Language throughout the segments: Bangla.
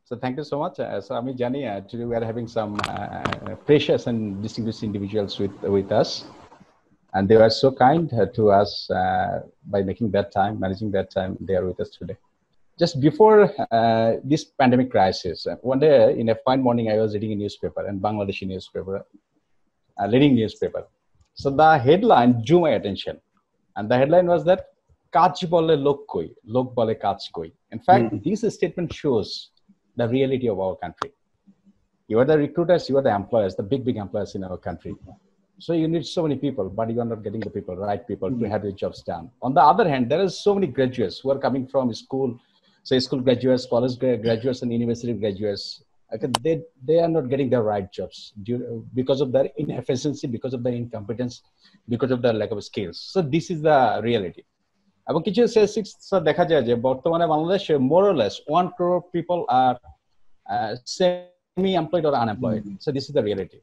So thank you so much. So Ami Jani, today we are having some precious and distinguished individuals with us, and they were so kind to us by making that time, managing that time. They are with us today. Just before this pandemic crisis, one day in a fine morning, I was reading a newspaper, and Bangladeshi newspaper, a leading newspaper. So the headline drew my attention, and the headline was that "Kaj bole lok koi, lok bole kaj koi." In fact, this statement shows the reality of our country. You are the recruiters, you are the employers, the big employers in our country. So you need so many people, but you are not getting the people, right people, to have your jobs done. On the other hand, there are so many graduates who are coming from school, say school graduates, college graduates, and university graduates. Okay, they are not getting the right jobs because of their inefficiency, because of their incompetence, because of their lack of skills. So this is the reality. এবং কিছু statistics দেখা যায় যে বর্তমানে বাংলাদেশে more or less 1 crore people are semi-employed or unemployed. So this is the reality.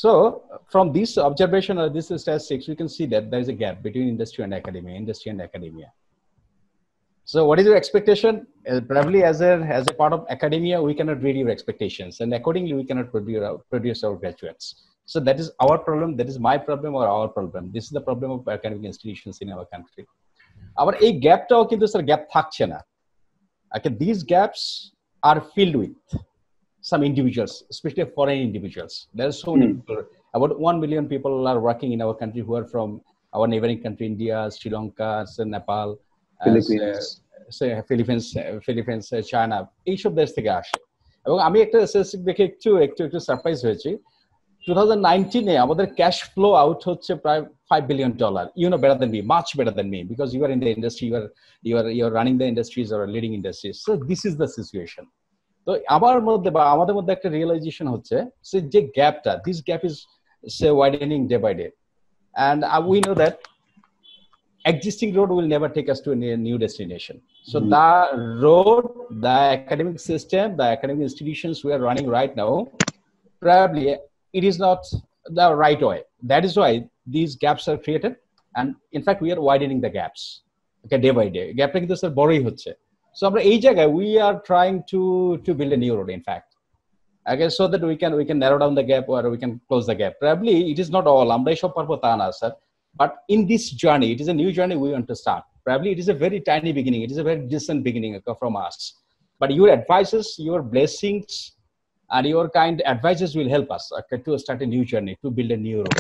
So from this observation or this statistics, we can see that there is a gap between industry and academia. So what is your expectation? Probably as a part of academia, we cannot read your expectations, and accordingly, we cannot produce our graduates. So that is our problem. That is my problem or our problem. This is the problem of academic institutions in our country. Our a gap tao kintu sir gap thakche na. Okay, these gaps are filled with some individuals, especially foreign individuals. There are so many people. About 1 million people are working in our country who are from our neighboring country, India, Sri Lanka, Nepal, Philippines, China. Each of দেশ থেকে আসে এবং আমি একটা স্ট্যাটিস্টিক দেখে একটু সারপ্রাইজ হয়েছি 2019 আমাদের ক্যাশ ফ্লো আউট হচ্ছে প্রায় $5 billion. You know better than me, much better than me, because you are in the industry, you are running the industries or leading industries. So this is the situation. তো আমাদের মধ্যে একটা রিয়েলাইজেশন হচ্ছে যে গ্যাপটা, this gap is widening day by day, and we know that existing road will never take us to a new destination. So the road, the academic system, the academic institutions we are running right now, probably it is not the right way. That is why these gaps are created, and in fact we are widening the gaps, okay, day by day. Gapটা কিন্তু স্যার বড়ই হচ্ছে. So আমরা এই জায়গায় we are trying to build a new road, in fact, okay, so that we can narrow down the gap or we can close the gap. Probably it is not all আমরাই সব পারবো তা না sir, but in this journey, it is a new journey we want to start. Probably it is a very tiny beginning, it is a very distant beginning from us, but your advices, your blessings, and your kind advices will help us, okay, to start a new journey, to build a new road.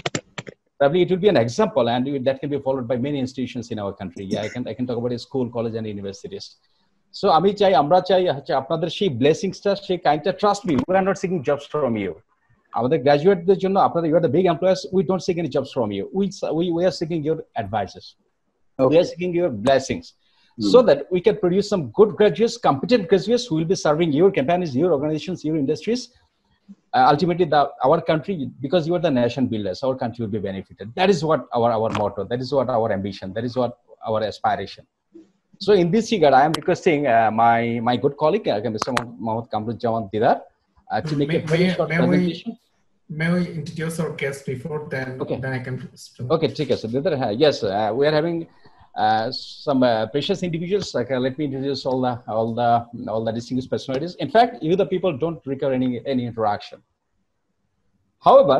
Probably it will be an example, and that can be followed by many institutions in our country. Yeah, I can talk about a school, college, and universities. So আমরা চাই হচ্ছে আপনাদের সেই ব্লেসিংসটা, সেই কাইন্ডটা, trust me, we are not seeking jobs from you. আমাদের গ্র্যাজুয়েটদের জন্য আপনারা, you are the big employers, we don't seek any jobs from you. We are seeking your advices. Okay. We are seeking your blessings, so that we can produce some good graduates, competent graduates who will be serving your companies, your organizations, your industries. Ultimately, our country, because you are the nation builders, our country will be benefited. That is what our motto, that is what our ambition, that is what our aspiration. So in this regard, I am requesting my good colleague, Mr. Mohammad Kamruzzaman Didar, to make a very short presentation. May we introduce our guest before then? Okay. Then I can. Okay, ठीक है. So Didar, yes, we are having some precious individuals. Let me introduce all the distinguished personalities. In fact, you the people don't require any interaction. However,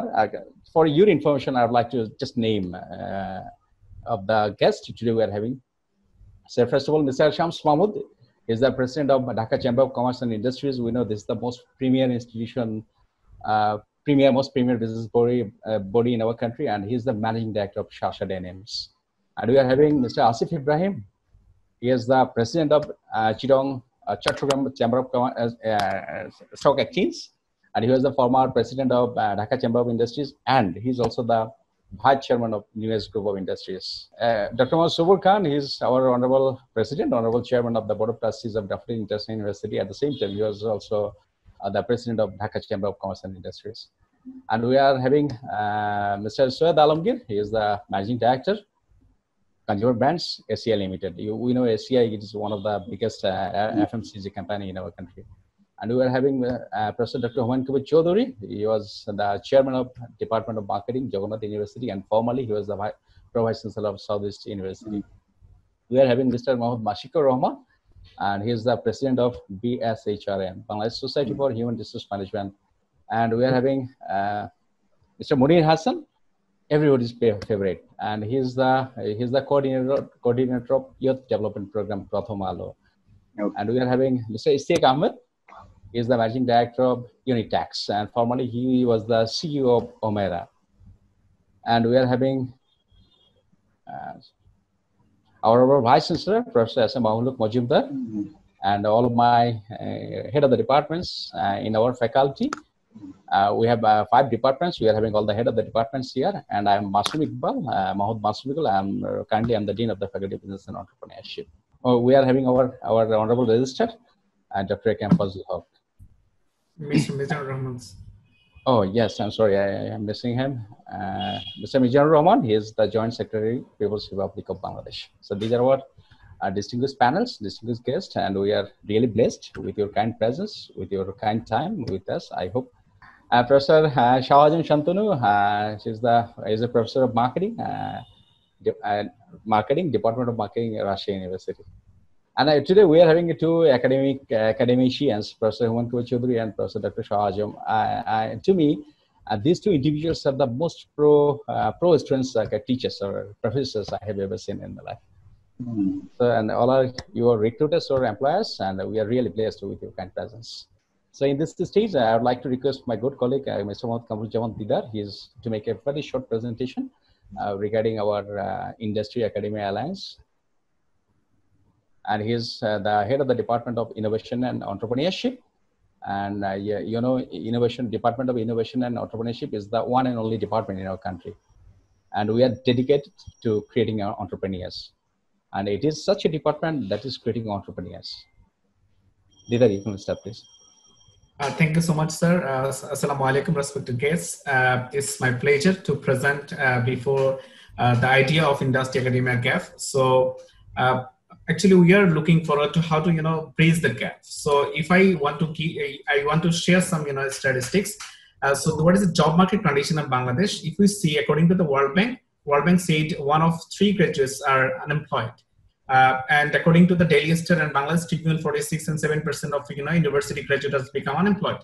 for your information, I would like to just name of the guests today we are having. So first of all, Mr. Shams Mahmood is the president of Dhaka Chamber of Commerce and Industries. We know this is the most premier institution, most premier business body in our country, and he is the managing director of Shasha Dynamics. And we are having Mr. Asif Ibrahim. He is the president of Chattogram Chamber of Stock Exchange, and he was the former president of Dhaka Chamber of Industries, and he's also the vice chairman of Newest Group of Industries. Dr. Mohammad Subur Khan, he is our honorable president, honorable chairman of the board of trustees of Daffodil International University. At the same time, he was also the president of Dhaka Chamber of Commerce and Industries. And we are having Mr. Soed Alamgir. He is the managing director, Consumer Brands, SCI Limited. We know SCI is one of the biggest FMCG company in our country. And we are having Professor Dr. Humayun Kabir Chaudhary. He was the chairman of Department of Marketing, Jagannath University, and formerly he was the Pro Vice Chancellor of Southeast University. We are having Mr. Mohammad Mashikur Rahman. and he is the president of BSHRM, Bangladesh Society for Human Resource Management. And we are having Mr. Munir Hassan, everybody's favorite, and he's the coordinator of Youth Development Program Pratham Alo. Okay. And we are having Mr. Istiak Ahmed. He is the managing director of Unitax, and formerly he was the CEO of Omera. And we are having our Vice Chancellor, Professor S.M. Mahuluk Majumdar, and all of my head of the departments in our faculty. We have 5 departments. We are having all the head of the departments here, and I'm Masum Iqbal, Mahmoud Masum Iqbal. Currently I'm the Dean of the Faculty of Business and Entrepreneurship. We are having our Honorable Registrar, Dr. A.K.M. Fazl Haq. Mr. Mizanur Rahman. Oh, yes, I'm sorry, I am missing him. Mr. Mizanur Rahman, he is the Joint Secretary, People's Republic of Bangladesh. So these are our distinguished panels, distinguished guests, and we are really blessed with your kind presence, with your kind time with us, I hope. Professor Shahajam Shantanu, is a professor of marketing, Department of Marketing, Russia University. And today we are having 2 academicians, Professor Human Kumar Choudhury and Professor Dr. Shahajam. To me, these 2 individuals are the most pro students, teachers or professors I have ever seen in my life. So, and all are your recruiters or employers, and we are really blessed with your kind presence. So in this stage, I would like to request my good colleague, Mr. Mohammad Kamrujaman Didar, he is to make a very short presentation regarding our Industry Academia Alliance. And he is the head of the Department of Innovation and Entrepreneurship. And you know, Department of Innovation and Entrepreneurship is the one and only department in our country. And we are dedicated to creating our entrepreneurs. And it is such a department that is creating entrepreneurs. Didar, you can start, please. Thank you so much, sir. Assalamu alaikum, respected guests. It's my pleasure to present before the idea of Industry Academia Gap. So actually, we are looking forward to how to bridge the gap. So if I want to share some statistics. So what is the job market condition of Bangladesh? If we see, according to the World Bank said 1 of 3 graduates are unemployed. And according to the Daily Star and Bangladesh Tribune, 46 and 7% of university graduates become unemployed.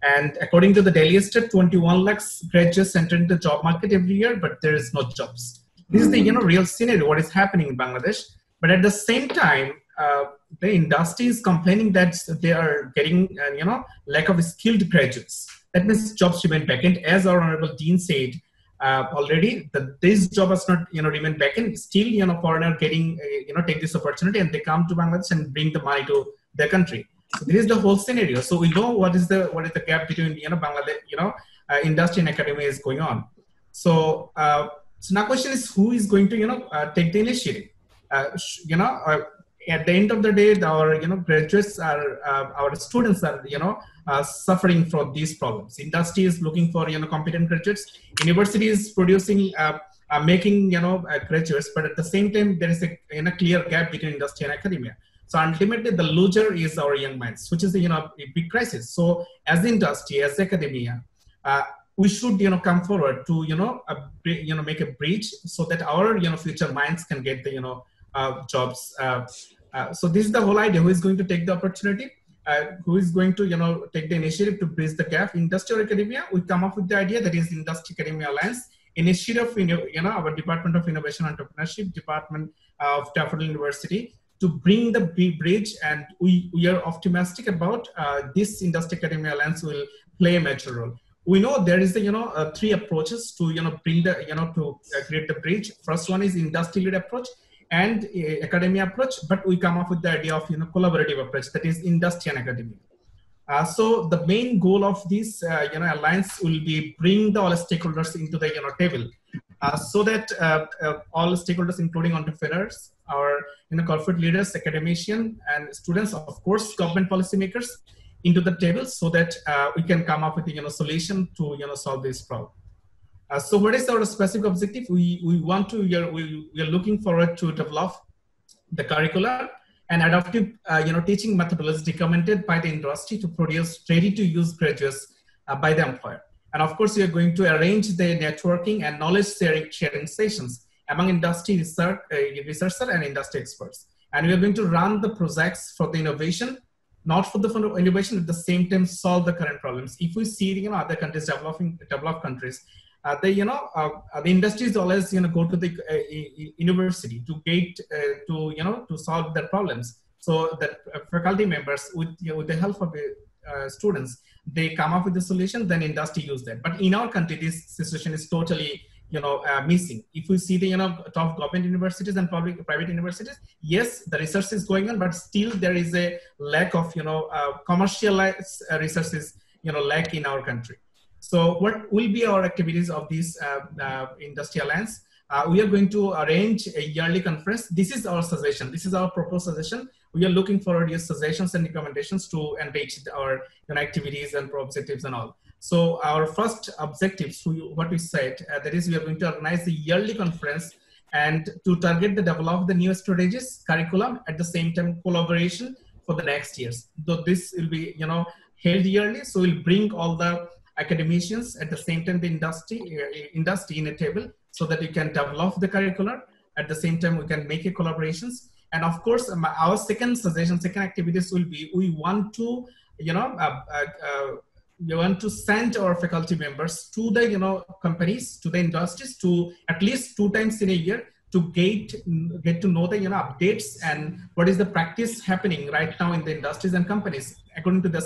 And according to the Daily Star, 21 lakhs graduates enter into the job market every year, but there is no jobs. This is the real scenario, what is happening in Bangladesh. But at the same time, the industry is complaining that they are getting lack of skilled graduates. That means jobs remain vacant, as our Honorable Dean said. Already this job has not remain vacant. Still foreigner getting take this opportunity, and they come to Bangladesh and bring the money to their country. So this is the whole scenario. So we know what is the gap between Bangladesh industry and academia is going on. So so now question is, who is going to take the initiative? At the end of the day, our graduates are our students are suffering from these problems. Industry is looking for competent graduates. University is producing making graduates, but at the same time there is a clear gap between industry and academia. So ultimately the loser is our young minds, which is a big crisis. So as the industry, as academia, we should come forward to make a bridge so that our future minds can get the jobs. So this is the whole idea. Who is going to take the opportunity? Who is going to take the initiative to bridge the gap? Industry or academia? We come up with the idea that is Industry Academia Alliance initiative of our Department of Innovation and Entrepreneurship, Department of Daffodil University, to bring the bridge, and we are optimistic about this Industry Academia Alliance will play a major role. We know there is 3 approaches to bring the to create the bridge. First one is industry-led approach and academia approach, but we come up with the idea of collaborative approach, that is industry and academia. So the main goal of this alliance will be bring all stakeholders into the table, so that all stakeholders, including entrepreneurs, our corporate leaders, academicians, and students, of course, government policymakers, into the table, so that we can come up with a solution to solve this problem. So what is our specific objective? We want to we are looking forward to develop the curricula and adaptive teaching methodology recommended by the industry to produce ready-to-use graduates by the employer. And of course, we are going to arrange the networking and knowledge sharing sessions among industry researchers and industry experts. and we are going to run the projects for the innovation, not for the innovation, at the same time solve the current problems. If we see, other countries, developed countries, the industries always, go to the university to get to solve their problems. So that faculty members, with the help of the students, they come up with the solution, then industry use that. But in our country, this situation is totally missing. If we see the top government universities and private universities, yes, the research is going on, but still there is a lack of commercialized researches lack in our country. So what will be our activities of this industry alliance? We are going to arrange a yearly conference. This is our suggestion. This is our proposed suggestion. We are looking for your suggestions and recommendations to enrich our activities and objectives and all. So our first objectives, what we said, that is we are going to organize the yearly conference and to target the develop the new strategies, curriculum, at the same time collaboration for the next years. So this will be held yearly. So we'll bring all the academicians, at the same time the industry in a table, so that we can develop the curriculum. At the same time, we can make a collaborations. And of course, our second suggestion, second activities will be, we want to, we want to send our faculty members to the, companies, to the industries, to at least 2 times in a year, to get to know the updates and what is the practice happening right now in the industries and companies according to the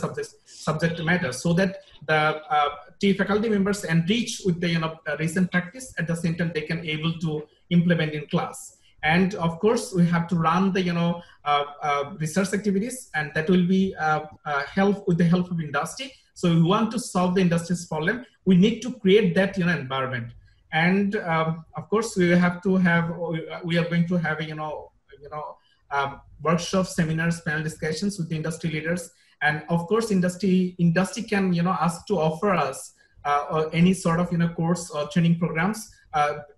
subject matter, so that the faculty members enrich with the recent practice. At the same time, they can able to implement in class. And of course, we have to run the research activities, and that will be with the help of industry. So we want to solve the industry's problem. We need to create that environment. And of course, we are going to have workshops, seminars, panel discussions with the industry leaders. And of course, industry can ask to offer us any sort of course or training programs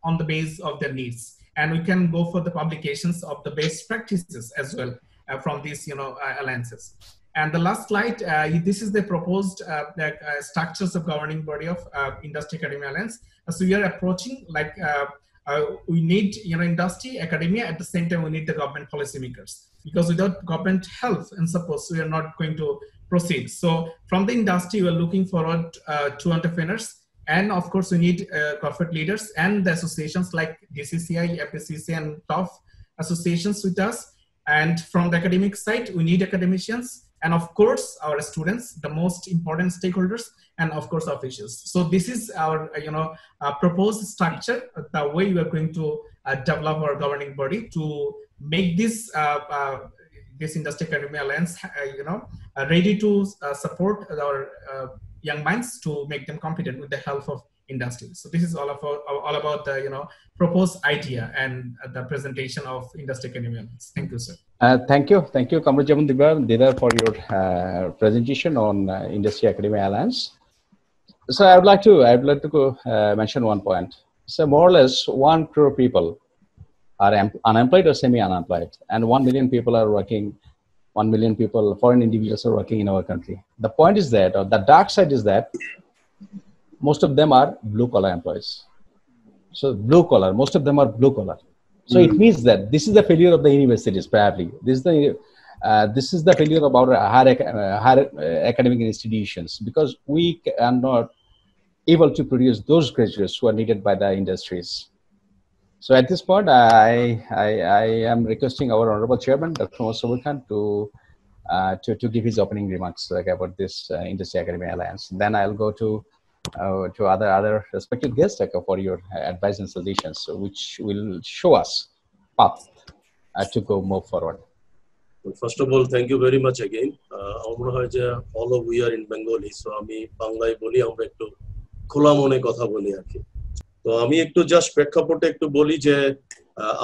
on the basis of their needs. And we can go for the publications of the best practices as well from these alliances. And the last slide, this is the proposed structures of governing body of Industry Academia Alliance. So we are approaching like we need industry, academia, at the same time we need the government policymakers, because without government help and support, we are not going to proceed. So from the industry, we are looking forward to entrepreneurs, and of course we need corporate leaders and the associations like DCCI, FSCC, and TOF associations with us. And from the academic side, we need academicians, and of course our students, the most important stakeholders, and of course officials. So this is our proposed structure, the way we are going to develop our governing body to make this this Industry Academia Alliance ready to support our young minds, to make them competent with the help of industry. So this is all about the proposed idea and the presentation of Industry Academia Alliance. Thank you, sir. Thank you, Comrade Jamun Didar, for your presentation on Industry Academia Alliance. So I would like to mention one point. So more or less 1 crore people are unemployed or semi-unemployed, and 1 million people are working. 1 million people, foreign individuals, are working in our country. The point is that, or the dark side is that, most of them are blue-collar employees. So blue-collar, most of them are blue-collar. So it means that this is the failure of the universities, probably. This is the failure of our higher academic institutions, because we are not able to produce those graduates who are needed by the industries. So at this point, I am requesting our Honorable Chairman, Dr. Mohd Sobir Khan, to give his opening remarks about this Industry Academia Alliance. Then I'll go to other respected guests for your advice and suggestions, which will show us path to move forward. First of all, thank you very much again. All of we are in Bengali, so আমি বাংলায় বলি, আমরা একটু খোলা মনে কথা বলি আর কি। তো আমি একটু জাস্ট প্রেক্ষাপটে একটু বলি যে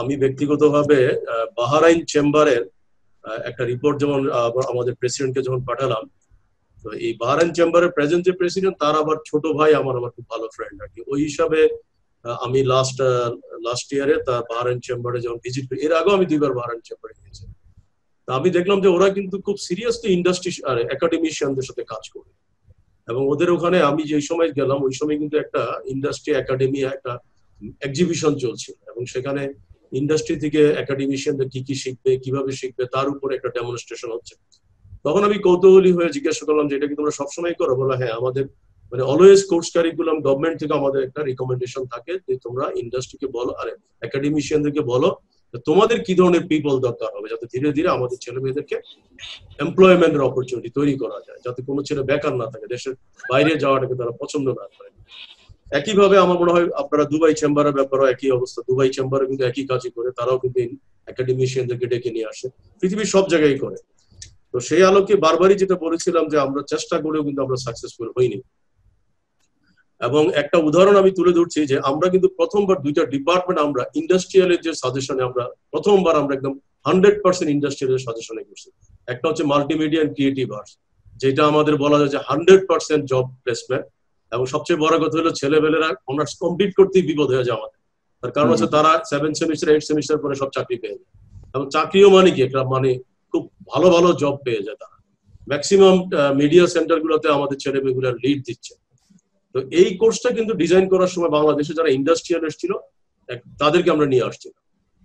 আমি ব্যক্তিগতভাবে বাহরাইন চেম্বারের একটা রিপোর্ট যেমন আমাদের প্রেসিডেন্টকে যখন পাঠালাম, তো এই বাহরাইন চেম্বারের প্রেজেন্ট যে প্রেসিডেন্ট, তার আবার ছোট ভাই আমার খুব ভালো ফ্রেন্ড আর কি। ওই হিসাবে আমি লাস্ট ইয়ারে তার বাহরাইন চেম্বারে যখন ভিজিট করি, এর আগেও আমি 2 বার বাহরাইন চেম্বারে গিয়েছি। আমি দেখলাম যে ওরা কিন্তু খুব সিরিয়াসলি ইন্ডাস্ট্রি আর একাডেমিশিয়ানদের সাথে কাজ করে, এবং ওদের ওখানে আমি যে সময় গেলাম ওই সময় কিন্তু একটা ইন্ডাস্ট্রি একাডেমিয়া একটা এক্সিবিশন চলছিল, এবং সেখানে ইন্ডাস্ট্রি থেকে একাডেমিশিয়ানরা কি কি শিখবে, কিভাবে শিখবে, তার উপরে একটা ডেমনস্ট্রেশন হচ্ছে। তখন আমি কৌতূহলী হয়ে জিজ্ঞাসা করলাম যে এটা কি তোমরা সবসময় করো? বলো হ্যাঁ, আমাদের মানে অলওয়েজ কোর্স কারিকুলাম গভর্নমেন্ট থেকে আমাদের একটা রিকমেন্ডেশন থাকে যে তোমরা ইন্ডাস্ট্রিকে বলো আর একাডেমিশিয়ানদেরকে বলো তোমাদের কি ধরনের পিপল দরকার হবে, যাতে ধীরে ধীরে আমাদের ছেলে মেয়েদেরকে এমপ্লয়মেন্টের অপরচুনিটি তৈরি করা যায়, যাতে কোনো ছেলে বেকার না থাকে, দেশের বাইরে যাওয়াটাকে তারা পছন্দ না করে। একইভাবে আমার মনে হয় আপনারা দুবাই চেম্বারের ব্যাপারেও একই অবস্থা। দুবাই চেম্বারে কিন্তু একই কাজই করে, তারাও কিন্তু একাডেমিশিয়ানদেরকে ডেকে নিয়ে আসে, পৃথিবীর সব জায়গায় করে। তো সেই আলোকে বারবারই যেটা বলেছিলাম যে আমরা চেষ্টা করেও কিন্তু আমরা সাকসেসফুল হইনি। এবং একটা উদাহরণ আমি তুলে ধরছি যে আমরা কিন্তু প্রথমবার দুইটা ডিপার্টমেন্ট আমরা ইন্ডাস্ট্রিয়ালের যে সাজেশনে আমরা প্রথমবার আমরা একদম 100% ইন্ডাস্ট্রিয়ালের সাজেশনে করছি। একটা হচ্ছে মাল্টিমিডিয়া এন্ড ক্রিয়েটিভ আর্টস, যেটা আমাদের বলা যায় যে 100% জব প্লেসমেন্ট। এবং সবচেয়ে বড় কথা হলো ছেলেবেলেরা অনার্স কমপ্লিট করতেই বিপদ হয়ে যায় আমাদের, তার কারণ হচ্ছে তারা 7 সেমিস্টার 8 সেমিস্টার পরে সব চাকরি পেয়ে যায়। এবং চাকরিও মানে কি একটা মানে খুব ভালো ভালো জব পেয়ে যায় তারা। ম্যাক্সিমাম মিডিয়া সেন্টার গুলোতে আমাদের ছেলেমেয়েগুলো লিড দিচ্ছে। তো এই কোর্সটা কিন্তু ডিজাইন করার সময় বাংলাদেশে যারা ইন্ডাস্ট্রিয়ালিস্ট ছিল তাদেরকে আমরা নিয়ে আসছিলাম,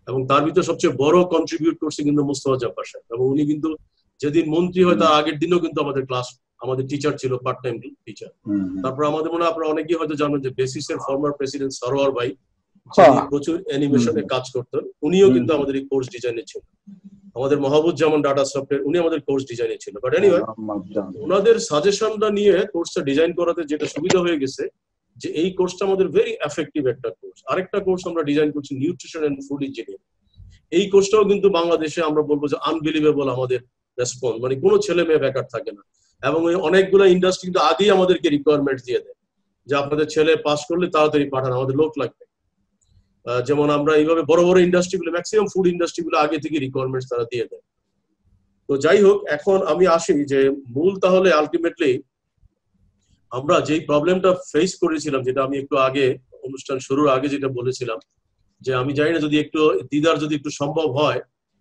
এবং তার ভিতরে সবচেয়ে বড় কন্ট্রিবিউট করছে কিন্তু মুস্তফা জব্বার সাহেব। এবং উনি কিন্তু যেদিন মন্ত্রী হয় তার আগের দিনও কিন্তু আমাদের ক্লাস আমাদের টিচার ছিল, পার্ট টাইম টিচার। তারপর আমাদের মনে হয় আপনারা অনেকেই হয়তো জানেন যে বেসিসের ফর্মার প্রেসিডেন্ট সরোয়ার ভাই, যিনি প্রচুর অ্যানিমেশনে কাজ করতেন, উনিও কিন্তু আমাদের এই কোর্স ডিজাইনে ছিল। আমাদের মাহবুবজামান ডাটা সফটওয়্যার, উনি আমাদের কোর্স ডিজাইনে ছিল। বাট এনিওয়ে, ওনাদের সাজেশনটা নিয়ে কোর্সটা ডিজাইন করাতে যেটা সুবিধা হয়ে গেছে যে এই কোর্সটা আমাদের ভেরি এফেক্টিভ একটা কোর্স। আরেকটা কোর্স আমরা ডিজাইন করছি নিউট্রিশন এন্ড ফুড ইঞ্জিনিয়ারিং। এই কোর্সটাও কিন্তু বাংলাদেশে আমরা বলবো যে আনবিলিভেবল আমাদের রেসপন্স, মানে কোনো ছেলে মেয়ে বেকার থাকে না। এবং অনেকগুলো ইন্ডাস্ট্রি কিন্তু আগেই আমাদেরকে রিকোয়ারমেন্ট দিয়ে দেয় যে আপনাদের ছেলে পাস করলে তাড়াতাড়ি পাঠান, আমাদের লোক লাগবে। যেমন আমরা এইভাবে বড় বড় ইন্ডাস্ট্রিগুলো, ম্যাক্সিমাম ফুড ইন্ডাস্ট্রিগুলো আগে থেকে রিকোয়ারমেন্টস তারা দিয়ে দেয়। তো যাই হোক, এখন আমি আসি যে মূল তাহলে আলটিমেটলি আমরা যেই প্রবলেমটা ফেস করেছিলাম, যেটা আমি একটু আগে অনুষ্ঠান শুরুর আগে যেটা বলেছিলাম, যে আমি জানি না যদি একটু দিদার যদি একটু সম্ভব হয়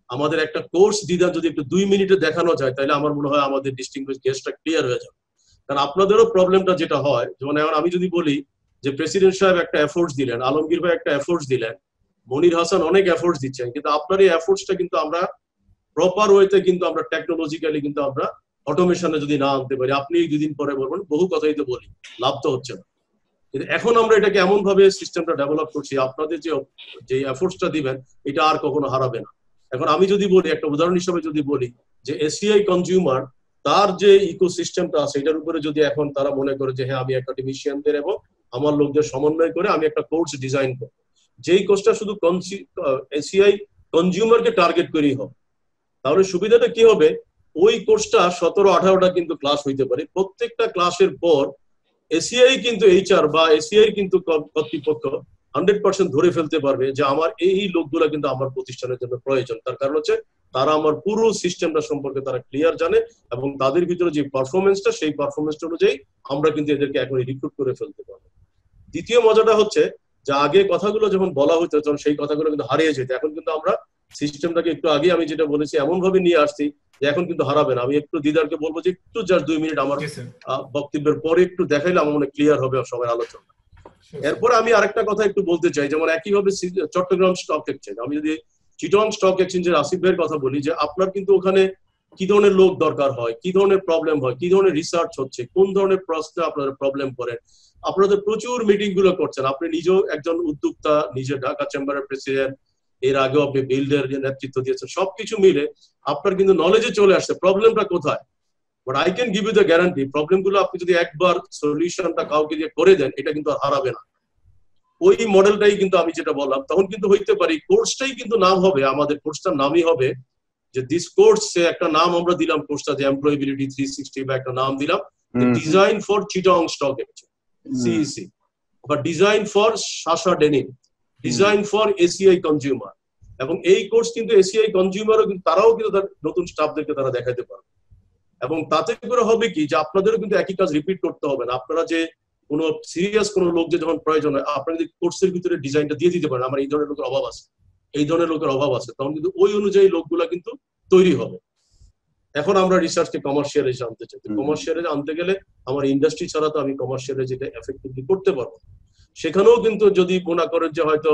আমাদের একটা কোর্স দিদার যদি একটু 2 মিনিটে দেখানো যায়, তাহলে আমার মনে হয় আমাদের ডিস্টিংগুইশড গেস্টটা ক্লিয়ার হয়ে যাবে। কারণ আপনাদেরও প্রবলেমটা যেটা হয়, যেমন এখন আমি যদি বলি যে প্রেসিডেন্ট সাহেব একটা এফোর্টস দিলেন, আলমগীর ভাই একটা এফোর্টস দিলেন, মনির হাসান অনেক এফোর্টস দিচ্ছেন, কিন্তু আপনার এই এফোর্টসটা কিন্তু আমরা প্রপার ওয়েতে কিন্তু আমরা টেকনোলজিক্যালি কিন্তু আমরা অটোমেশনে যদি না আনতে পারি, আপনি 2 দিন পরে বলবেন বহু কথাই তো বলি, লাভ তো হচ্ছে না। কিন্তু এখন আমরা এটাকে এমন ভাবে সিস্টেমটা ডেভেলপ করছি, আপনাদের যে এফোর্টসটা দিবেন এটা আর কখনো হারাবে না। এখন আমি যদি বলি, একটা উদাহরণ হিসেবে যদি বলি যে এসিআই কনজিউমার তার যে ইকোসিস্টেমটা আছে এটার উপরে যদি এখন তারা মনে করে যে হ্যাঁ আমি একাডেমিশিয়ানদের এবং আমার লোকদের সমন্বয় করে আমি একটা কোর্স ডিজাইন করব, যেই কোর্সটা শুধু এসিআই কনজিউমারকে টার্গেট করেই হবে, তাহলে সুবিধাটা কি হবে, ওই কোর্সটা 17-18টা কিন্তু ক্লাস হইতে পারে। প্রত্যেকটা ক্লাসের পর এসিআই কিন্তু এইচআর বা এসিআই কিন্তু কর্তৃপক্ষ 100% ধরে ফেলতে পারবে যে আমার এই লোকগুলা কিন্তু আমার প্রতিষ্ঠানের জন্য প্রয়োজন। তার কারণ হচ্ছে তারা আমার পুরো সিস্টেমটা সম্পর্কে তারা ক্লিয়ার জানে, এবং তাদের ভিতরে যে পারফরমেন্সটা সেই পারফরমেন্সটা অনুযায়ী আমরা কিন্তু এদেরকে এখনই রিক্রুট করে ফেলতে পারবো। দ্বিতীয় মজাটা হচ্ছে যে আগে কথাগুলো যখন বলা হতো তখন সেই কথাগুলো কিন্তু হারিয়ে যেত, এখন কিন্তু আমরা সিস্টেমটাকে একটু আগে আমি যেটা বলেছি এমন ভাবে নিয়ে আসছি যে এখন কিন্তু হারাবে না। আমি একটু দিদারকে বলবো যে একটু জাস্ট 2 মিনিট আমার বক্তব্যের পরে একটু দেখাইলে আমার মনে ক্লিয়ার হবে সবার আলোচনা। এরপরে আমি আরেকটা কথা একটু বলতে চাই, যেমন একইভাবে চট্টগ্রাম স্টক এক্সচেঞ্জ, আমি যদি চিটং স্টক এক্সচেঞ্জের আসিফ ভাইয়ের কথা বলি, যে আপনার কিন্তু ওখানে কি ধরনের লোক দরকার হয়, কি ধরনের প্রবলেম হয়, কি ধরনের রিসার্চ হচ্ছে, কোন ধরনের প্রশ্নে আপনারা প্রবলেম করেন, আপনাদের প্রচুর মিটিং গুলো করছেন, আপনি নিজেও একজন উদ্যোক্তা, নিজে ঢাকা চেম্বারের প্রেসিডেন্ট, এর আগেও আপনি বিল্ডের নেতৃত্ব দিয়েছেন, সবকিছু মিলে আপনার কিন্তু নলেজে চলে আসছে প্রবলেমটা কোথায়। But I can give you the guarantee, problem গুলো আপনি যদি একবার সলিউশনটা কাউকে দিয়ে করে দেন এটা কিন্তু আর হারাবে না। ওই মডেলটাই কিন্তু আমি যেটা বললাম, তখন কিন্তু হইতে পারি কোর্সটাই কিন্তু নাম হবে, আমাদের কোর্সটার নামই হবে যে দিস কোর্স, একটা নাম আমরা দিলাম কোর্সটা যে এমপ্লয়াবিলিটি 360 বা একটা নাম দিলাম design for Chittagong stock exchange CSE, বা design for Shasha denim, design for ACI consumer. এবং এই কোর্স কিন্তু এসিআই কনজিউমারও কিন্তু তারাও কিন্তু তার নতুন স্টাফদেরকে তারা দেখাতে পারবে। এবং তাতে করে হবে কি যে আপনাদেরও কিন্তু একই কাজ রিপিট করতে হবে না। আপনারা যে কোনো সিরিয়াস কোনো লোক যে যখন প্রয়োজন হয় আপনারা যদি কোর্সের ভিতরে ডিজাইনটা দিয়ে দিতে পারেন, আমার এই ধরনের লোকের অভাব আছে, এই ধরনের লোকের অভাব আছে, তখন কিন্তু ওই অনুযায়ী লোকগুলা কিন্তু তৈরি হবে। এখন আমরা রিসার্চকে কমার্শিয়ালে আনতে চাই, কমার্শিয়ালে আনতে গেলে আমার ইন্ডাস্ট্রি ছাড়া তো আমি কমার্শিয়ালে যেটা এফেক্টিভলি করতে পারবো। সেখানেও কিন্তু যদি মনে করেন যে হয়তো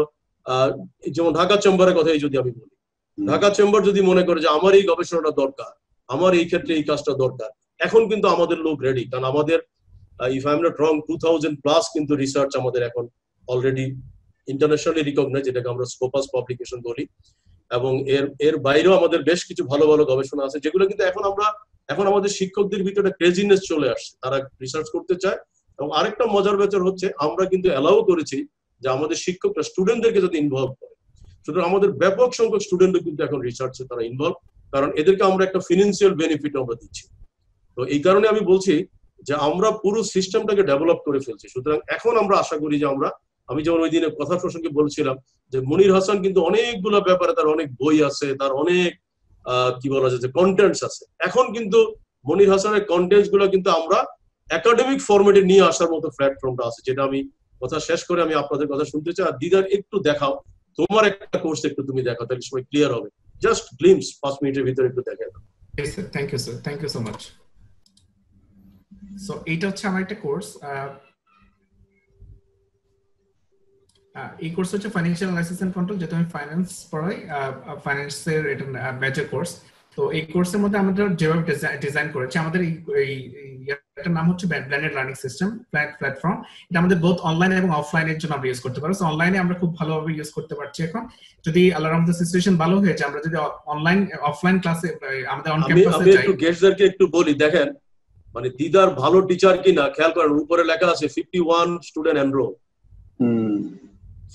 যেমন ঢাকা চেম্বারের কথাই যদি আমি বলি, ঢাকা চেম্বার যদি মনে করে যে আমার এই গবেষণাটা দরকার, আমার এই ক্ষেত্রে এই কাজটা দরকার, এখন কিন্তু আমাদের লোক রেডি। কারণ আমাদের if I am not wrong 2000+ কিন্তু রিসার্চ আমাদের এখন অলরেডি ইন্টারন্যাশনালি রিকগনাইজ, যেটাকে আমরা স্কোপাস পাবলিকেশন বলি। এবং এর বাইরেও আমাদের বেশ কিছু ভালো ভালো গবেষণা আছে, যেগুলো কিন্তু এখন আমাদের শিক্ষকদের ভিতরে ক্রেজিনেস চলে আসছে, তারা রিসার্চ করতে চায়। এবং আরেকটা মজার ব্যাপার হচ্ছে আমরা কিন্তু অ্যালাউ করেছি যে আমাদের শিক্ষকরা স্টুডেন্টদেরকে যদি ইনভলভ করে। সুতরাং আমাদের ব্যাপক সংখ্যক স্টুডেন্টও কিন্তু এখন রিসার্চে তারা ইনভলভ, কারণ এদেরকে আমরা একটা ফিনান্সিয়াল বেনিফিট আমরা দিচ্ছি। তো এই কারণে আমি বলছি যে আমরা পুরো সিস্টেমটাকে ডেভেলপ করে ফেলছি। সুতরাং এখন আমরা আশা করি যে আমি যেমন ওই দিনে কথা প্রসঙ্গে বলছিলাম যে মনির হাসান কিন্তু অনেকগুলো ব্যাপারে তার অনেক বই আছে, তার অনেক কি বলা যায় যে কন্টেন্টস আছে। এখন কিন্তু মনির হাসানের কন্টেন্টস গুলো কিন্তু আমরা একাডেমিক ফরম্যাটে নিয়ে আসার মতো প্ল্যাটফর্মটা আছে, যেটা আমি কথা শেষ করে আমি আপনাদের কথা শুনতে চাই। আর দিদার একটু দেখাও, তোমার একটা কোর্স একটু তুমি দেখাও, তাহলে সবাই ক্লিয়ার হবে। জাস্ট গ্লিমস 5 মিনিটের ভিতরে একটু দেখাও। Thank you sir, thank you so much. So এইটা হচ্ছে আমার একটা কোর্স, এই কোর্স হচ্ছে ফাইন্যান্সিয়াল অ্যানালাইসিস এন্ড কন্ট্রোল, যেটা আমি ফাইন্যান্স পড়াই, ফাইন্যান্সের এটা মেজর কোর্স। তো এই কোর্সের মধ্যে আমাদের যেভাবে ডিজাইন করেছি, আমাদের এটার নাম হচ্ছে ব্লেন্ডেড লার্নিং সিস্টেম প্ল্যাটফর্ম। এটা আমাদের বোথ অনলাইন এবং অফলাইনের জন্য আমরা ইউজ করতে পারি। সো অনলাইনে আমরা খুব ভালোভাবে ইউজ করতে পারছি। এখন যদি আল্লাহর রহমতে সিচুয়েশন ভালো হয়েছে, আমরা যদি অনলাইন অফলাইন ক্লাসে আমাদের অন ক্যাম্পাসে যাই। একটু গেস্টদেরকে একটু বলি, দেখেন মানে দিদার ভালো টিচার কিনা খেয়াল করেন, উপরে লেখা আছে 51 স্টুডেন্ট এনরোল,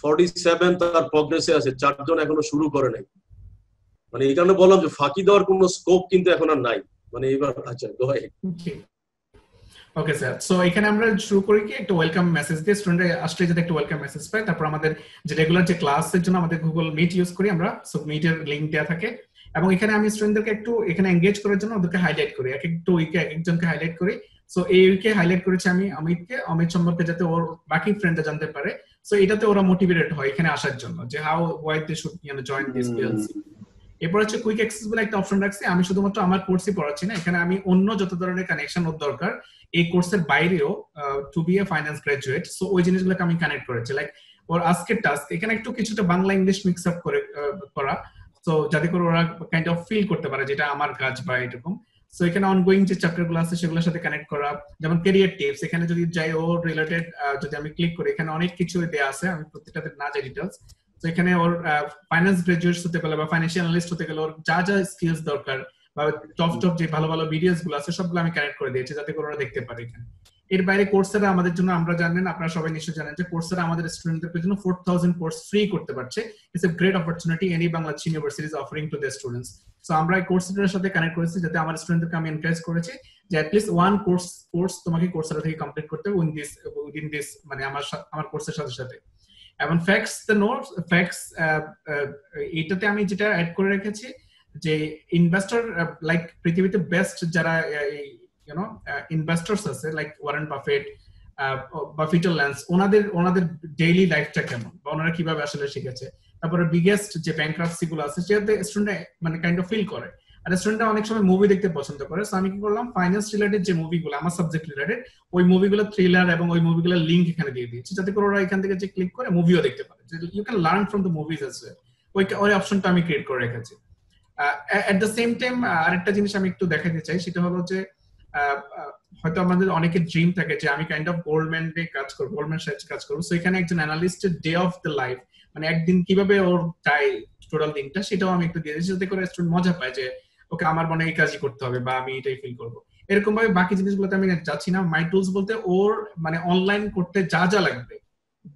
47 তার প্রগ্রেসে আছে, 4 জন এখনো শুরু করে নাই। মানে এই কারণে বললাম যে ফাঁকি দেওয়ার কোনো স্কোপ কিন্তু এখন আর নাই। মানে এবার আচ্ছা গো আহেড। ওকে স্যার, সো এখানে আমরা শুরু করি কি একটা ওয়েলকাম মেসেজ দিয়ে, স্টুডেন্ট আসলে যাতে একটা ওয়েলকাম মেসেজ পায়। তারপর আমাদের যে রেগুলার যে ক্লাসের জন্য আমাদের গুগল মিট ইউজ করি আমরা, সো মিটের লিংক দেওয়া থাকে। এবং এখানে আমি স্টুডেন্টদেরকে একটু এখানে এনগেজ করার জন্য ওদেরকে হাইলাইট করি, এক একটু উইকে এক একজনকে হাইলাইট করি। সো এই উইকে হাইলাইট করেছি আমি অমিত সম্পর্কে, যাতে ওর বাকি ফ্রেন্ডরা জানতে পারে। সো এটাতে ওরা মোটিভেটেড হয় এখানে আসার জন্য, যে how why they should join this PLC. এরপর হচ্ছে কুইক অ্যাক্সেস বলে একটা অপশন রাখছি। আমি শুধুমাত্র আমার কোর্সই পড়াচ্ছি না, এখানে আমি অন্য যত ধরনের কানেকশন ওর দরকার এই কোর্সের বাইরেও, two B A finance graduate, so ওই জিনিসগুলোকে আমি কানেক্ট করেছি। লাইক ওর আজকের টাস্ক এখানে একটু কিছুটা বাংলা ইংলিশ মিক্স আপ করে করা, সো যাতে করে ওরা কাইন্ড অফ ফিল করতে পারে যেটা আমার কাজ বা এরকম। সো এখানে অনগোয়িং যে চ্যাপ্টার গুলো আছে সেগুলোর সাথে কানেক্ট করা, যেমন ক্যারিয়ার টিপস। এখানে যদি যাই ওর রিলেটেড, যদি আমি ক্লিক করি এখানে অনেক কিছু দেয়া আছে, আমি প্রত্যেকটাতে না যাই ডিটেইলস। তো এখানে ওর ফাইন্যান্স গ্রাজুয়েট হতে গেলে বা ফাইন্যান্সিয়াল অ্যানালিস্ট হতে গেলে ওর যা যা স্কিলস দরকার বা টপ যে ভালো ভালো ভিডিওস গুলো আছে সবগুলো আমি কানেক্ট করে দিয়েছি, যাতে করে ওরা দেখতে পারে এখানে। এর বাইরে কোর্সেরা আমাদের জন্য, আমরা জানেন, আপনারা সবাই নিশ্চয়ই জানেন যে কোর্সেরা আমাদের স্টুডেন্টদের জন্য 4000 কোর্স ফ্রি করতে পারছে। It's a great opportunity any Bangladesh universities offering to the students. So আমরা এই কোর্সের সাথে কানেক্ট করেছি, যাতে আমার স্টুডেন্টদেরকে আমি এনকারেজ করেছি যে অ্যাট লিস্ট ওয়ান কোর্স তোমাকে কোর্সেরা থেকে কমপ্লিট করতে হবে উইদিন দিস, মানে আমার কোর্সের সাথে সাথে। এবং ফ্যাক্টস দ্য নোটস ফ্যাক্টস, এটাতে আমি যেটা অ্যাড করে রেখেছি যে ইনভেস্টর লাইক পৃথিবীতে বেস্ট যারা ইনভেস্টরস আছে, লাইক ওয়ারেন বাফেট বা পিটার ল্যান্স, ওনাদের ডেইলি লাইফটা কেমন বা ওনারা কিভাবে আসলে শিখেছে। তারপরে বিগেস্ট যে ব্যাংক্রাপসি গুলো আছে সেটাতে স্টুডেন্ট মানে কাইন্ড অফ ফিল করে। আর স্টুডেন্টরা অনেক সময় মুভি দেখতে পছন্দ করে। সো আমি কি করলাম, ফাইন্যান্স রিলেটেড যে মুভিগুলো আমার সাবজেক্ট রিলেটেড, ওই মুভিগুলো থ্রিলার এবং ওই মুভিগুলোর লিংক এখানে দিয়ে দিয়েছি, যাতে করে ওরা এখান থেকে যে ক্লিক করে মুভিও দেখতে পারে। You can learn from the movies as well. ওই অপশনটা আমি ক্রিয়েট করে রেখেছি। এট দ্য সেম টাইম আরেকটা জিনিস আমি একটু দেখাতে চাই, সেটা হলো যে হয়তো আমাদের অনেকের ড্রিম থাকে যে আমি কাইন্ড অফ গোল্ডম্যানে কাজ করবো, গোল্ডম্যান সাথে কাজ করবো। সো এখানে একজন অ্যানালিস্টের ডে অফ দ্য লাইফ, মানে একদিন কিভাবে ওর যায় টোটাল দিনটা, সেটাও আমি একটু দিয়ে দিয়েছি, যাতে করে স্টুডেন্ট মজা পায় যে ওকে আমার মনে এই কাজই করতে হবে বা আমি এটাই ফিল করবো। এরকম ভাবে বাকি জিনিসগুলোতে আমি যাচ্ছি না। মাই টুলস বলতে ওর মানে অনলাইন করতে যা যা লাগবে,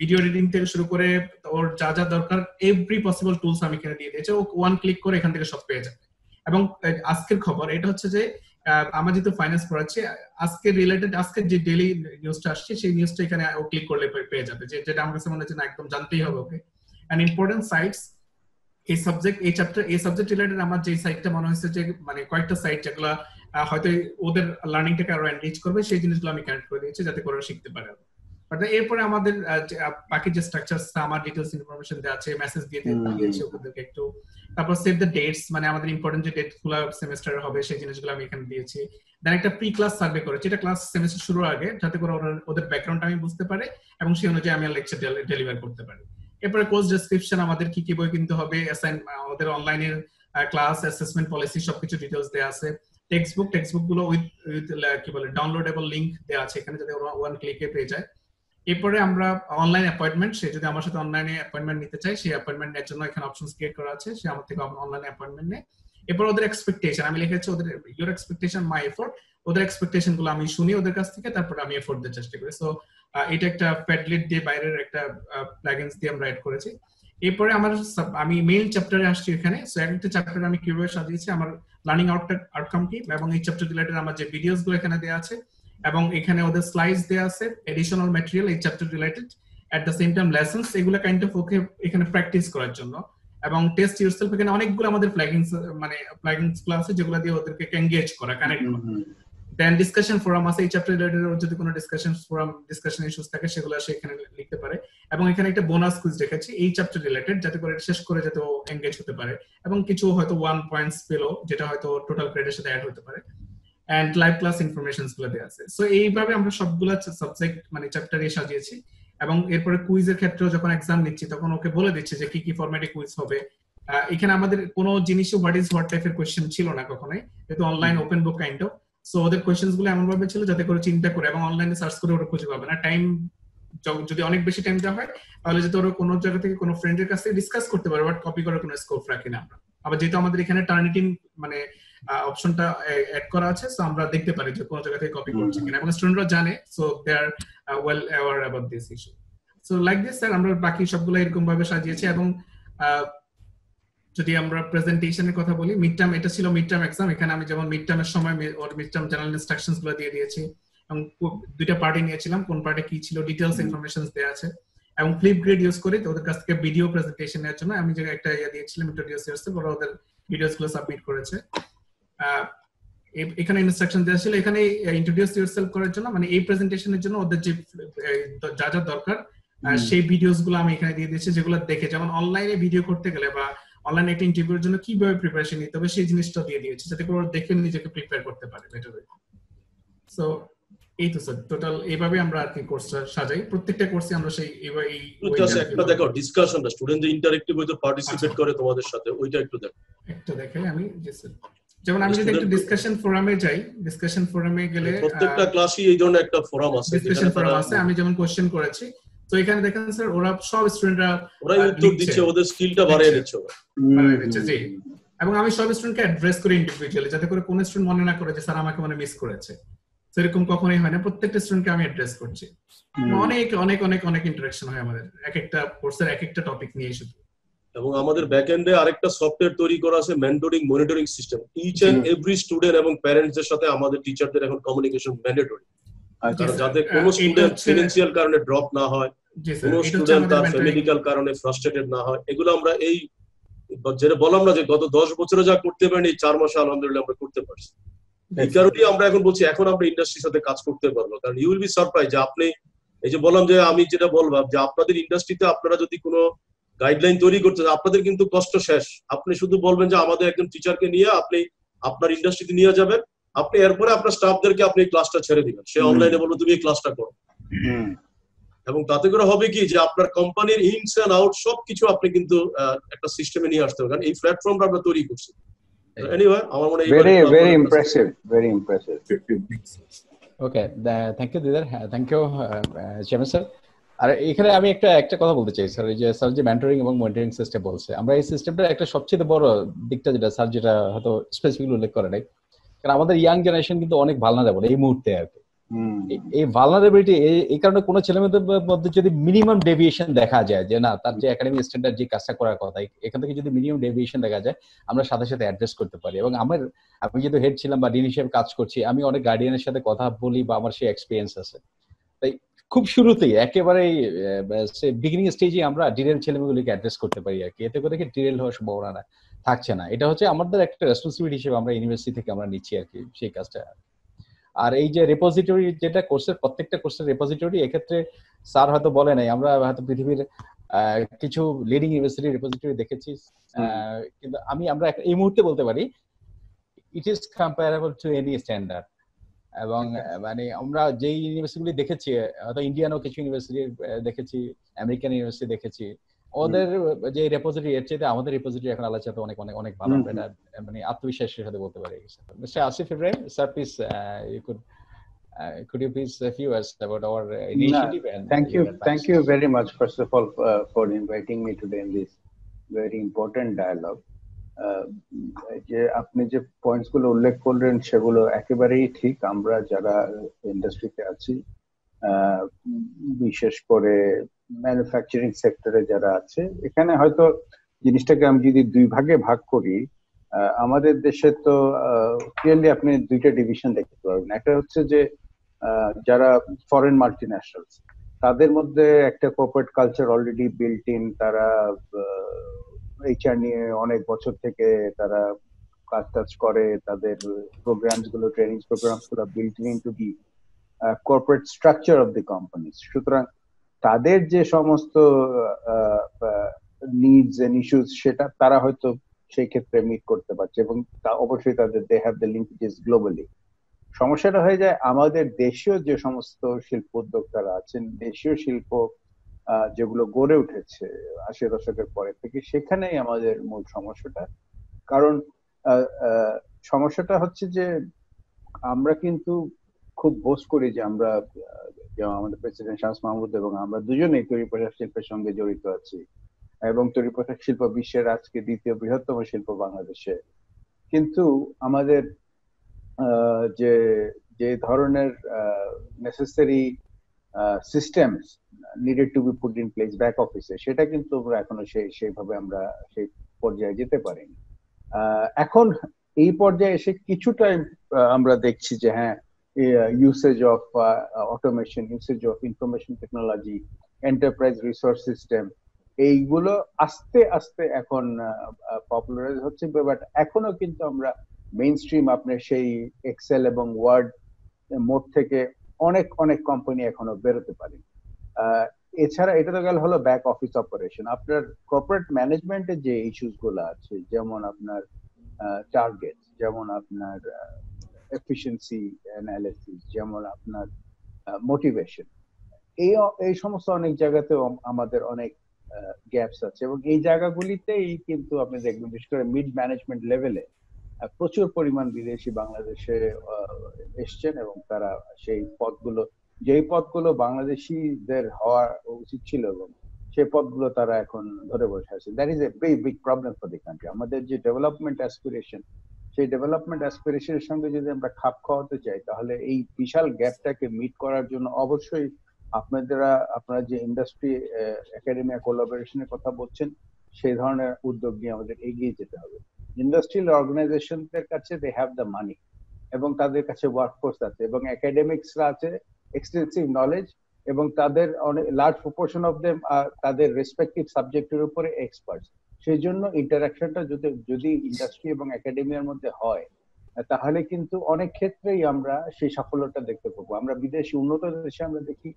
ভিডিও এডিটিং থেকে শুরু করে ওর যা যা দরকার এভরি পসিবল টুলস আমি এখানে দিয়ে দিয়েছি। ও ওয়ান ক্লিক করে এখান থেকে সব পেয়ে যাবে। এবং আজকের খবর এটা হচ্ছে যে আমার যেহেতু ফাইন্যান্স পড়াচ্ছি, আজকে রিলেটেড আজকের যে ডেইলি নিউজটা আসছে সেই নিউজটা এখানে ও ক্লিক করলে পেয়ে যাবে, যেটা আমার কাছে মনে হচ্ছে না একদম জানতেই হবে ওকে। এন্ড ইম্পর্টেন্ট সাইটস, এই সাবজেক্ট এই চ্যাপ্টার এই সাবজেক্ট রিলেটেড আমার যে সাইটটা মনে হচ্ছে যে মানে কয়েকটা সাইট যেগুলো হয়তো ওদের লার্নিংটাকে আরো এনরিচ করবে, সেই জিনিসগুলো আমি কানেক্ট করে দিয়েছি যাতে করে শিখতে পারে। এরপরে আমাদের বাকি যে স্ট্রাকচারস, আমার ডিটেইলস ইনফরমেশন দেওয়া আছে, মেসেজ দিয়ে দিয়েছি ওদেরকে একটু। তারপর সেভ দ্য ডেটস, মানে আমাদের ইম্পর্টেন্ট যে ডেটগুলো সেমিস্টারে হবে সেই জিনিসগুলো আমি এখানে দিয়েছি। দেন একটা প্রি ক্লাস সার্ভে করেছি, এটা ক্লাস সেমিস্টার শুরুর আগে, যাতে করে ওদের ব্যাকগ্রাউন্ডটা আমি বুঝতে পারে এবং সেই অনুযায়ী আমি লেকচার ডেলিভার করতে পারি। এরপরে কোর্স ডেসক্রিপশন, আমাদের কি কি বই কিনতে হবে, আমাদের অনলাইনের ক্লাস, অ্যাসেসমেন্ট পলিসি সবকিছু ডিটেইলস দেয়া আছে। টেক্সটবুক গুলো উইথ কি বলে ডাউনলোডেবল লিংক দেয়া আছে এখানে, যাতে ওরা ওয়ান ক্লিকে পেয়ে যায়। এরপরে আমরা অনলাইন অ্যাপয়েন্টমেন্ট, সে যদি আমার সাথে অনলাইনে অ্যাপয়েন্টমেন্ট নিতে চায়, সেই অ্যাপয়েন্টমেন্টের জন্য এখানে অপশনস ক্রিয়েট করা আছে, সে আমার থেকে অনলাইনে অ্যাপয়েন্টমেন্ট নেয়। এরপর ওদের এক্সপেকটেশন আমি লিখেছি, ওদের ইওর এক্সপেকটেশন মাই এফোর্ট, ওদের এক্সপেকটেশন গুলো আমি শুনি ওদের কাছ থেকে, তারপর আমি এফোর্ট দিতে চেষ্টা করি। সো এটা একটা প্যাডলেট দিয়ে বাইরের একটা প্লাগইনস দিয়ে আমরা এড করেছি। এরপরে আমি মেইন চ্যাপ্টারে আসছি এখানে। সো একটা চ্যাপ্টারে আমি কিভাবে সাজিয়েছি আমার লার্নিং আউটকাম কি, এবং এই চ্যাপ্টার রিলেটেড আমার যে ভিডিওস গুলো এখানে দেওয়া আছে, এবং এখানে ওদের স্লাইডস দেওয়া আছে, এডিশনাল ম্যাটেরিয়াল এই chapter related, at the same time lessons, এগুলো কাইন্ড অফ ওকে এখানে প্র্যাকটিস করার জন্য। এবং টেস্ট ইউরসেলফ, এখানে অনেকগুলো আমাদের প্লাগইনস গুলো আছে যেগুলো দিয়ে ওদেরকে এনগেজ করা, কানেক্ট করা। দেন ডিসকাশন ফোরাম আছে, এই চ্যাপ্টার রিলেটেড যদি কোনো ডিসকাশন ইস্যুস থাকে সেগুলো সে এখানে লিখতে পারে। এবং এখানে একটা বোনাস কুইজ রেখেছি এই চ্যাপ্টার রিলেটেড, যাতে করে শেষ করে যাতে ও এনগেজ হতে পারে, এবং কিছু হয়তো 1 পয়েন্টস পেলো, যেটা হয়তো টোটাল গ্রেডের সাথে অ্যাড হতে পারে। এন্ড লাইভ ক্লাস ইনফরমেশনস গুলো দেওয়া আছে। সো এইভাবে আমরা সবগুলা সাবজেক্ট চ্যাপ্টারে সাজিয়েছি। এবং এরপরে কুইজের ক্ষেত্রেও যখন এক্সাম নিচ্ছি তখন ওকে বলে দিচ্ছি যে কি কি ফরম্যাটে কুইজ হবে। এখানে আমাদের কোনো জিনিসও হোয়াট টাইপের কোয়েশ্চেন ছিল না কখনোই, যেহেতু online open book kind of. So ওদের কোয়েশ্চেনস গুলো এমন ভাবে ছিল যাতে করে চিন্তা করে এবং অনলাইনে সার্চ করে ওরা খুঁজে পাবে না। টাইম যদি অনেক বেশি টাইম দেওয়া হয় তাহলে যাতে ওরা কোনো জায়গা থেকে কোনো ফ্রেন্ডের কাছ থেকে ডিসকাস করতে পারে, বাট কপি করার কোনো স্কোপ রাখি না আমরা। আবার যেহেতু আমাদের এখানে টার্নিটিং অপশনটা অ্যাড করা আছে, সো আমরা দেখতে পারি যে কোন জায়গা থেকে কপি করছে কিনা, এবং স্টুডেন্টরা জানে, so they are well aware about this issue. So like this sir আমরা বাকি সবগুলো এরকম ভাবে সাজিয়েছি। এবং যদি আমরা প্রেজেন্টেশনের কথা বলি, মিড টার্ম, এটা ছিল মিড টার্ম এক্সাম। এখানে আমি যেমন মিড টার্মের সময় ওর মিড টার্ম জেনারেল ইনস্ট্রাকশনস গুলো দিয়ে দিয়েছি, এবং দুইটা পার্টি নিয়েছিলাম, কোন পার্টে কি ছিল ডিটেইলস ইনফরমেশনস দেয়া আছে। এবং ফ্লিপ গ্রিড ইউজ করি ওদের কাছ থেকে ভিডিও প্রেজেন্টেশনের জন্য আমি যে একটা দিয়েছিলাম, ইন্ট্রোডিউস ইয়োরসেলফ, ওরা ওদের ভিডিওস গুলো সাবমিট করেছে। এখানে ইনস্ট্রাকশন দেওয়া ছিল, এখানে ইন্ট্রোডিউস ইয়োরসেলফ করার জন্য, মানে এই প্রেজেন্টেশনের জন্য ওদের যে যা যা দরকার সেই ভিডিওস গুলো আমি এখানে দিয়ে দিয়েছি, যেগুলো দেখে, যেমন অনলাইনে ভিডিও করতে গেলে বা অনলাইনে একটা ইন্টারভিউর জন্য কিভাবে প্রিপারেশন নিতে হবে সেই জিনিসটা দিয়ে দিয়েছি, যাতে করে দেখে নিজেকে প্রিপেয়ার করতে পারে বেটার। সো এই তো স্যার টোটাল এইভাবে আমরা আর কি কোর্সটা সাজাই। প্রত্যেকটা কোর্সে আমরা সেই জাস্ট একটা দেখো ডিসকাশনটা, স্টুডেন্ট যে ইন্টারেক্টিভ হয়তো পার্টিসিপেট করে তোমাদের সাথে, ওইটা একটু দেখো। একটা দেখাই আমি, জি স্যার। যেমন আমি যদি একটু ডিসকাশন ফোরামে যাই, ডিসকাশন ফোরামে গেলে প্রত্যেকটা ক্লাসই এই ধরনের একটা ফোরাম আছে, ডিসকাশন ফোরাম আছে। আমি যেমন কোশ্চেন করেছি, তো এখানে দেখেন স্যার ওরা সব স্টুডেন্টরা ওরাই উত্তর দিচ্ছে, ওদের স্কিলটা বাড়িয়ে দিচ্ছে জি। এবং আমি সব স্টুডেন্টকে অ্যাড্রেস করি ইন্ডিভিজুয়ালি, যাতে করে কোন স্টুডেন্ট মনে না করে যে স্যার আমাকে মনে মিস করেছে, সেরকম কখনোই হয় না। প্রত্যেকটা স্টুডেন্টকে আমি অ্যাড্রেস করছি। অনেক অনেক অনেক অনেক ইন্টারেকশন হয় আমাদের এক একটা কোর্সের এক একটা টপিক নিয়ে শুধু। এবং আমাদের ব্যাকএন্ডে আরেকটা সফটওয়্যার তৈরি করা আছে, mentoring monitoring system. Each and every student এবং প্যারেন্টসদের সাথে আমাদের টিচারদের এখন কমিউনিকেশন ম্যান্ডেটরি, যাতে কোনো স্টুডেন্ট ফিনান্সিয়াল কারণে ড্রপ না হয়, কোনো স্টুডেন্ট তার ফ্যামিলিক্যাল কারণে ফ্রাস্ট্রেটেড না হয়। এগুলো আমরা এই যেটা বললাম না যে গত 10 বছরে যা করতে পারিনি, 4 মাসে আলহামদুলিল্লাহ আমরা করতে পারছি। এই কারণেই আমরা এখন বলছি এখন আমরা ইন্ডাস্ট্রির সাথে কাজ করতে পারবো। কারণ ইউ উইল বি সারপ্রাইজ যে আপনি এই যে বললাম যে আমি যেটা বললাম যে আপনাদের ইন্ডাস্ট্রিতে আপনারা যদি কোনো গাইডলাইন তৈরি করতে, আপনাদের কিন্তু কষ্ট শেষ। আপনি শুধু বলবেন যে আমাদের একজন টিচারকে নিয়ে আপনি আপনার ইন্ডাস্ট্রিতে নিয়ে যাবেন, আপনি এরপরে আপনার স্টাফদেরকে আপনি ক্লাসটা ছেড়ে দিবেন, সে অনলাইনে বলবো তুমি এই ক্লাসটা করো। এবং তাতে করে হবে কি যে আপনার কোম্পানির ইনস এন্ড আউট সবকিছু আপনি কিন্তু একটা সিস্টেমে নিয়ে আসতে হবে, কারণ এই প্ল্যাটফর্মটা আমরা তৈরি করছি। এনিওয়ে আমার মনে হয় very impressive. Okay, thank you Didar, thank you chairman sir. আর এখানে আমি একটা কথা বলতে চাই স্যার, যে স্যার যে মেন্টরিং এবং মনিটরিং সিস্টেম বলছে, আমরা এই সিস্টেমটা একটা সবচেয়ে বড় দিকটা যেটা স্যার যেটা হয়তো স্পেসিফিকলি উল্লেখ করে নাই, কারণ আমাদের ইয়াং জেনারেশন কিন্তু অনেক ভালনারেবল এই মুহূর্তে আর কি। এই ভালনারেবিলিটি এই কারণে কোনো ছেলেমেয়েদের মধ্যে যদি মিনিমাম ডেভিয়েশন দেখা যায় যে না তার যে একাডেমিক স্ট্যান্ডার্ড যে কাজটা করার কথা, এখান থেকে যদি মিনিমাম ডেভিয়েশন দেখা যায় আমরা সাথে সাথে অ্যাড্রেস করতে পারি। এবং আমি যেহেতু হেড ছিলাম বা ডিন হিসেবে কাজ করছি, আমি অনেক গার্ডিয়ানের সাথে কথা বলি বা আমার সেই এক্সপিরিয়েন্স আছে। তাই খুব শুরুতেই একেবারে বিগিনিং স্টেজে আমরা ডিরেল ছেলেমেয়েগুলিকে অ্যাড্রেস করতে পারি আর কি। এতে করে কি ডিরেল হওয়ার সম্ভাবনা থাকছে না। এটা হচ্ছে আমাদের একটা রেসপন্সিবিলিটি হিসেবে আমরা ইউনিভার্সিটি থেকে আমরা নিচ্ছি আর কি সেই কাজটা। আর এই যে রেপোজিটরি যেটা কোর্সের প্রত্যেকটা কোর্সের রেপোজিটরি, এক্ষেত্রে স্যার হয়তো বলে নাই, আমরা হয়তো পৃথিবীর কিছু লিডিং ইউনিভার্সিটি রেপোজিটরি দেখেছি, কিন্তু আমরা এই মুহূর্তে বলতে পারি it is comparable to any standard. এবং মানে আমরা যেই ইউনিভার্সিটিগুলি দেখেছি, হয়তো ইন্ডিয়ানও কিছু ইউনিভার্সিটি দেখেছি, আমেরিকান ইউনিভার্সিটি দেখেছি, ওদের যে রেপোজিটরি এর চেয়ে আমাদের রেপোজিটরি এখন আল্লাহর চাইতে অনেক অনেক অনেক ভালো, আমরা এটা মানে আত্মবিশ্বাসের সাথে বলতে পারি। Mister Asif Ibrahim sir, please you could you please a few words about our initiative and your advice? Thank you very much, first of all, for inviting me today in this very important dialogue. যে আপনি যে পয়েন্টস গুলো উল্লেখ করলেন সেগুলো একেবারেই ঠিক। আমরা যারা ইন্ডাস্ট্রিতে আছি, বিশেষ করে ম্যানুফ্যাকচারিং সেক্টরে যারা আছে, এখানে হয়তো জিনিসটাকে আমি যদি দুই ভাগে ভাগ করি, আমাদের দেশে তো ক্লিয়ারলি আপনি দুইটা ডিভিশন দেখতে পাবেন। একটা হচ্ছে যে যারা ফরেন মাল্টিন্যাশনালস, তাদের মধ্যে একটা corporate culture already built in, তারা এইচআর নিয়ে অনেক বছর থেকে তারা কাজ করে, তাদের প্রোগ্রামস গুলো, ট্রেনিং প্রোগ্রামস গুলো built in to the corporate structure of the companies. সুতরাং তাদের যে সমস্ত নিডস এন্ড ইস্যুস সেটা তারা হয়তো সেই ক্ষেত্রে মিট করতে পারছে, এবং অবশ্যই তাদের দে হ্যাভ দ্য লিঙ্কেজেস গ্লোবালি। সমস্যাটা হয়ে যায় আমাদের দেশীয় যে সমস্ত শিল্প উদ্যোক্তারা আছেন, দেশীয় শিল্প যেগুলো গড়ে উঠেছে ৮০ দশকের পরে থেকে, সেখানেই আমাদের মূল সমস্যাটা। কারণ সমস্যাটা হচ্ছে যে আমরা কিন্তু খুব বোস্ট করি যে আমরা, যেমন আমাদের প্রেসিডেন্ট শামস মাহমুদ এবং আমরা দুজনেই তৈরি পোশাক শিল্পের সঙ্গে জড়িত আছি, এবং তৈরি পোশাক শিল্প বিশ্বের আজকে দ্বিতীয় বৃহত্তম শিল্প বাংলাদেশে। কিন্তু আমাদের যে যে ধরনের necessary systems needed to be put in place back অফিসে, সেটা কিন্তু আমরা এখনো সেইভাবে আমরা সেই পর্যায়ে যেতে পারিনি। এখন এই পর্যায়ে এসে কিছুটা আমরা দেখছি যে হ্যাঁ, usage of automation, usage of information technology, enterprise resource system, এইগুলো আস্তে আস্তে এখন পপুলারাইজ হচ্ছে। বাট এখনো কিন্তু আমরা মেইন স্ট্রিম আপনার সেই এক্সেল এবং ওয়ার্ড মোড থেকে অনেক অনেক কোম্পানি এখনো বেরোতে পারে। এছাড়া এটা তো গেল হলো ব্যাক অফিস অপারেশন। আপনার কর্পোরেট ম্যানেজমেন্টের যে ইস্যুস গুলো আছে, যেমন আপনার টার্গেট, যেমন আপনার এফিসিয়েন্সি অ্যানালিসিস, যেমন আপনার মোটিভেশন, এই সমস্ত অনেক জায়গাতেও আমাদের অনেক গ্যাপস আছে, এবং এই জায়গাগুলিতেই কিন্তু আপনি দেখবেন বিশেষ করে মিড ম্যানেজমেন্ট লেভেলে প্রচুর পরিমাণ বিদেশি বাংলাদেশে এসছেন, এবং তারা সেই পদগুলো, যেই পদগুলো বাংলাদেশিদের হওয়া উচিত ছিল, এবং সেই পদগুলো তারা এখন ধরে বসে আছে। That is a very big problem for the country. আমাদের যে ডেভেলপমেন্ট অ্যাসপিরেশন, সেই ডেভেলপমেন্ট অ্যাসপিরেশনের সঙ্গে যদি আমরা খাপ খাওয়াতে চাই, তাহলে এই বিশাল গ্যাপটাকে মিট করার জন্য অবশ্যই আপনারা যে ইন্ডাস্ট্রি একাডেমিয়া কোলাবোরেশনের কথা বলছেন, সেই ধরনের উদ্যোগ নিয়ে আমাদের এগিয়ে যেতে হবে। ইন্ডাস্ট্রিয়াল অর্গানাইজেশনদের কাছে দে হ্যাভ দ্য মানি, এবং তাদের কাছে ওয়ার্কফোর্স আছে, এবং একাডেমিক্সরা আছে, এক্সটেন্সিভ নলেজ, এবং তাদের অনেক লার্জ প্রপোর্শন অফ দেম তাদের রেসপেক্টিভ সাবজেক্টের উপরে এক্সপার্টস। সেই জন্য ইন্টারাকশনটা যদি ইন্ডাস্ট্রি এবং একাডেমিয়ার মধ্যে হয়, তাহলে কিন্তু অনেক ক্ষেত্রেই আমরা সেই সাফল্যটা দেখতে পাবো। আমরা বিদেশি উন্নত দেশে আমরা দেখি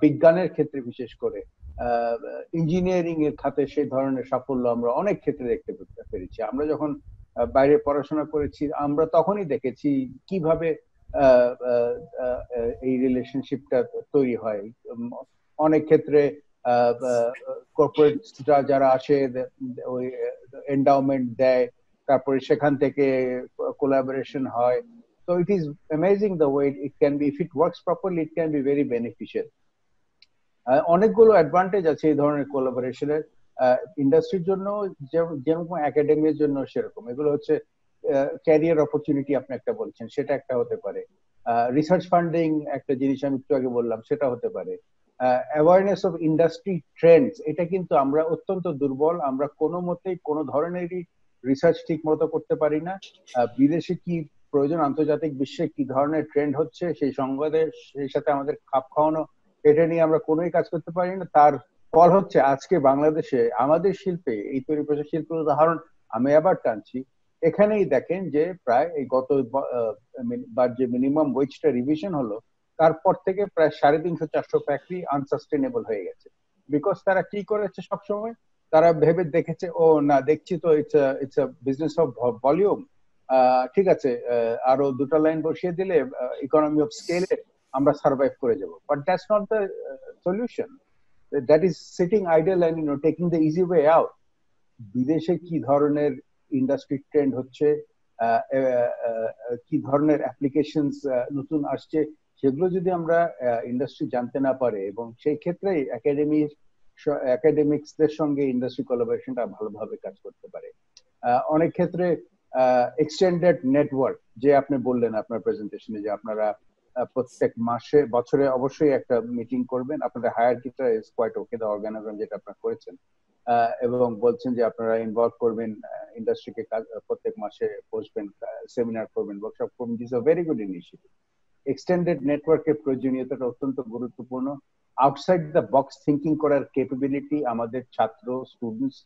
বিজ্ঞানের ক্ষেত্রে, বিশেষ করে ইঞ্জিনিয়ারিং এর খাতে সেই ধরনের সাফল্য আমরা অনেক ক্ষেত্রে দেখতে পেরেছি। আমরা যখন বাইরে পড়াশোনা করেছি, আমরা তখনই দেখেছি কিভাবে এই রিলেশনশিপটা তৈরি হয়। অনেক ক্ষেত্রে কর্পোরেটরা যারা আসে, ওই এন্ডাওমেন্ট দেয়, তারপরে সেখান থেকে কোলাবোরেশন হয়। তো it is amazing the way it can be, if it works properly, it can be very beneficial. অনেকগুলো অ্যাডভান্টেজ আছে এই ধরনের কোলাবোরেশনের, ইন্ডাস্ট্রির জন্য যেরকম একাডেমির জন্য সেরকম। এগুলো হচ্ছে ক্যারিয়ার অপরচুনিটি, আপনি একটা বলছেন, সেটা একটা হতে পারে। রিসার্চ ফান্ডিং একটা জিনিস আমি একটু আগে বললাম, সেটা হতে পারে। অ্যাওয়ারনেস অফ ইন্ডাস্ট্রি ট্রেন্ডস, এটা কিন্তু আমরা অত্যন্ত দুর্বল। আমরা কোনো মতেই কোনো ধরনেরই রিসার্চ ঠিক মতো করতে পারি না। বিদেশে কি প্রয়োজন, আন্তর্জাতিক বিশ্বে কি ধরনের ট্রেন্ড হচ্ছে, সেই সংবাদে সেই সাথে আমাদের খাপ খাওয়ানো, এটা নিয়ে আমরা কোনোই কাজ করতে পারি না। তার ফল হচ্ছে আজকে বাংলাদেশে আমাদের শিল্পে, এই তৈরি পোশাক শিল্পের উদাহরণ আমি আবার টানছি, এখানেই দেখেন যে প্রায় এই গত যে মিনিমাম ওয়েজটা রিভিশন হলো, তারপর থেকে প্রায় 350-400 ফ্যাক্টরি আনসাস্টেনেবল হয়ে গেছে। বিকজ তারা কি করেছে, সবসময় তারা ভেবে দেখেছে, ও না, দেখছি তো it's a business of volume, ঠিক আছে, আরো দুটো লাইন বসিয়ে দিলে ইকোনমি অফ স্কেলে আমরা সার্ভাইভ করে যাব। But that's not the solution. that is sitting idle and taking the easy way out. বিদেশে কি ধরনের ইন্ডাস্ট্রি ট্রেন্ড হচ্ছে, কি ধরনের অ্যাপ্লিকেশনস নতুন আসছে, সেগুলো যদি আমরা ইন্ডাস্ট্রি জানতে না পারে, এবং সেই ক্ষেত্রে একাডেমিক্সদের সঙ্গে ইন্ডাস্ট্রি কোলাবোরেশনটা ভালোভাবে কাজ করতে পারে। অনেক ক্ষেত্রে এক্সটেন্ডেড নেটওয়ার্ক, যে আপনি বললেন আপনার প্রেজেন্টেশনে যে আপনারা প্রত্যেক মাসে বছরে অবশ্যই একটা মিটিং করবেন, আপনাদের হায়ারকিটা is quite okay, the organization যেটা আপনারা করেছেন, এবং বলছেন যে আপনারা ইনভলভ করবেন ইন্ডাস্ট্রিকে, প্রত্যেক মাসে বসবেন, সেমিনার করবেন, ওয়ার্কশপ করবেন। This a very good initiative. Extended নেটওয়ার্কের প্রয়োজনীয়তাটা অত্যন্ত গুরুত্বপূর্ণ। আউটসাইড দ্য বক্স থিঙ্কিং করার ক্যাপাবিলিটি আমাদের ছাত্র স্টুডেন্টস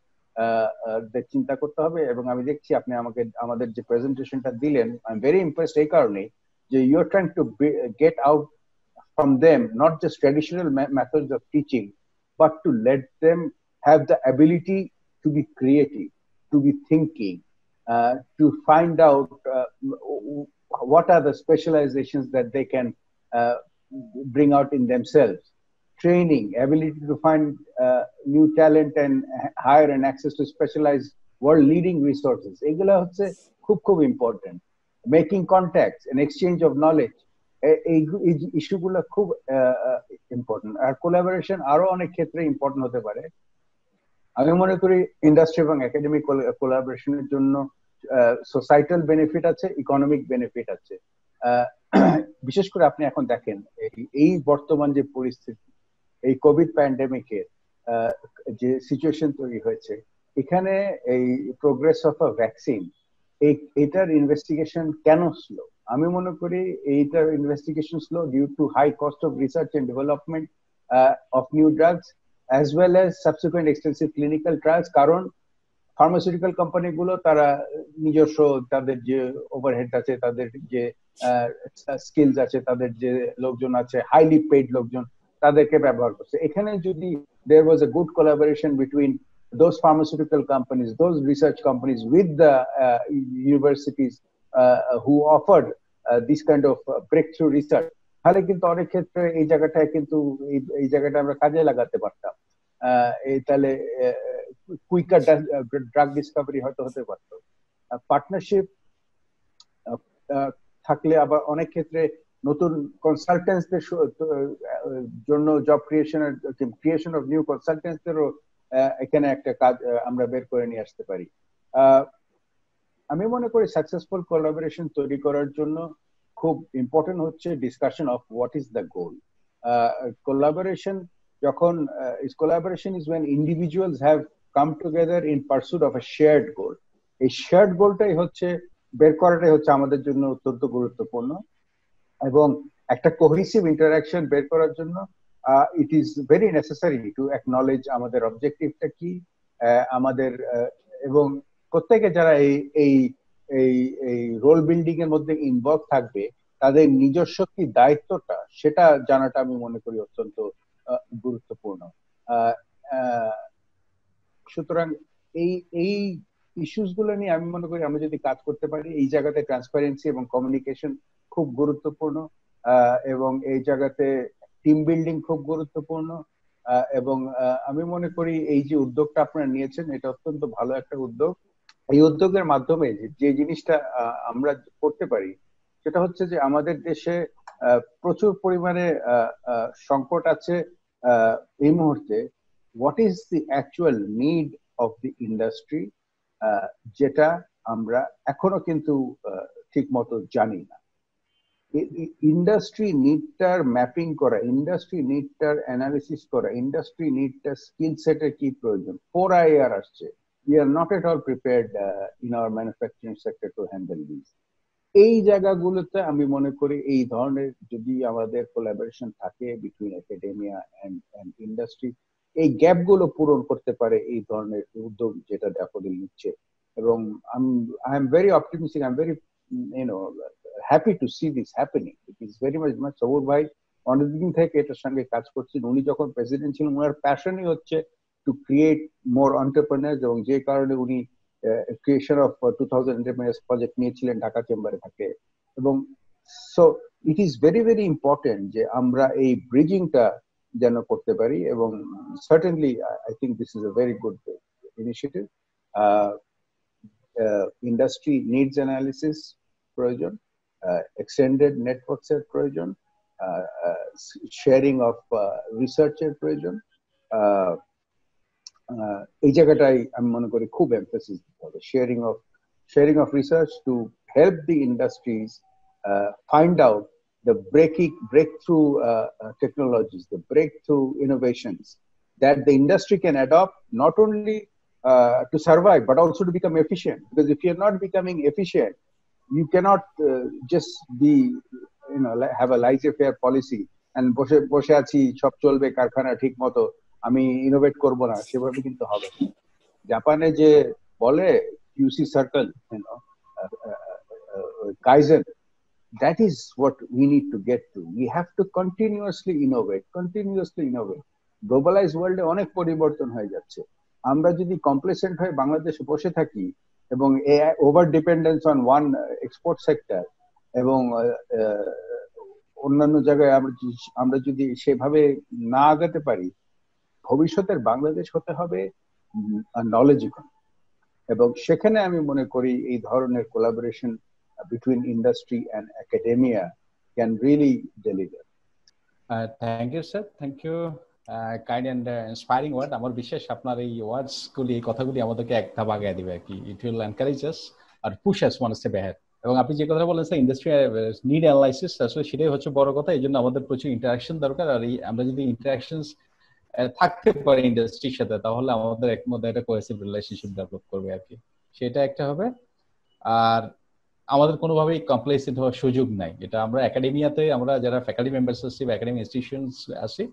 চিন্তা করতে হবে। এবং আমি দেখছি আপনি আমাদের যে প্রেজেন্টেশনটা দিলেন, আই এম ভেরি ইমপ্রেসড এই কারণে যে you are trying to get out from them not just traditional methods of teaching, but to let them have the ability to be creative, to be thinking, to find out what are the specializations that they can bring out in themselves. Training, ability to find new talent and hire and access to specialized world leading resources. এগুলা হচ্ছে খুব important. Making contacts and exchange of knowledge, এই ইস্যুগুলো খুব ইম্পর্টেন্ট। আর কোলাবোরেশন আরো অনেক ক্ষেত্রে ইম্পর্টেন্ট হতে পারে। আমি মনে করি ইন্ডাস্ট্রি এবং একাডেমিক কোলাবোরেশনের জন্য সোসাইটাল বেনিফিট আছে, ইকোনমিক বেনিফিট আছে। বিশেষ করে আপনি এখন দেখেন এই বর্তমান যে পরিস্থিতি, এই কোভিড প্যান্ডেমিকের যে সিচুয়েশন তৈরি হয়েছে, এখানে এই প্রোগ্রেস অফ আ ভ্যাকসিন, এটার ইনভেস্টিগেশন কেন স্লো? আমি মনে করি এইটার investigation slow due to high cost of research and development of new drugs as well as subsequent extensive clinical trials. কারণ ফার্মাসিউটিক্যাল কোম্পানিগুলো তারা নিজস্ব তাদের যে ওভারহেড আছে, তাদের যে স্কিলস আছে, তাদের যে লোকজন আছে, হাইলি পেইড লোকজন, তাদেরকে ব্যবহার করছে। এখানে যদি there was a good collaboration between those pharmaceutical companies, those research companies with the universities who offered this kind of breakthrough research, তাহলে কিন্তু অনেক ক্ষেত্রে এই জায়গাটা আমরা কাজে লাগাতে পারতাম। তাহলে কুইকার ড্রাগ ডিসকভারি হয়তো হতে পারতো। পার্টনারশিপ থাকলে আবার অনেক ক্ষেত্রে নতুন কনসালটেন্টসদের জন্য জব ক্রিয়েশন অফ নিউ কনসালটেন্টসদেরও এখানে একটা কাজ আমরা বের করে নিয়ে আসতে পারি। আমি মনে করি সাকসেসফুল কোলাবোরেশন তৈরি করার জন্য খুব ইম্পর্টেন্ট হচ্ছে discussion of what is the goal. Collaboration যখন collaboration is when individuals have come together in pursuit of a shared goal. এই shared goalটাই হচ্ছে বের করাটাই হচ্ছে আমাদের জন্য অত্যন্ত গুরুত্বপূর্ণ। এবং একটা কোহেসিভ ইন্টারাকশন বের করার জন্য it is very necessary to acknowledge আমাদের অবজেক্টিভটা কি, আমাদের এবং প্রত্যেকে যারা এই রোল বিল্ডিং এর মধ্যে ইনভলভ থাকবে, তাদের নিজস্ব কি দায়িত্বটা সেটা জানাটা আমি মনে করি অত্যন্ত গুরুত্বপূর্ণ। সুতরাং এই ইস্যুস গুলো নিয়ে আমি মনে করি আমরা যদি কাজ করতে পারি, এই জায়গাতে ট্রান্সপারেন্সি এবং কমিউনিকেশন খুব গুরুত্বপূর্ণ, এবং এই জায়গাতে টিম বিল্ডিং খুব গুরুত্বপূর্ণ। এবং আমি মনে করি এই যে উদ্যোগটা আপনারা নিয়েছেন, এটা অত্যন্ত ভালো একটা উদ্যোগ। এই উদ্যোগের মাধ্যমে যে জিনিসটা আমরা করতে পারি সেটা হচ্ছে যে আমাদের দেশে প্রচুর পরিমাণে সংকট আছে এই মুহূর্তে। What is the actual need of the industry, যেটা আমরা এখনো কিন্তু ঠিক মতো জানি না। ইন্ডাস্ট্রি নিডটার ম্যাপিং করা, ইন্ডাস্ট্রি নিডটার অ্যানালিসিস করা, ইন্ডাস্ট্রি নিডটার স্কিল সেটের কি প্রয়োজন, 4IR আসছে। We are not at all prepared in our manufacturing sector to handle these. এই জায়গাগুলোতে আমি মনে করি এই ধরনের যদি আমাদের কোলাবোরেশন থাকে বিটুইন একাডেমিয়া এন্ড ইন্ডাস্ট্রি, এই গ্যাপগুলো পূরণ করতে পারে এই ধরনের উদ্যোগ যেটা ড্যাফোডিল নিচ্ছে। এবং I am very optimistic, I am very happy to see this happening. It is very much সবুর ভাই অনেকদিন থেকে এটার সঙ্গে কাজ করছেন। উনি যখন প্রেসিডেন্ট ছিলেন, ওনার প্যাশনই হচ্ছে to create more entrepreneurs, এবং যে কারণে উনি ক্রিয়েশন অফ 2000 এন্টারপ্রেনার্স প্রজেক্ট নিয়েছিলেন ঢাকা চেম্বারে থাকে। এবং so it is very very important যে আমরা এই ব্রিজিংটা যেন করতে পারি। এবং certainly I think this is a very good initiative. Industry needs analysis প্রয়োজন, এক্সটেন্ডেড নেটওয়ার্কসের প্রয়োজন, শেয়ারিং অফ রিসার্চের প্রয়োজন। এই জায়গাটাই আমি মনে করি খুব এমফাসিস দিতে হবে, sharing of research to help the industries find out the breakthrough technologies, the breakthrough innovations that the industry can adopt, not only to survive but also to become efficient. Because if you're not becoming efficient, you cannot just be, have a laissez-faire policy and বসে আছি সব চলবে কারখানা ঠিক মতো, আমি ইনোভেট করব না, সেভাবে কিন্তু হবে না। জাপানে যে বলে QC circle, kaizen, that is what we need to get to. We have to continuously innovate. Globalized world এ অনেক পরিবর্তন হয়ে যাচ্ছে। আমরা যদি কমপ্লেসেন্ট হয়ে বাংলাদেশে বসে থাকি এবং over dependence on one export sector এবং অন্যান্য জায়গায় আমরা যদি সেভাবে না আগাতে পারি, ভবিষ্যতের বাংলাদেশ হতে হবে নলেজ ইকোনমি। এবং সেখানে আমি মনে করি এই ধরনের collaboration between industry and academia can really deliver. Thank you, sir. Thank you. Kind and inspiring word. আমার বিশ্বাস আপনার এই ওয়ার্ডস গুলি, এই কথাগুলি আমাদেরকে এক ধাপ আগে দিবে আর কি। It will encourage us or push us one step ahead. এবং আপনি যে কথা বলেন স্যার, ইন্ডাস্ট্রি নিড অ্যানালাইসিস, আসলে সেটাই হচ্ছে বড় কথা। এই জন্য আমাদের প্রচুর ইন্টারাকশন দরকার। আর আমরা যদি ইন্টারাকশনস থাকতে পারি ইন্ডাস্ট্রির সাথে, তাহলে আমাদের একমধ্যে একটা কোহেসিভ রিলেশনশিপ ডেভেলপ করবে আর কি। সেটা একটা হবে। আর আমাদের কোনোভাবেই কমপ্লেসেন্ট হওয়ার সুযোগ নাই। এটা আমরা একাডেমিয়াতে, আমরা যারা ফ্যাকাল্টি মেম্বার্স আছি বা একাডেমিক ইনস্টিটিউশনস আছি,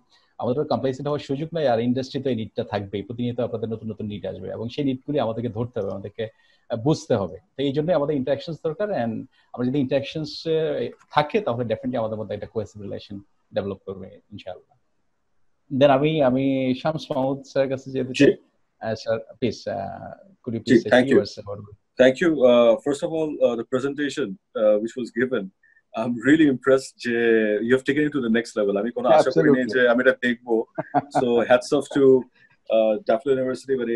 আমাদের কমপ্লেসেন্ট হওয়ার সুযোগ নাই। আর ইন্ডাস্ট্রিতে এই নিডটা থাকবে, প্রতিনিয়ত আপনাদের নতুন নতুন নিড আসবে এবং সেই নিডগুলি আমাদেরকে ধরতে হবে, আমাদেরকে বুঝতে হবে। তো এই জন্যই আমাদের ইন্টারাকশনস দরকার। অ্যান্ড আমরা যদি ইন্টারাকশনস থাকে, তাহলে ডেফিনেটলি আমাদের মধ্যে একটা কোহেসিভ রিলেশন ডেভেলপ করবে ইনশাআল্লাহ। দেন আমি শামস মাহমুদ স্যারের কাছে যেতে চাই। Sir please, could you please say a few words about it? Thank you. First of all, the presentation which was given, I'm really impressed. You have taken it to the next level. I mean, so hats off to Daffodil University, but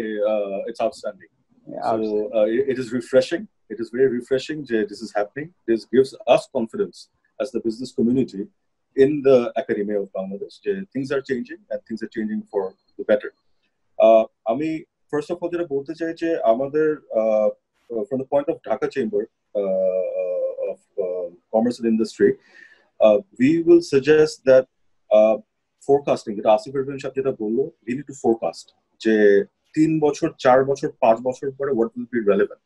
it's outstanding. So it is refreshing. It is very refreshing. This is happening. This gives us confidence as the business community in the academia of Bangladesh. Things are changing, and things are changing for the better. First of all, যেটা বলতে চাই যে আমাদের from the point of Dhaka Chamber of Commerce and Industry, we will suggest that forecasting, যেটা আসিফ ইরফান সাহেব যেটা বললো, we need to forecast যে 3 বছর 4 বছর 5 বছর পরে what will be relevant.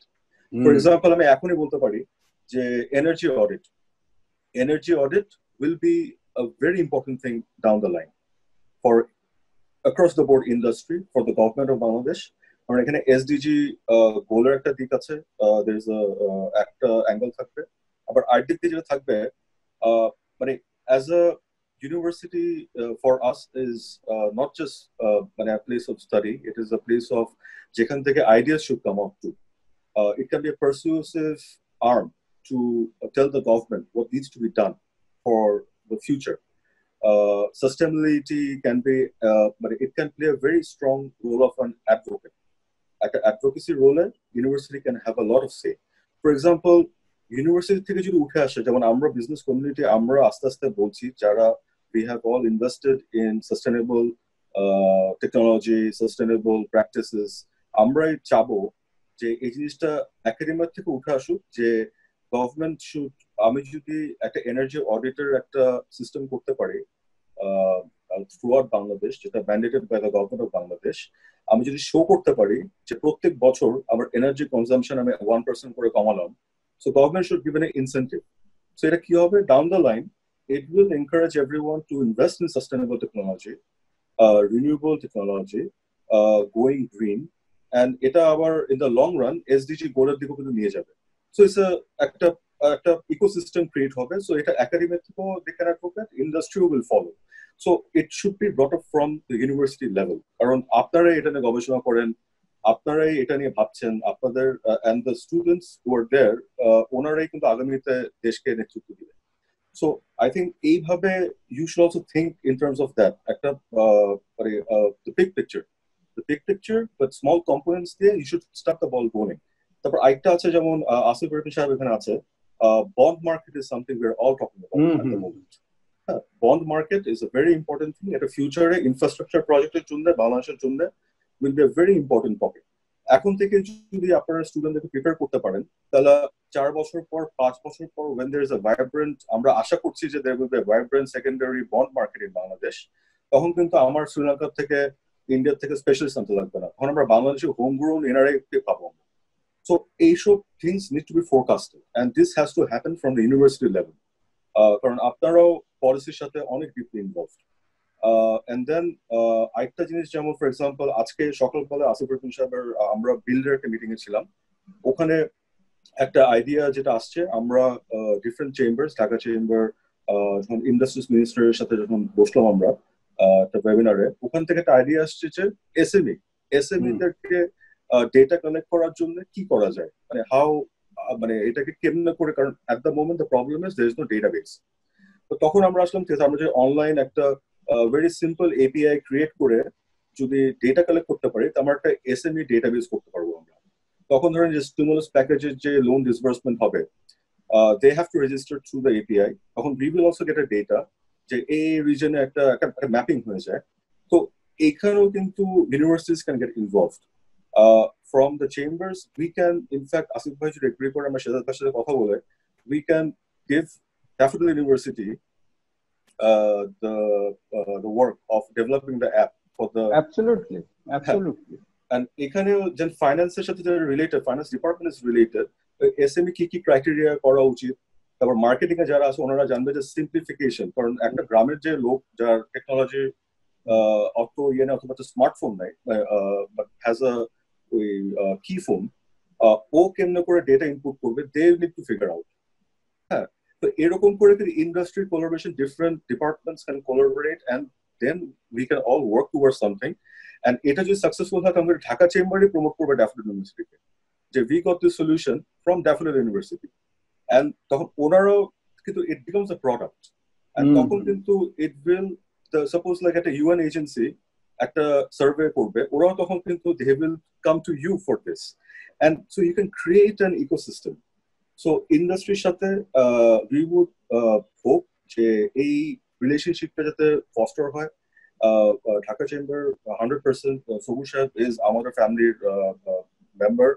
For example, আমি এখনই বলতে পারি যে energy audit will be a very important thing down the line for across the board industry, for the government of Bangladesh. আমরা এখানে এসডিজি গোলের একটা দিক আছে, there is একটা অ্যাঙ্গেল থাকবে, আবার আরেকদিক দিয়ে যেটা থাকবে, মানে as a university for us is not just মানে a place of study, it is a place of যেখান থেকে ideas should come up to. It can be a persuasive arm to tell the government what needs to be done for the future. Sustainability can be, but it can play a very strong role of an advocate. At the advocacy role, university can have a lot of say. For example, university থেকে যদি উঠে আসে, যেমন আমরা business community, আমরা আস্তে আস্তে বলছি যারা we have all invested in sustainable technology, sustainable practices, আমরাই চাবো যে এই জিনিসটা একাডেমিক থেকে উঠে আসুক, যে গভর্নমেন্ট শুড, আমি যদি একটা এনার্জি অডিটের একটা সিস্টেম করতে পারি throughout বাংলাদেশ, যেটা mandated by the government of Bangladesh, আমি যদি শো করতে পারি যে প্রত্যেক বছর আমার এনার্জি কনজাম্পশন আমি 1% করে কমালাম, so government should give an incentive. So এটা কি হবে, down the line it will encourage everyone to invest in sustainable technology, renewable technology, going green, and এটা আবার in the long run SDG গোলের দিকে কিন্তু নিয়ে যাবে। So it's একটা ecosystem create হবে, so এটা academic থেকেও they can advocate, industry will follow. So it should be brought up from the university level, কারণ আপনারাই এটা নিয়ে গবেষণা করেন, আপনারাই এটা নিয়ে ভাবছেন, আপনাদের and the students who are there, ওনারাই কিন্তু আগামীতে দেশকে নেতৃত্ব দিবে। So I think এইভাবে you should also think in terms of that একটা the big picture, but small components দিয়ে you should start the ball rolling. তারপর আরেকটা আছে যেমন আসিফ রহমান সাহেব এখানে আছে, bond market is something we're all talking about at the moment. Bond market is a very important thing. At a future infrastructure project বাংলাদেশের জন্য will be a very important topic. এখন থেকে যদি আপনারা স্টুডেন্টদেরকে প্রিপেয়ার করতে পারেন তাহলে 4 বছর পর 5 বছর পর when there is a vibrant, আমরা আশা করছি যে there will be a vibrant secondary bond market in Bangladesh, তখন কিন্তু আমার শ্রীলঙ্কা থেকে ইন্ডিয়া থেকে স্পেশালিস্ট আনতে লাগবে না, তখন আমরা বাংলাদেশে হোম গ্রোন এনআরআই পাবো। So এইসব things need to be forecasted and this has to happen from the university level. কারণ আপনারাও পলিসির সাথে অনেক ডিপলি ইনভলভড। and then আরেকটা জিনিস যেমন ফর এক্সাম্পল আজকে সকালবেলা আসিফ রহমান সাহেবের আমরা বিল্ডের একটা মিটিং এ ছিলাম, ওখানে একটা আইডিয়া যেটা আসছে, আমরা ডিফারেন্ট চেম্বার্স, ঢাকা চেম্বার, যখন ইন্ডাস্ট্রিজ মিনিস্টারের সাথে যখন বসলাম আমরা একটা ওয়েবিনারে, ওখান থেকে একটা আইডিয়া আসছে যে এসএমইদেরকে ডেটা কালেক্ট করার জন্য কি করা যায়, মানে হাউ, মানে এটাকে কেমনে করে, কারণ at the moment the problem is there is no database. তো তখন আমরা আসলাম ঠিক আছে, আমরা যে অনলাইন একটা ভেরি সিম্পল এপিআই ক্রিয়েট করে যদি ডেটা কালেক্ট করতে পারি তো আমরা একটা এসএমই ডেটাবেস করতে পারবো আমরা। তখন ধরেন যে স্টিমুলাস প্যাকেজের যে লোন ডিসবার্সমেন্ট হবে, they have to register through the API. তখন we will also get a data যে এই রিজনে একটা ম্যাপিং হয়ে যায়। তো এখানেও কিন্তু universities can get involved from the chambers. We can, in fact, Asif ভাই যদি এগ্রি করে আমরা সেজাদ ভাইয়ের সাথে কথা বলে, we can give Daffodil University the work of developing the app for the absolutely and এখানেও যে ফাইন্যান্সের সাথে যারা related, finance department is related, SME কি ক্রাইটেরিয়া করা উচিত, তারপর মার্কেটিং এ যারা আছে ওনারা জানবে যে সিম্পলিফিকেশন, কারণ একটা গ্রামের যে লোক যার টেকনোলজি অত ইয়ে নেই অথবা স্মার্টফোন নাই বাট হ্যাজ আ ওই কি ফোন, ও কেমনে করে ডেটা ইনপুট করবে, they need to figure out. হ্যাঁ, তো এরকম করে কিন্তু industry collaboration, different departments can collaborate and then we can all work towards something. And এটা যদি সাকসেসফুল হয় আমরা ঢাকা চেম্বারে প্রমোট করবে ড্যাফোডিল ইউনিভার্সিটিকে যে we got this solution from Daffodil university, and তখন ওনারাও কিন্তু it becomes a product, and তখন কিন্তু ইট উইল সাপোজ লাইক একটা ইউএন এজেন্সি একটা সার্ভে করবে, ওরাও তখন কিন্তু they will come to you for this, and so you can create an ecosystem. So ইন্ডাস্ট্রির সাথে উই উড হোপ যে এই রিলেশনশিপটা যাতে ফস্টার হয়। Dhaka Chamber 100%, Sobhu Shah is our family member.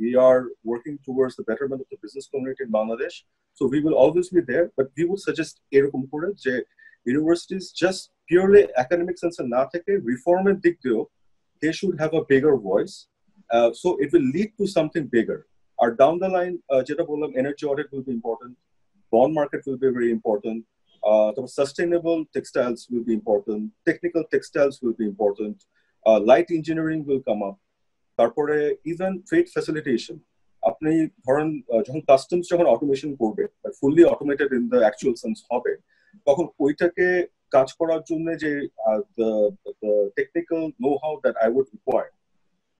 We are working towards the betterment of the business community in Bangladesh. So we will always be there, but we would suggest এরকম করে যে universities just purely academic sense না থেকে reformer দিক দিয়েও they should have a bigger voice. So it will lead to something bigger. Or down the line, যেটা বললাম, energy audit will be important, bond market will be very important. Sustainable textiles will be important, technical textiles will be important, light engineering will come up. তারপরে even trade facilitation, আপনি ধরেন যখন কাস্টমস যখন অটোমেশন করবে, fully automated in the actual sense হবে, তখন ওইটাকে কাজ করার জন্য যে technical know how that I would require,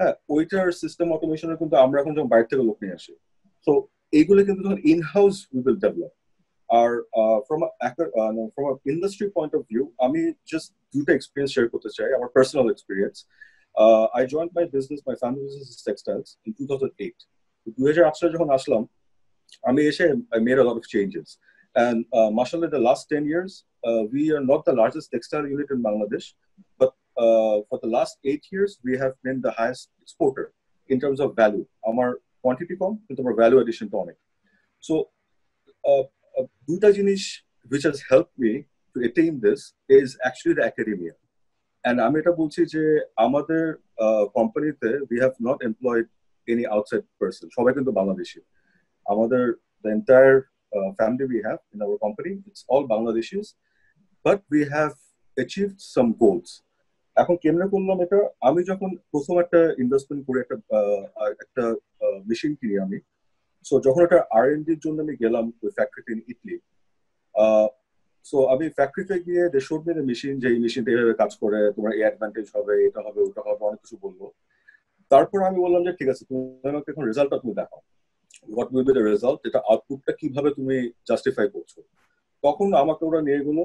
হ্যাঁ, ওইটার সিস্টেম অটোমেশনের কিন্তু আমরা এখন যখন বাইরে থেকে লোক নিয়ে আসি, তো এইগুলো কিন্তু তখন in house we will develop. আর from an industry point of view, আমি just দুটো এক্সপিরিয়েন্স শেয়ার করতে চাই, আমার personal experience. I joined my business, my family business is textiles in 2008. 2008 সালে যখন আসলাম আমি এসে I made a lot of changes, and mashallah the last 10 years we are not the largest textile unit in Bangladesh, but for the last 8 years we have been the highest exporter in terms of value. Our quantity কম কিন্তু our value addition তো অনেক। So দুটা জিনিস which has helped me to attain this is actually the academia. And আমি এটা বলছি যে আমাদের কোম্পানিতে we have not employed any outside person, সবাই কিন্তু বাংলাদেশি। আমাদের the entire family we have in our company, it's all Bangladeshis, but we have achieved some goals. এখন কেমনে করলাম এটা, আমি যখন প্রথম একটা ইনভেস্টমেন্ট করে একটা মেশিন কিনি আমি, সো যখন একটা R&D এর জন্য আমি গেলাম ওই ফ্যাক্টরিতে ইন ইটালি, সো আমি ফ্যাক্টরিতে গিয়ে they showed me the machine, যে এই মেশিনটা এইভাবে কাজ করে, তোমার এই অ্যাডভান্টেজ হবে, এটা হবে, ওটা হবে, অনেক কিছু বলবো। তারপর আমি বললাম যে ঠিক আছে, তুমি আমাকে এখন রেজাল্টটা তুমি দেখাও। What will be the result, এটা আউটপুটটা কিভাবে তুমি জাস্টিফাই করছো। তখন আমাকে ওরা নিয়ে গেলো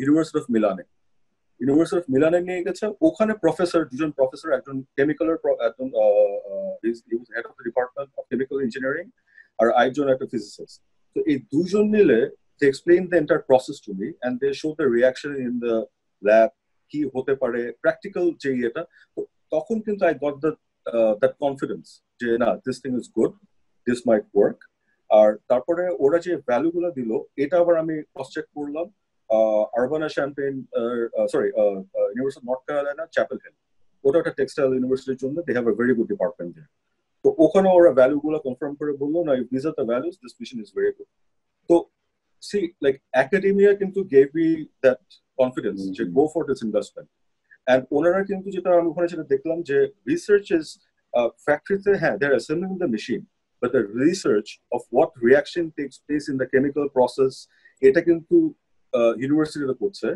ইউনিভার্সিটি অফ মিলানে। ইউনিভার্সিটি অফ মিলানে নিয়ে গেছে, ওখানে প্রফেসর, দুজন প্রফেসর, একজন কেমিক্যালের একজন head of the department of chemical engineering, আর একজন একটা ফিজিসিস্ট। তো এই দুজন মিলে they explain the entire process to me and they show the reaction in the lab, কি হতে পারে প্র্যাকটিক্যাল যে এটা। তো তখন কিন্তু I got that confidence যে না, this thing is good, this might work। আর তারপরে ওরা যে ভ্যালু গুলো দিল, এটা আবার আমি ক্রস চেক করলাম Urbana Champaign, university of North Carolina Chapel Hill, ওটা একটা টেক্সটাইল ইউনিভার্সিটির জন্য, they have a very good department there। তো ওখানে ওরা ভ্যালু গুলো কনফার্ম করে বললো না, if these are the values, this mission is very good। তো see, like academia কিন্তু gave me that confidence to go for this investment। And ওনারা কিন্তু যেটা আমি ওখানে যেটা দেখলাম যে research is factory-তে, হ্যাঁ, they're assembling the machine, but the research of what reaction takes place in the chemical process, এটা কিন্তু ইউনিভার্সিটিতে করছে,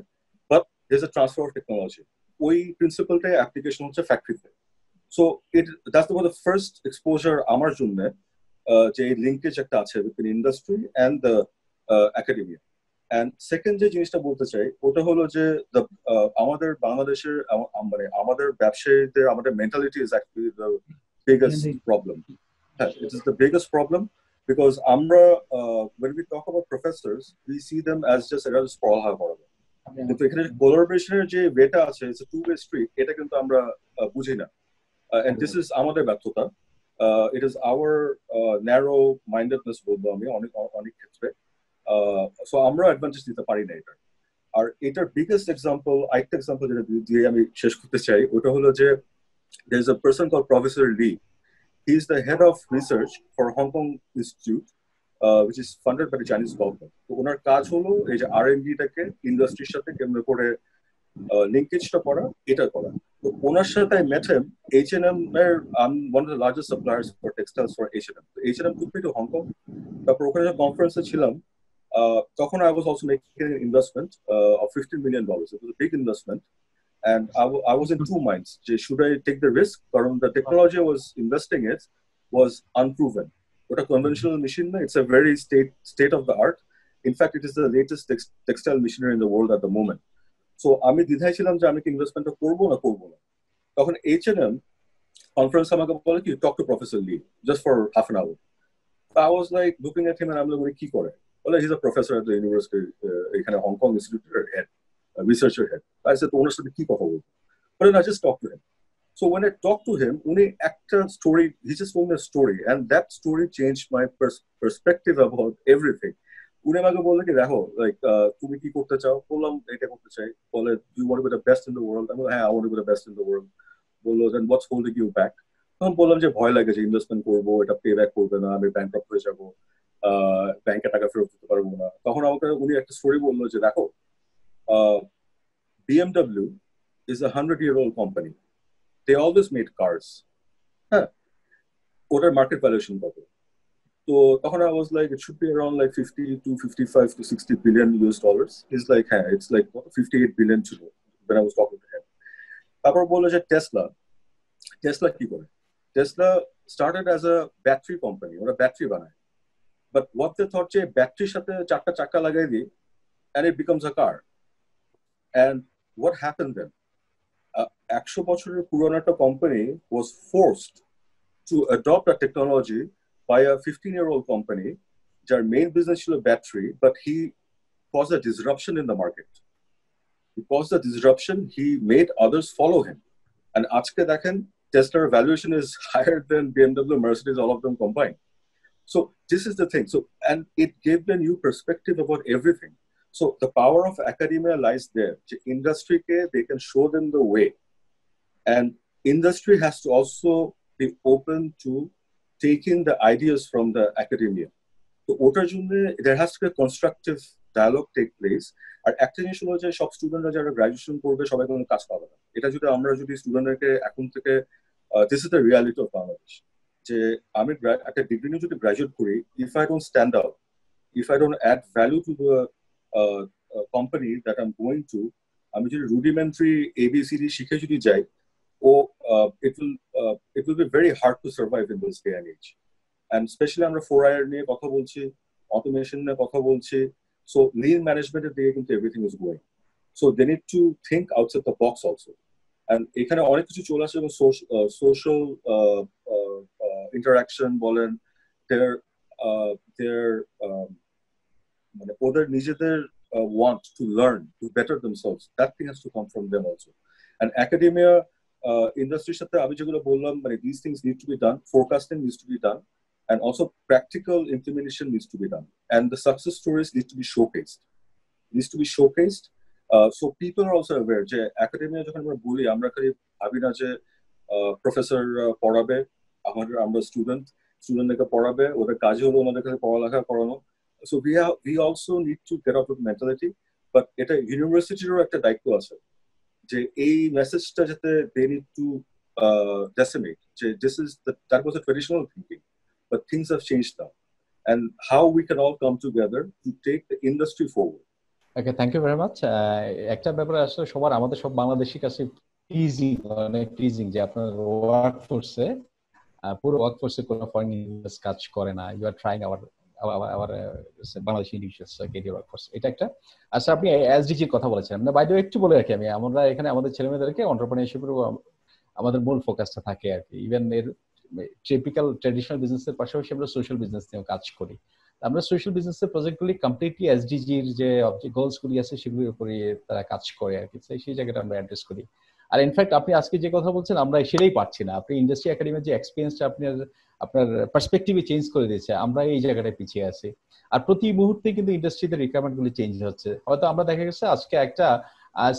but there's a transfer of technology। ওই প্রিন্সিপালটাই অ্যাপ্লিকেশন হচ্ছে ফ্যাক্টরিতে। So that's the first exposure আমার জন্য যে লিঙ্কেজ একটা আছে between industry and the academia। And second যে জিনিসটা বলতে চাই ওটা হলো যে আমাদের বাংলাদেশের মানে আমাদের ব্যবসায়ীদের আমাদের mentality is actually the biggest problem। It is the biggest problem because আমরা when we talk about professors, we see them as just এরা পড়ালেখা করাবে, কিন্তু এখানে কোলাবোরেশনের যে ওয়েটা আছে, it's a two-way street, এটা কিন্তু আমরা বুঝি না। And this is আমাদের ব্যর্থতা। It is our narrow mindedness বলবো আমি অনেক ক্ষেত্রে। সো আমরা অ্যাডভান্টেজ দিতে পারি না এটা। আর এটার বিগেস্ট এক্সাম্পল, আরেকটা এক্সাম্পল যেটা দিয়ে আমি শেষ করতে চাই, ওটা হলো যে there is a person called Professor Lee. He is the head of research for Hong Kong Institute, which is funded by the Chinese government। তো ওনার কাজ হলো এই যে R&D টাকে ইন্ডাস্ট্রির সাথে কেন্দ্র করে লিঙ্কেজটা করা, এটা করা। তো ওনার সাথে I met him, H&M এর I'm one of the largest suppliers for textiles for H&M। তো H&M took me to Hong Kong। তারপর ওখানে কনফারেন্সে ছিলাম, তখন I was also making an investment of $15 million। It was a big investment and I was in two minds, should I take the risk, কারণ the technology I was investing in was unproven। ওটা conventional machine না, it's a very state of the art। In fact, it is the latest textile machinery in the world at the moment। So আমি দ্বিধায় ছিলাম যে আমি কি ইনভেস্টমেন্টটা করবো না। তখন H&M কনফারেন্স আমাকে বলে কি, talk to Professor Lee just for half an hour। So I was like looking at him and I'm like, কি করে? Well, he's a professor at the university, এখানে Hong Kong Institute head, researcher head। I said, ওনার সাথে কি কথা বলবো? But then I just talked to him। So when I talked to him, উনি একটা story, he just told me a story and that story changed my perspective about everything। উনি আমাকে বললো কি, দেখো, লাইক তুমি কি করতে চাও? বললাম এটা করতে চাই। বলে, do you want to be the best in the world? আমি বললাম, হ্যাঁ, I want to be the best in the world। বললো, then what's holding you back? তখন বললাম যে ভয় লাগে যে ইনভেস্টমেন্ট করবো, এটা পে ব্যাক করবে না, আমি ব্যাংকরাপ্ট হয়ে যাবো, ব্যাংকে টাকা ফেরত দিতে পারবো না। তখন আমাকে উনি একটা স্টোরি বললো যে দেখো, BMW is a 100-year-old company, they always made cars। হ্যাঁ, ওটার মার্কেট ভ্যালুয়েশন কত? তো তখন I was like, it should be around like 50 to 55 to 60 billion US dollars। He's like, হ্যাঁ, it's like 58 billion ছিল when I was talking to him। তারপর বললো যে টেসলা কি করে? Tesla started as a battery company, ওরা ব্যাটারি বানায়, but what they thought যে ব্যাটারির সাথে চারটা চাকা লাগাই দিই and it becomes a car। And what happened then? 100 বছরের পুরনো একটা company was forced to adopt a technology by a 15-year-old company যার main business ছিল battery, but he caused a disruption in the market। He caused a disruption, he made others follow him। And আজকে দেখেন Tesla's valuation is higher than BMW, Mercedes, all of them combined। So this is the thing। So, and it gave a new perspective about everything। So the power of academia lies there। Industry, they can show them the way, and industry has to also be open to taking the ideas from the academia। So ওটার জন্য there has to be a constructive dialogue take place। আর একটা জিনিস হলো যে সব স্টুডেন্টরা যারা গ্রাজুয়েশন করবে সবাই কোনো কাজ পাবে না। এটা যদি আমরা স্টুডেন্টদেরকে এখন থেকে this is the reality of Bangladesh, যে আমি একটা ডিগ্রি নিয়ে যদি গ্রাজুয়েট করি, if I don't stand out, if I don't add value to the company that I'm going to, আমি যদি rudimentary ABCD শিখে যদি যাই, it will be very hard to survive in this day and age। and especially আমরা 4IR নিয়ে কথা বলছি, automation নিয়ে কথা বলছি, so lean management এর দিকে কিন্তু everything is going. So they need to think outside the box also. And এখানে অনেক কিছু চলে আসে, এবং social interaction বলেন, their মানে ওদের নিজেদের want to learn, to better themselves, that thing has to come from them also. And academia industry সাথে আমি যেগুলো বললাম, মানে these things need to be done, forecasting needs to be done, and also practical implementation needs to be done, and the success stories need to be showcased. So people are also aware যে academia যখন আমরা বলি, আমরা খালি ভাবি না যে প্রফেসর পড়াবে, আমরা স্টুডেন্টদেরকে পড়াবে, ওদের কাজ হলো আমাদের কাছে পড়ালেখা করানো. So we also need to get out of the mentality, but এটা ইউনিভার্সিটিরও একটা দায়িত্ব আছে যে এই মেসেজটা যাতে they need to decimate যে that was a traditional thinking, but things have changed now, and how we can all come together to take the industry forward. Okay, thank you very much. একটা ব্যাপারে আসলে আমাদের সব বাংলাদেশি কাছে টিজিং যে আপনার ওয়ার্ক ফোর্সে পুরো ওয়ার্ক ফোর্সে কোনো ফরেন ইনভেস্ট কাজ করে না, you are trying our Bangladeshi individuals career work force, এটা একটা। আচ্ছা, আপনি এসডিজির কথা বলেছেন, বাই দ্য ওয়ে একটু বলে রাখি আমরা এখানে আমাদের ছেলেমেয়েদেরকে এন্টারপ্রেনারশিপের আমাদের মূল ফোকাসটা থাকে আর কি। ইভেন এর টিপিক্যাল ট্র্যাডিশনাল বিজনেসের পাশাপাশি আমরা সোশ্যাল বিজনেস নিয়েও কাজ করি। আমরা সোশ্যাল বিজনেসের প্রজেক্টগুলি কমপ্লিটলি এসডিজির যে গোলসগুলি আছে সেগুলির উপরে তারা কাজ করে আর কি, সেই জায়গাটা আমরা অ্যাড্রেস করি। আর ইনফ্যাক্ট আপনি আজকে যে কথা বলছেন আমরা সেটাই পাচ্ছি না, আপনি ইন্ডাস্ট্রি একাডেমির যে এক্সপিরিয়েন্সটা আপনার পার্সপেক্টিভে চেঞ্জ করে দিয়েছে, আমরা এই জায়গাটায় পিছিয়ে আছি। আর প্রতি মুহূর্তে কিন্তু ইন্ডাস্ট্রিতে রিকোয়ারমেন্ট গুলি চেঞ্জ হচ্ছে। হয়তো আমরা দেখা গেছে আজকে একটা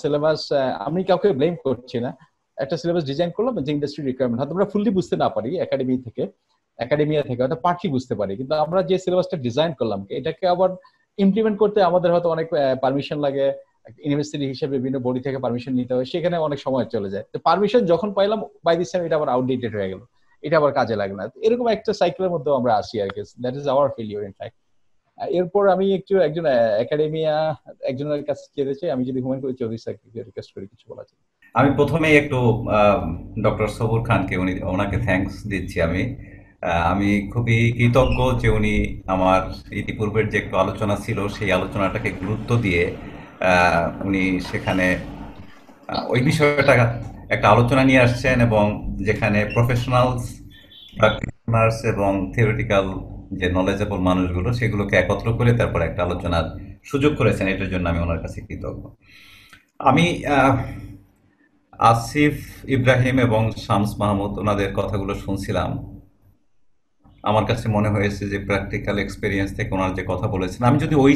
সিলেবাস, আমি কাউকে ব্লেম করছি না, একটা সিলেবাস ডিজাইন করলাম যে ইন্ডাস্ট্রি রিকোয়ারমেন্ট হয়তো আমরা ফুললি বুঝতে না পারি, একাডেমিয়া থেকে হয়তো পার্টলি বুঝতে পারি, কিন্তু আমরা যে সিলেবাসটা ডিজাইন করলাম এটাকে আবার ইমপ্লিমেন্ট করতে আমাদের হয়তো অনেক পারমিশন লাগে, ইউনিভার্সিটি হিসেবে বিভিন্ন বডি থেকে পারমিশন নিতে হয়, সেখানে অনেক সময় চলে যায়। তো পারমিশন যখন পাইলাম বাই দিস টাইম এটা আবার আউটডেটেড হয়ে গেল, এটা আবার কাজে লাগে না। এরকম একটা সাইকেলের মধ্যে আমরা আসি আর কি, that is our failure in fact. এরপর আমি একজন একাডেমিয়া একজনের কাছে যেতে চাই, আমি যদি হুমায়ুন কবির চৌধুরী স্যারকে রিকোয়েস্ট করি কিছু বলা যায়। আমি প্রথমেই একটু ডক্টর সবুর খানকে ওনাকে থ্যাঙ্কস দিচ্ছি। আমি খুবই কৃতজ্ঞ যে উনি আমার ইতিপূর্বের যে একটু আলোচনা ছিল সেই আলোচনাটাকে গুরুত্ব দিয়ে উনি সেখানে ওই বিষয়টা একটা আলোচনা নিয়ে আসছেন, এবং যেখানে প্রফেশনালস, প্র্যাকটিশনার্স এবং থিওরিটিক্যাল যে নলেজেবল মানুষগুলো সেগুলোকে একত্র করে তারপর একটা আলোচনার সুযোগ করেছেন, এটার জন্য আমি ওনার কাছে কৃতজ্ঞ। আমি আসিফ ইব্রাহিম এবং শামস মাহমুদ ওনাদের কথাগুলো শুনছিলাম, আমার কাছে মনে হয়েছে যে প্র্যাকটিক্যাল এক্সপেরিয়েন্স থেকে ওনার যে কথা বলেছেন, আমি যদি ওই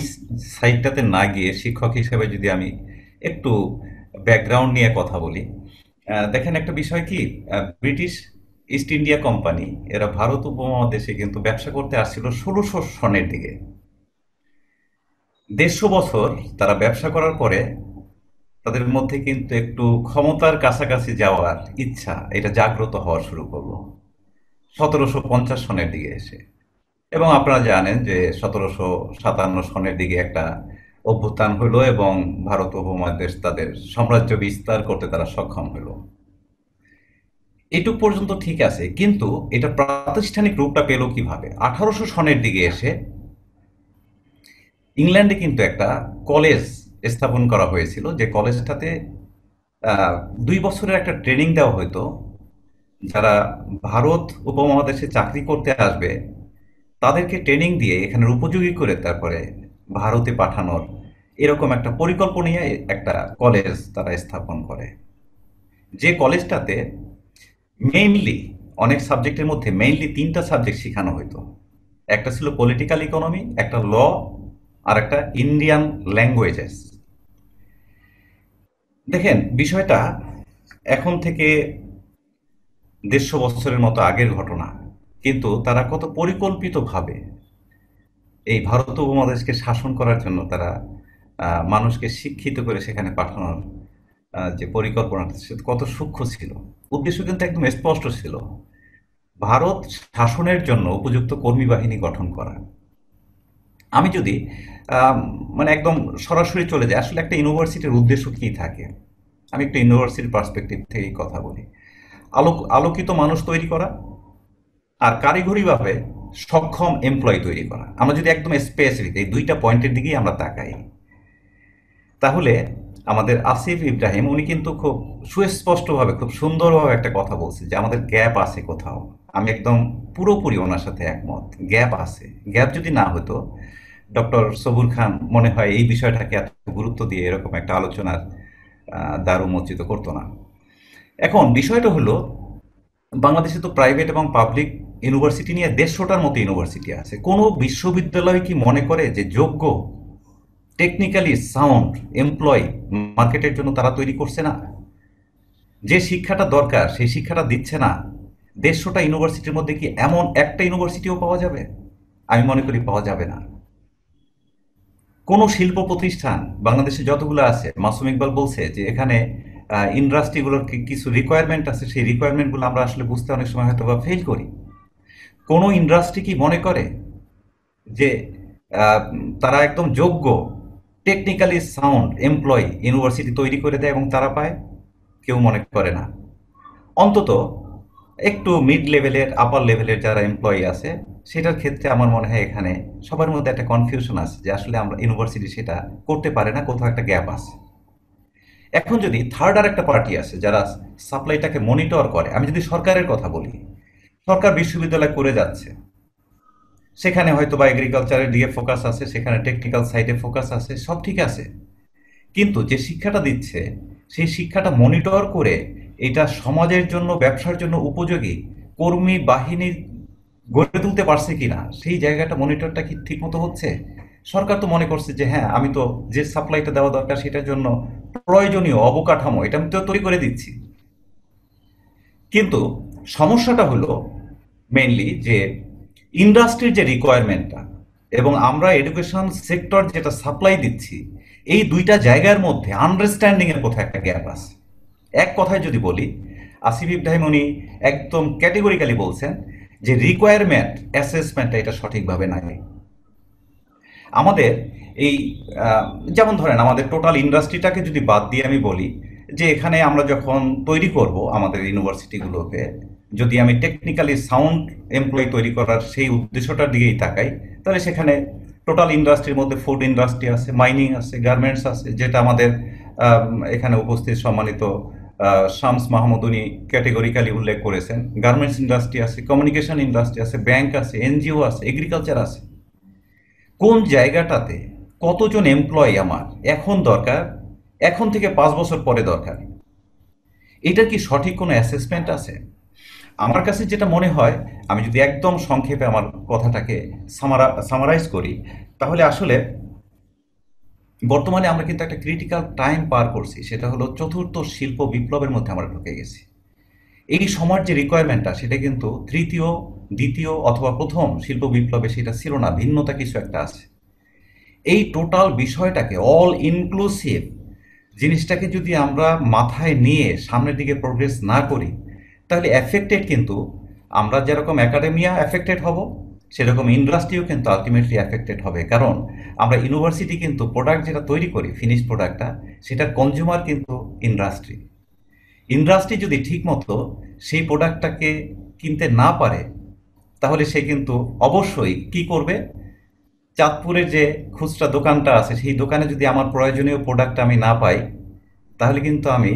সাইডটাতে না গিয়ে শিক্ষক হিসেবে যদি আমি একটু ব্যাকগ্রাউন্ড নিয়ে কথা বলি, দেখেন একটা বিষয় কি, ব্রিটিশ ইস্ট ইন্ডিয়া কোম্পানি এরা ভারত উপমহাদেশে কিন্তু ব্যবসা করতে আসছিল 1600 সনের দিকে। 150 বছর তারা ব্যবসা করার পরে তাদের মধ্যে কিন্তু একটু ক্ষমতার কাছাকাছি যাওয়ার ইচ্ছা এটা জাগ্রত হওয়া শুরু করলো 1750 সনের দিকে এসে। এবং আপনারা জানেন যে 1757 সনের দিকে একটা অভ্যুত্থান হলো এবং ভারত উপমহাদেশ তাদের সাম্রাজ্য বিস্তার করতে তারা সক্ষম হলো। এটুক পর্যন্ত ঠিক আছে, কিন্তু এটা প্রাতিষ্ঠানিক রূপটা পেল কিভাবে? 1800 সনের দিকে এসে ইংল্যান্ডে কিন্তু একটা কলেজ স্থাপন করা হয়েছিল, যে কলেজটাতে 2 বছরের একটা ট্রেনিং দেওয়া হতো। যারা ভারত উপমহাদেশে চাকরি করতে আসবে তাদেরকে ট্রেনিং দিয়ে এখানের উপযোগী করে তারপরে ভারতে পাঠানোর এরকম একটা পরিকল্পনা নিয়ে একটা কলেজ তারা স্থাপন করে, যে কলেজটাতে মেইনলি অনেক সাবজেক্টের মধ্যে মেইনলি 3টা সাবজেক্ট শেখানো হতো। একটা ছিল পলিটিক্যাল ইকোনমি, একটা ল, আর একটা ইন্ডিয়ান ল্যাঙ্গুয়েজেস। দেখেন বিষয়টা এখন থেকে 150 বছরের মতো আগের ঘটনা, কিন্তু তারা কত পরিকল্পিতভাবে এই ভারত উপমহাদেশকে শাসন করার জন্য তারা মানুষকে শিক্ষিত করে সেখানে পাঠানোর যে পরিকল্পনাটা সেটা কত সূক্ষ্ম ছিল। উদ্দেশ্য কিন্তু একদম স্পষ্ট ছিল, ভারত শাসনের জন্য উপযুক্ত কর্মী বাহিনী গঠন করা। আমি যদি মানে একদম সরাসরি চলে যাই, আসলে একটা ইউনিভার্সিটির উদ্দেশ্য কি থাকে, আমি একটা ইউনিভার্সিটির পার্সপেক্টিভ থেকেই কথা বলি। আলোকিত মানুষ তৈরি করা, আর কারিগরিভাবে সক্ষম এমপ্লয়ি তৈরি করা। আমরা যদি একদম স্পেসিফিক এই দুইটা পয়েন্টের দিকেই আমরা তাকাই, তাহলে আমাদের আসিফ ইব্রাহিম উনি কিন্তু খুব সুস্পষ্টভাবে খুব সুন্দরভাবে একটা কথা বলছে যে আমাদের গ্যাপ আছে কোথাও। আমি একদম পুরোপুরি ওনার সাথে একমত, গ্যাপ আছে। গ্যাপ যদি না হতো ডক্টর সবুর খান মনে হয় এই বিষয়টাকে এত গুরুত্ব দিয়ে এরকম একটা আলোচনার দ্বার উন্মোচিত করতো না। এখন বিষয়টা হলো বাংলাদেশে তো প্রাইভেট এবং পাবলিক ইউনিভার্সিটি নিয়ে 150টার মতো ইউনিভার্সিটি আছে। কোনো বিশ্ববিদ্যালয় কি মনে করে যে যোগ্য টেকনিক্যালি সাউন্ড এমপ্লয়ি মার্কেটের জন্য তারা তৈরি করছে না? যে শিক্ষাটা দরকার সেই শিক্ষাটা দিচ্ছে না। 150টা ইউনিভার্সিটির মধ্যে কি এমন একটা ইউনিভার্সিটিও পাওয়া যাবে? আমি মনে করি পাওয়া যাবে না। কোনো শিল্প প্রতিষ্ঠান বাংলাদেশে যতগুলো আছে, মাসুম ইকবাল বলছে যে এখানে ইন্ডাস্ট্রিগুলোর কিছু রিকোয়ারমেন্ট আছে, সেই রিকোয়ারমেন্টগুলো আমরা আসলে বুঝতে অনেক সময় হয়তো বা ফেল করি। কোনো ইন্ডাস্ট্রি কি মনে করে যে তারা একদম যোগ্য টেকনিক্যালি সাউন্ড এমপ্লয়ি ইউনিভার্সিটি তৈরি করে দেয় এবং তারা পায়? কেউ মনে করে না। অন্তত একটু মিড লেভেলের আপার লেভেলের যারা এমপ্লয়ি আছে সেটার ক্ষেত্রে আমার মনে হয় এখানে সবার মধ্যে একটা কনফিউশন আছে যে আসলে আমরা ইউনিভার্সিটি সেটা করতে পারে না, কোথাও একটা গ্যাপ আছে। এখন যদি থার্ড আর একটা পার্টি আছে যারা সাপ্লাইটাকে মনিটর করে, আমি যদি সরকারের কথা বলি, সরকার বিশ্ববিদ্যালয় করে যাচ্ছে, সেখানে হয়তো বা এগ্রিকালচারের দিকে ফোকাস আছে, সেখানে টেকনিক্যাল সাইডে ফোকাস আছে, সব ঠিক আছে। কিন্তু যে শিক্ষাটা দিচ্ছে সেই শিক্ষাটা মনিটর করে এটা সমাজের জন্য ব্যবসার জন্য উপযোগী কর্মী বাহিনী গড়ে তুলতে পারছে কিনা, সেই জায়গাটা মনিটরটা কি ঠিক মতো হচ্ছে? সরকার তো মনে করছে যে হ্যাঁ, আমি তো যে সাপ্লাইটা দেওয়া দরকার সেটার জন্য প্রয়োজনীয় অবকাঠামো এটা আমি তো তৈরি করে দিচ্ছি। কিন্তু সমস্যাটা হলো মেইনলি যে ইন্ডাস্ট্রির যে রিকোয়ারমেন্টটা এবং আমরা এডুকেশন সেক্টর যেটা সাপ্লাই দিচ্ছি, এই দুইটা জায়গার মধ্যে আন্ডারস্ট্যান্ডিং এর কোথাও একটা গ্যাপ আছে। এক কথায় যদি বলি, আসিফ ইব্রাহিম উনি একদম ক্যাটেগরিক্যালি বলছেন যে রিকোয়ারমেন্ট অ্যাসেসমেন্টটা এটা সঠিকভাবে নাই। আমাদের এই যেমন ধরেন আমাদের টোটাল ইন্ডাস্ট্রিটাকে যদি বাদ দিয়ে আমি বলি যে এখানে আমরা যখন তৈরি করব আমাদের ইউনিভার্সিটিগুলোকে, যদি আমি টেকনিক্যালি সাউন্ড এমপ্লয়ি তৈরি করার সেই উদ্দেশ্যটার দিকেই তাকাই, তাহলে সেখানে টোটাল ইন্ডাস্ট্রির মধ্যে ফুড ইন্ডাস্ট্রি আছে, মাইনিং আছে, গার্মেন্টস আছে, যেটা আমাদের এখানে উপস্থিত সম্মানিত শামস মাহমুদ উনি ক্যাটেগরিক্যালি উল্লেখ করেছেন। গার্মেন্টস ইন্ডাস্ট্রি আছে, কমিউনিকেশন ইন্ডাস্ট্রি আছে, ব্যাংক আছে, এনজিও আছে, এগ্রিকালচার আছে। কোন জায়গাটাতে কতজন এমপ্লয়ি আমার এখন দরকার, এখন থেকে 5 বছর পরে দরকার, এটা কি সঠিক কোনো অ্যাসেসমেন্ট আছে? আমার কাছে যেটা মনে হয়, আমি যদি একদম সংক্ষেপে আমার কথাটাকে সামারাইজ করি, তাহলে আসলে বর্তমানে আমরা কিন্তু একটা ক্রিটিক্যাল টাইম পার করছি, সেটা হলো চতুর্থ শিল্প বিপ্লবের মধ্যে আমরা ঢুকে গেছি। এই সময়ের যে রিকোয়ারমেন্টটা সেটা কিন্তু তৃতীয়, দ্বিতীয় অথবা প্রথম শিল্প বিপ্লবে সেটা ছিল না, ভিন্নতা কিছু একটা আছে। এই টোটাল বিষয়টাকে অল ইনক্লুসিভ জিনিসটাকে যদি আমরা মাথায় নিয়ে সামনের দিকে প্রোগ্রেস না করি, তাহলে এফেক্টেড কিন্তু আমরা যেরকম একাডেমিয়া এফেক্টেড হব, সেরকম ইন্ডাস্ট্রিও কিন্তু আলটিমেটলি এফেক্টেড হবে। কারণ আমরা ইউনিভার্সিটি কিন্তু প্রোডাক্ট যেটা তৈরি করি, ফিনিশ প্রোডাক্টটা, সেটার কনজিউমার কিন্তু ইন্ডাস্ট্রি। ইন্ডাস্ট্রি যদি ঠিক মতো সেই প্রোডাক্টটাকে কিনতে না পারে, তাহলে সে কিন্তু অবশ্যই কি করবে, চাঁদপুরের যে খুচরা দোকানটা আছে সেই দোকানে যদি আমার প্রয়োজনীয় প্রোডাক্ট আমি না পাই, তাহলে কিন্তু আমি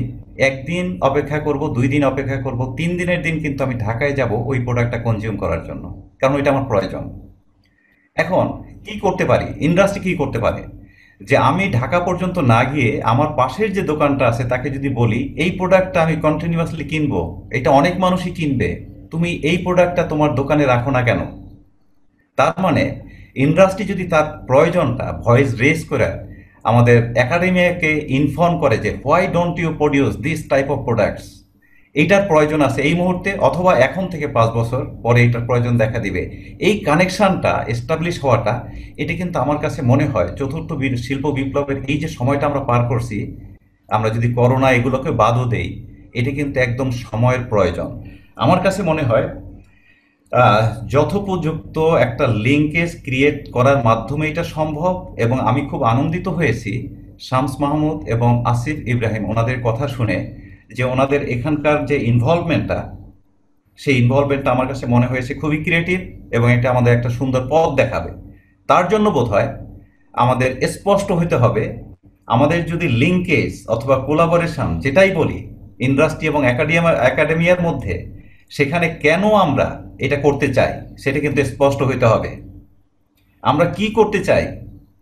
1 দিন অপেক্ষা করব, 2 দিন অপেক্ষা করব, 3 দিনের দিন কিন্তু আমি ঢাকায় যাব ওই প্রোডাক্টটা কনজিউম করার জন্য, কারণ ওইটা আমার প্রয়োজন। এখন কি করতে পারি, ইন্ডাস্ট্রি কি করতে পারে, যে আমি ঢাকা পর্যন্ত না গিয়ে আমার পাশের যে দোকানটা আছে তাকে যদি বলি এই প্রোডাক্টটা আমি কন্টিনিউয়াসলি কিনবো, এটা অনেক মানুষই কিনবে, তুমি এই প্রোডাক্টটা তোমার দোকানে রাখো না কেন? তার মানে ইন্ডাস্ট্রি যদি তার প্রয়োজনটা ভয়েস রেজ করে আমাদের একাডেমিয়াকে ইনফর্ম করে যে why don't you produce this type of products, এইটার প্রয়োজন আছে এই মুহূর্তে, অথবা এখন থেকে 5 বছর পরে এইটার প্রয়োজন দেখা দিবে, এই কানেকশনটা এস্টাবলিশ হওয়াটা, এটা কিন্তু আমার কাছে মনে হয় চতুর্থ শিল্প বিপ্লবের এই যে সময়টা আমরা পার করছি, আমরা যদি করোনা এগুলোকে বাদও দেই, এটা কিন্তু একদম সময়ের প্রয়োজন। আমার কাছে মনে হয় যথোপযুক্ত একটা লিঙ্কেজ ক্রিয়েট করার মাধ্যমে এটা সম্ভব। এবং আমি খুব আনন্দিত হয়েছি শামস মাহমুদ এবং আসিফ ইব্রাহিম ওনাদের কথা শুনে, যে ওনাদের এখানকার যে ইনভলভমেন্টটা সেই ইনভলভমেন্টটা আমার কাছে মনে হয়েছে খুবই ক্রিয়েটিভ এবং এটা আমাদের একটা সুন্দর পথ দেখাবে। তার জন্য বোধহয় আমাদের স্পষ্ট হতে হবে, আমাদের যদি লিঙ্কেজ অথবা কোলাবোরেশন যেটাই বলি ইন্ডাস্ট্রি এবং একাডেমিয়ার মধ্যে, সেখানে কেন আমরা এটা করতে চাই সেটা কিন্তু স্পষ্ট হতে হবে। আমরা কি করতে চাই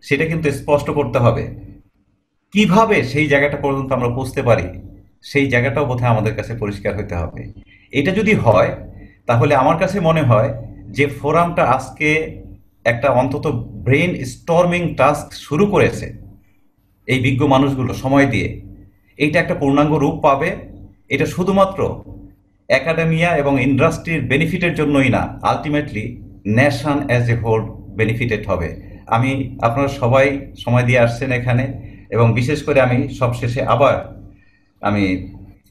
সেটা কিন্তু স্পষ্ট করতে হবে। কিভাবে সেই জায়গাটা পর্যন্ত আমরা পৌঁছতে পারি সেই জায়গাটাও বোধহয় আমাদের কাছে পরিষ্কার হতে হবে। এটা যদি হয় তাহলে আমার কাছে মনে হয় যে ফোরামটা আজকে একটা অন্তত ব্রেন স্টর্মিং টাস্ক শুরু করেছে এই বিজ্ঞ মানুষগুলো সময় দিয়ে, এইটা একটা পূর্ণাঙ্গ রূপ পাবে। এটা শুধুমাত্র একাডেমিয়া এবং ইন্ডাস্ট্রির বেনিফিটের জন্যই না, ultimately nation as a whole benefited হবে। আমি আপনারা সবাই সময় দিয়ে আসছেন এখানে, এবং বিশেষ করে আমি সবশেষে আবার আমি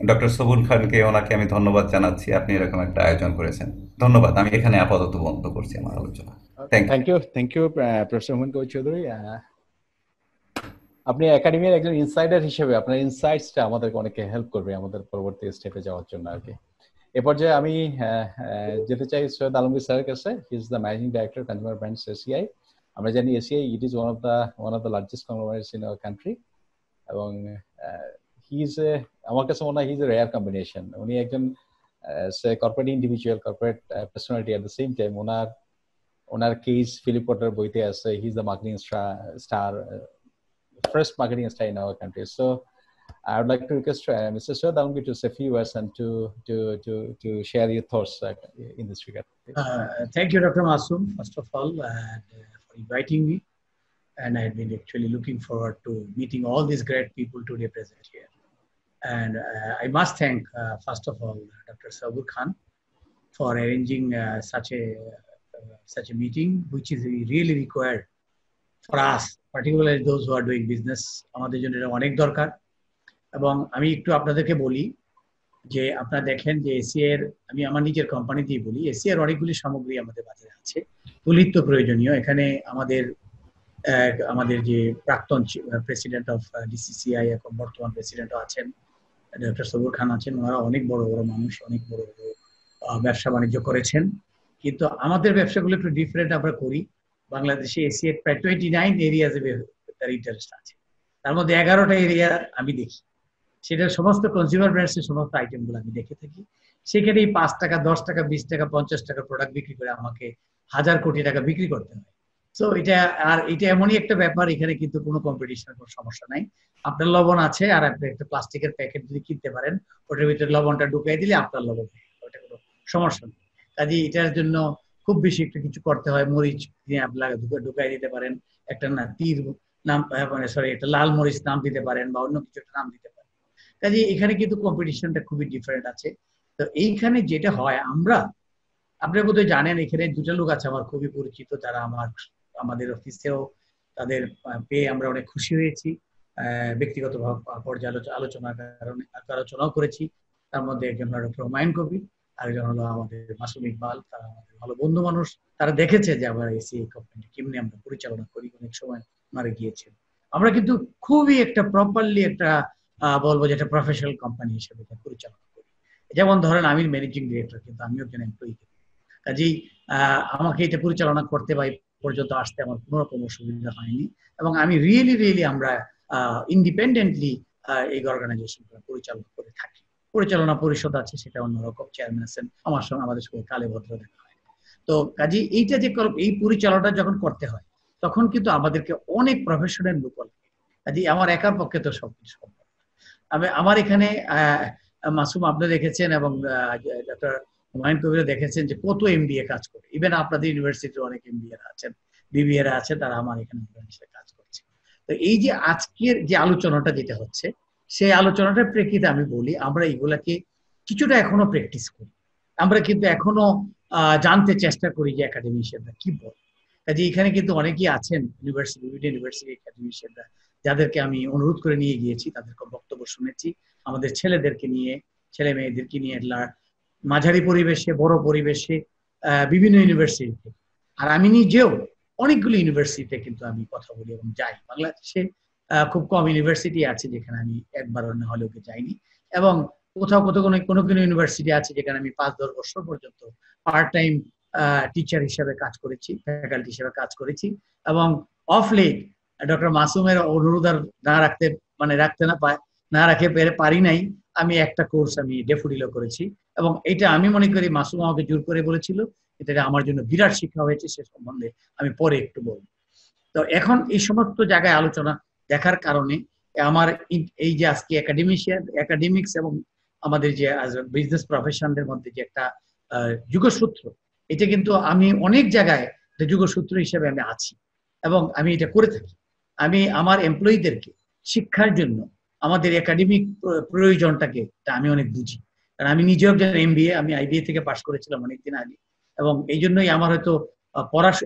ডক্টর সবুর খানকে, ওনাকে আমি ধন্যবাদ জানাচ্ছি, আপনি এরকম একটা আয়োজন করেছেন। ধন্যবাদ। আমি এখানে আপাতত বন্ধ করছি আমার আলোচনা। Thank you professor Humayun Kabir Chowdhury. আপনি একাডেমির একজন ইনসাইডার হিসেবে আপনার ইনসাইটসটা আমাদেরকে অনেকে হেল্প করবে আমাদের পরবর্তী স্টেপে যাওয়ার জন্য আর কি। এ পর্যায়ে আমি যেতে চাই সৈয়দ আলমগীর স্যারের কাছে। He is the managing director consumer brands ACI. আমরা জানি ACI it is one of the largest conglomerates in our country, এবং আমার কাছে মনে হয় he is a rare combination. উনি একজন corporate individual, corporate personality, at the same time ওনার কেস ফিলিপ পটার বইতে আছে, he is the marketing star, first marketing star in our country. So I would like to request Mr. Syed Alamgir to say a few words and to share your thoughts in this regard. Thank you, Dr. Masoom, first of all, for inviting me. And I've been actually looking forward to meeting all these great people today present here. And I must thank, first of all, Dr. Sabur Khan for arranging such a meeting, which is really required for us, particularly those who are doing business. আমাদের জন্য এটা অনেক দরকার। এবং আমি একটু আপনাদেরকে বলি যে আপনারা দেখেন যে এসিআর, আমি আমার নিজের কোম্পানি দিয়ে বলি, এসিআর অনেকগুলি সামগ্রী আমাদের বাজারে আছে, তুলিত প্রয়োজনীয়। এখানে আমাদের যে প্রাক্তন প্রেসিডেন্ট অফ ডিসিসিআই, এখন বর্তমান প্রেসিডেন্টও আছেন, ডক্টর সবুর খান আছেন। ওনারা অনেক বড় বড় মানুষ, অনেক বড় বড় ব্যবসা বাণিজ্য করেছেন। কিন্তু আমাদের ব্যবসাগুলো একটু ডিফারেন্ট আমরা করি। বাংলাদেশে এসিআর প্রায় 29 এরিয়াজে তার ইন্টারেস্ট আছে, তার মধ্যে 11টা এরিয়া আমি দেখি, সেটা সমস্ত কনজিউমার ব্র্যান্ডসের সমস্ত আইটেমগুলো আমি দেখে থাকি। সেখানেই 5 টাকা, 10 টাকা, 20 টাকা, 50 টাকা প্রোডাক্ট বিক্রি করে আমাকে 1000 কোটি টাকা বিক্রি করতে হয়। সো এটা এমনই একটা ব্যাপার, এখানে কিন্তু কোনো কম্পিটিশনের কোনো সমস্যা নাই। আপনার লবণ আছে আর আপনি একটা প্লাস্টিকের প্যাকেট যদি কিনতে পারেন, ওটার ভিতরে লবণটা ঢুকাই দিলে আপনার লবণ, ওটা কোনো সমস্যা নেই। কাজে এটার জন্য খুব বেশি একটা কিছু করতে হয়। মরিচ ঢুকাই দিতে পারেন, একটা তীর নাম, সরি, একটা লাল মরিচ নাম দিতে পারেন বা অন্য কিছু একটা নাম দিতে পারেন। কাজে এখানে কিন্তু কম্পিটিশনটা খুবই ডিফারেন্ট আছে। তো এইখানে যেটা হয়, আপনারা বোধহয় জানেন, এখানে দুটা লোক আছে আমার খুবই পরিচিত, যারা আমাদের অফিসেও তাদের পেয়ে আমরা অনেক খুশি হয়েছি, ব্যক্তিগত পর্যায়ে আলোচনাও করেছি। তার মধ্যে একজন হলো ডক্টর হুমায়ুন কবির, আরেকজন হলো আমাদের মাসুম ইকবাল। তারা আমাদের ভালো বন্ধু মানুষ, তারা দেখেছে যে আমরা এসিআই কোম্পানি কেমনি আমরা পরিচালনা করি। অনেক সময় মারা গিয়েছেন। আমরা কিন্তু খুবই একটা প্রপারলি একটা বলবো যে একটা প্রফেশনাল কোম্পানি হিসেবে পরিচালনা করি। যেমন ধরেন আমি ম্যানেজিং ডিরেক্টর, কিন্তু আমিও একজন এমপ্লয়ি। কাজেই আমাকে এটা পরিচালনা করতে বা পর্যন্ত আসতে আমার কোনো রকম অসুবিধা হয়নি, এবং আমি রিয়েলি আমরা ইন্ডিপেন্ডেন্টলি এই অর্গানাইজেশন পরিচালনা করে থাকি। পরিচালনা পরিষদ আছে, সেটা অন্যরকম, চেয়ারম্যান আছেন, আমাদের সঙ্গে কালে ভদ্র দেখা হয়। তো কাজেই এইটা যে এই পরিচালনাটা যখন করতে হয়, তখন কিন্তু আমাদেরকে অনেক প্রফেশনাল লোক লাগে। কাজেই আমার একার পক্ষে তো সবকিছু সম্ভব। আমার এখানে মাসুম আপনি দেখেছেন এবং ডক্টর হুমায়ুন কবির দেখেছেন যে কত এমবিএ কাজ করে। ইভেন আপনাদের ইউনিভার্সিটির অনেক এমবিএ আছেন, বিবিএ আছে, তারা আমার এখানে কাজ করছে। তো এই যে আজকের যে আলোচনাটা যেটা হচ্ছে, সেই আলোচনাটার প্রেক্ষিতে আমি বলি, আমরা এগুলাকে কিছুটা এখনো প্র্যাকটিস করি। আমরা কিন্তু এখনো জানতে চেষ্টা করি যে একাডেমিশিয়ানরা কি বলে। কাজে এখানে কিন্তু অনেকেই আছেন বিভিন্ন ইউনিভার্সিটি একাডেমিশিয়ানরা, যাদেরকে আমি অনুরোধ করে নিয়ে গিয়েছি, তাদেরকে বক্তব্য শুনেছি। আমাদের ছেলেদেরকে নিয়ে, ছেলে মেয়েদেরকে নিয়ে মাঝারি পরিবেশে, বড় পরিবেশে, বিভিন্ন ইউনিভার্সিটিতে। আর আমি নিজেও অনেকগুলো ইউনিভার্সিটিতে কিন্তু আমি কথা বলি এবং যাই। বাংলাদেশে খুব কম ইউনিভার্সিটি আছে যেখানে আমি একবার না হলেও যাইনি, এবং কোথাও কোথাও কোনো কোনো ইউনিভার্সিটি আছে যেখানে আমি 5-10 বছর পর্যন্ত পার্ট টাইম টিচার হিসেবে কাজ করেছি, ফ্যাকাল্টি হিসেবে কাজ করেছি। এবং অফ লেট ডক্টর মাসুমের অনুরোধ আর না রাখতে মানে রাখতে না রাখে পারি নাই, আমি একটা কোর্স আমি ডেফোডিলো করেছি। এবং এটা আমি মনে করি মাসুম আমাকে জোর করে বলেছিল, এটা আমার জন্য বিরাট শিক্ষা হয়েছে, সে সম্বন্ধে আমি পরে একটু বলবো। তো এখন এই সমস্ত জায়গায় আলোচনা দেখার কারণে আমার এই যে আজকে একাডেমিক্স এবং আমাদের যে বিজনেস প্রফেশনদের মধ্যে যে একটা যুগসূত্র, এটা কিন্তু আমি অনেক জায়গায় যুগসূত্র হিসেবে আমি আছি এবং আমি এটা করে থাকি। আমি আমার এমপ্লয়ীদেরকে শিক্ষার জন্য আমাদের একাডেমিক প্রয়োজনটাকে আমি অনেক বুঝি, কারণ আমি নিজেও একজন MBA, আমি IBA থেকে পাশ করেছিলাম অনেকদিন আগে। এবং এই জন্যই আমার হয়তো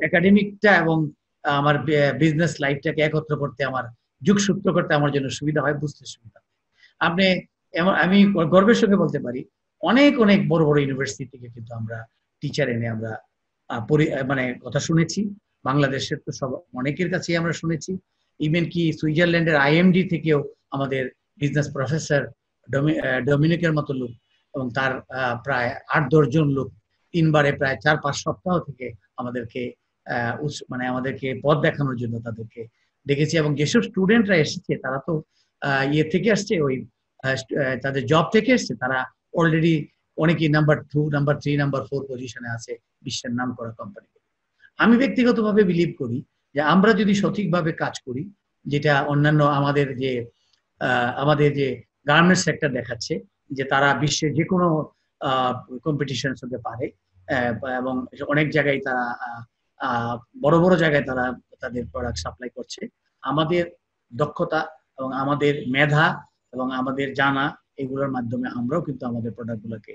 একাডেমিকটা এবং আমার বিজনেস লাইফটাকে একত্র করতে, আমার যুগসূত্র করতে আমার জন্য সুবিধা হয়, বুঝতে সুবিধা হয়। আমি গর্বের সঙ্গে বলতে পারি অনেক অনেক বড় বড় ইউনিভার্সিটি থেকে কিন্তু আমরা টিচার এনে আমরা মানে কথা শুনেছি। বাংলাদেশের তো সব অনেকের কাছেই আমরা শুনেছি, ইভেন কি সুইজারল্যান্ডের IMD থেকেও আমাদের বিজনেস প্রফেসর ডমিনিকের মতো লোক এবং তার প্রায় 8-10 জন লোক 3 বারে প্রায় 4-5 সপ্তাহ থেকে আমাদেরকে আমাদেরকে পথ দেখানোর জন্য তাদেরকে দেখেছি। এবং যেসব স্টুডেন্টরা এসেছে তারা তো ইয়ে থেকে আসছে, ওই তাদের জব থেকে এসছে, তারা অলরেডি অনেকেই নাম্বার 2, নাম্বার 3, নাম্বার 4 পজিশনে আছে বিশ্বের নাম করা কোম্পানি। আমি ব্যক্তিগতভাবে বিলিভ করি যে আমরা যদি সঠিকভাবে কাজ করি, যেটা অন্যান্য আমাদের যে গার্মেন্টস সেক্টর দেখাচ্ছে যে তারা বিশ্বের যে কোনো কম্পিটিশনের সঙ্গে পারে এবং অনেক জায়গায় তারা বড় বড় জায়গায় তারা তাদের প্রোডাক্ট সাপ্লাই করছে। আমাদের দক্ষতা এবং আমাদের মেধা এবং আমাদের জানা এগুলোর মাধ্যমে আমরাও কিন্তু আমাদের প্রোডাক্টগুলোকে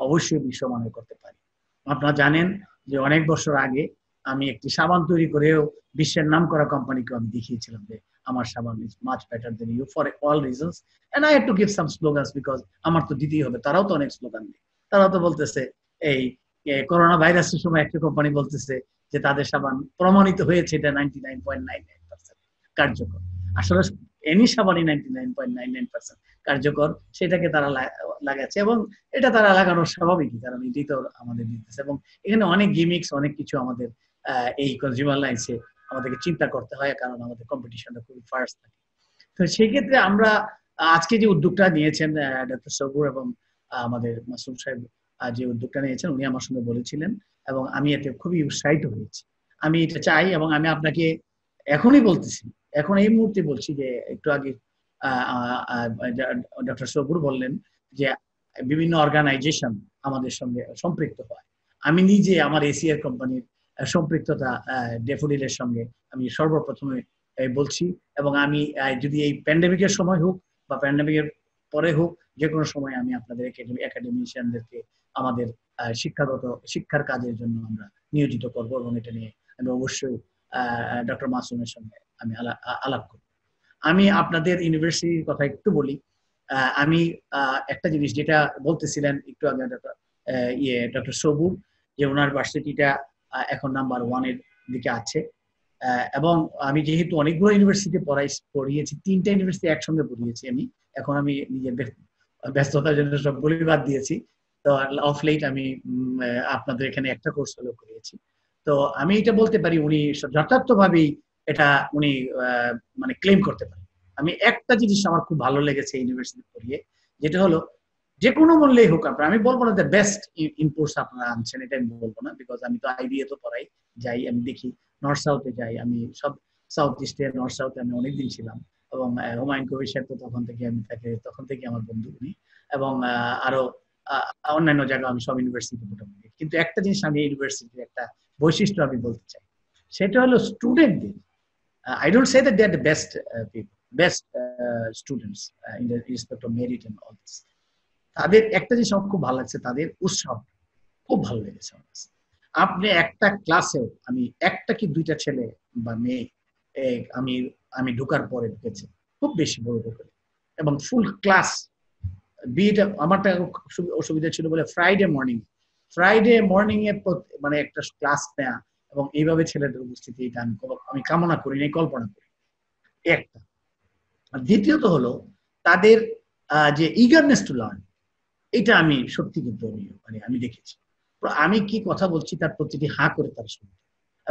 অবশ্যই বিশ্বমানের করতে পারি। আপনারা জানেন যে অনেক বছর আগে আমি একটি সাবান তৈরি করেও বিশ্বের নাম করা কোম্পানিকে আমি দেখিয়েছিলাম যে আমার সাবান is much better than you for all reasons, and I had to give some slogans because আমার তো দিতেই হবে। তারাও তো অনেক স্লোগান দেয়, তারাও তো বলতেছে এই করোনা ভাইরাসের সময় একটা কোম্পানি বলতেছে যে তাদের সাবান প্রমাণিত হয়েছে এটা 99.99% কার্যকর। আসলে এনি সাবানই 99.99% কার্যকর, সেটাকে তারা লাগাচ্ছে এবং এটা তারা লাগানোর স্বাভাবিকই, কারণ এটাই তো আমাদের দিতেছে। এবং এখানে অনেক গিমিক্স, অনেক কিছু আমাদের এই কনজিউমার লাইন্সে আমাদেরকে চিন্তা করতে হয়, কারণ আমাদের কম্পিটিশনটা খুবই ফাস্ট থাকে। তো সেই ক্ষেত্রে আমরা আজকে যে উদ্যোগটা নিয়েছেন ডক্টর সবুর এবং আমাদের মাসুম সাহেব যে উদ্যোগটা নিয়েছেন, উনি আমার সঙ্গে বলেছিলেন এবং আমি এতে খুবই উৎসাহিত হয়েছি। আমি এটা চাই এবং আমি আপনাকে এখনই বলতেছি, এখন এই মুহূর্তে বলছি যে একটু আগে ডক্টর সবুর বললেন যে বিভিন্ন অর্গানাইজেশন আমাদের সঙ্গে সম্পৃক্ত হয়। আমি নিজে আমার এসিআর কোম্পানির সম্পৃক্ততা ড্যাফোডিলের সঙ্গে আমি সর্বপ্রথমে বলছি, এবং আমি যদি এই প্যান্ডেমিকের সময় হোক বা প্যান্ডেমিকের পরে হোক, যে কোনো সময় আমি আপনাদের একাডেমিশিয়ানদেরকে আমাদের শিক্ষার কাজের জন্য আমরা নিয়োজিত করবো এবং এটা নিয়ে আমি অবশ্যই ডক্টর মাসুমের সঙ্গে আমি আলাপ করব। আমি আপনাদের ইউনিভার্সিটির কথা একটু বলি। আমি একটা জিনিস যেটা বলতেছিলেন একটু আগে ডক্টর সবুর, যে ওনার ভার্সিটিটা এখন নাম্বার 1 এর দিকে আছে। এবং আমি যেহেতু অনেকগুলো ইউনিভার্সিটি পড়িয়েছি, 3টা ইউনিভার্সিটি একসঙ্গে পড়িয়েছি আমি, এখন আমি নিজের ব্যস্ততার জন্য সবগুলি বাদ দিয়েছি। তো অফ লেট আমি আপনাদের এখানে একটা কোর্স হলেও করিয়েছি। তো আমি এটা বলতে পারি উনি যথার্থভাবেই এটা উনি মানে ক্লেম করতে পারেন। আমি একটা জিনিস আমার খুব ভালো লেগেছে ইউনিভার্সিটি পড়িয়ে, যেটা হলো যে কোনো মূল্যেই হোক আপনার, আমি বলবো না যে বেস্ট ইনপুটস আপনারা আনছেন, এটা আমি বলবো না, বিকজ আমি তো IBA তো পড়াই, যাই আমি দেখি নর্থ সাউথে যাই, আমি সব সাউথ ইস্টে নর্থ সাউথে আমি অনেকদিন ছিলাম এবং হুমায়ুন কবির সাহেব তো তখন থেকে আমার বন্ধু উনি, এবং আরো অন্যান্য জায়গায় আমি সব ইউনিভার্সিটি মোটামুটি। কিন্তু একটা জিনিস আমি ইউনিভার্সিটির একটা বৈশিষ্ট্য আমি বলতে চাই, সেটা হলো স্টুডেন্টদের, I don't say that they are the best people, best students in the respect of merit and all this. তাদের একটা জিনিস আমার খুব ভালো লাগছে, তাদের উৎসাহ খুব ভালো লেগেছে আমার কাছে। আপনি একটা ক্লাসে আমি একটা কি দুইটা ছেলে বা মেয়ে আমি ঢোকার পরে ঢুকেছে, খুব বেশি বড় ঢুকে, এবং ফুল ক্লাস। বিটা আমারটা অসুবিধা ছিল বলে ফ্রাইডে মর্নিং এ মানে একটা ক্লাস নেয়া এবং এইভাবে ছেলেদের উপস্থিতি, এটা আমি কামনা করি নাই, কল্পনা করি একটা। দ্বিতীয়ত হলো তাদের যে ইগারনেস টু লার্ন, এটা আমি সত্যি কিন্তু আমি দেখেছি। আমি কি কথা বলছি তার প্রতিটি হাঁ করে তারা শুনতো,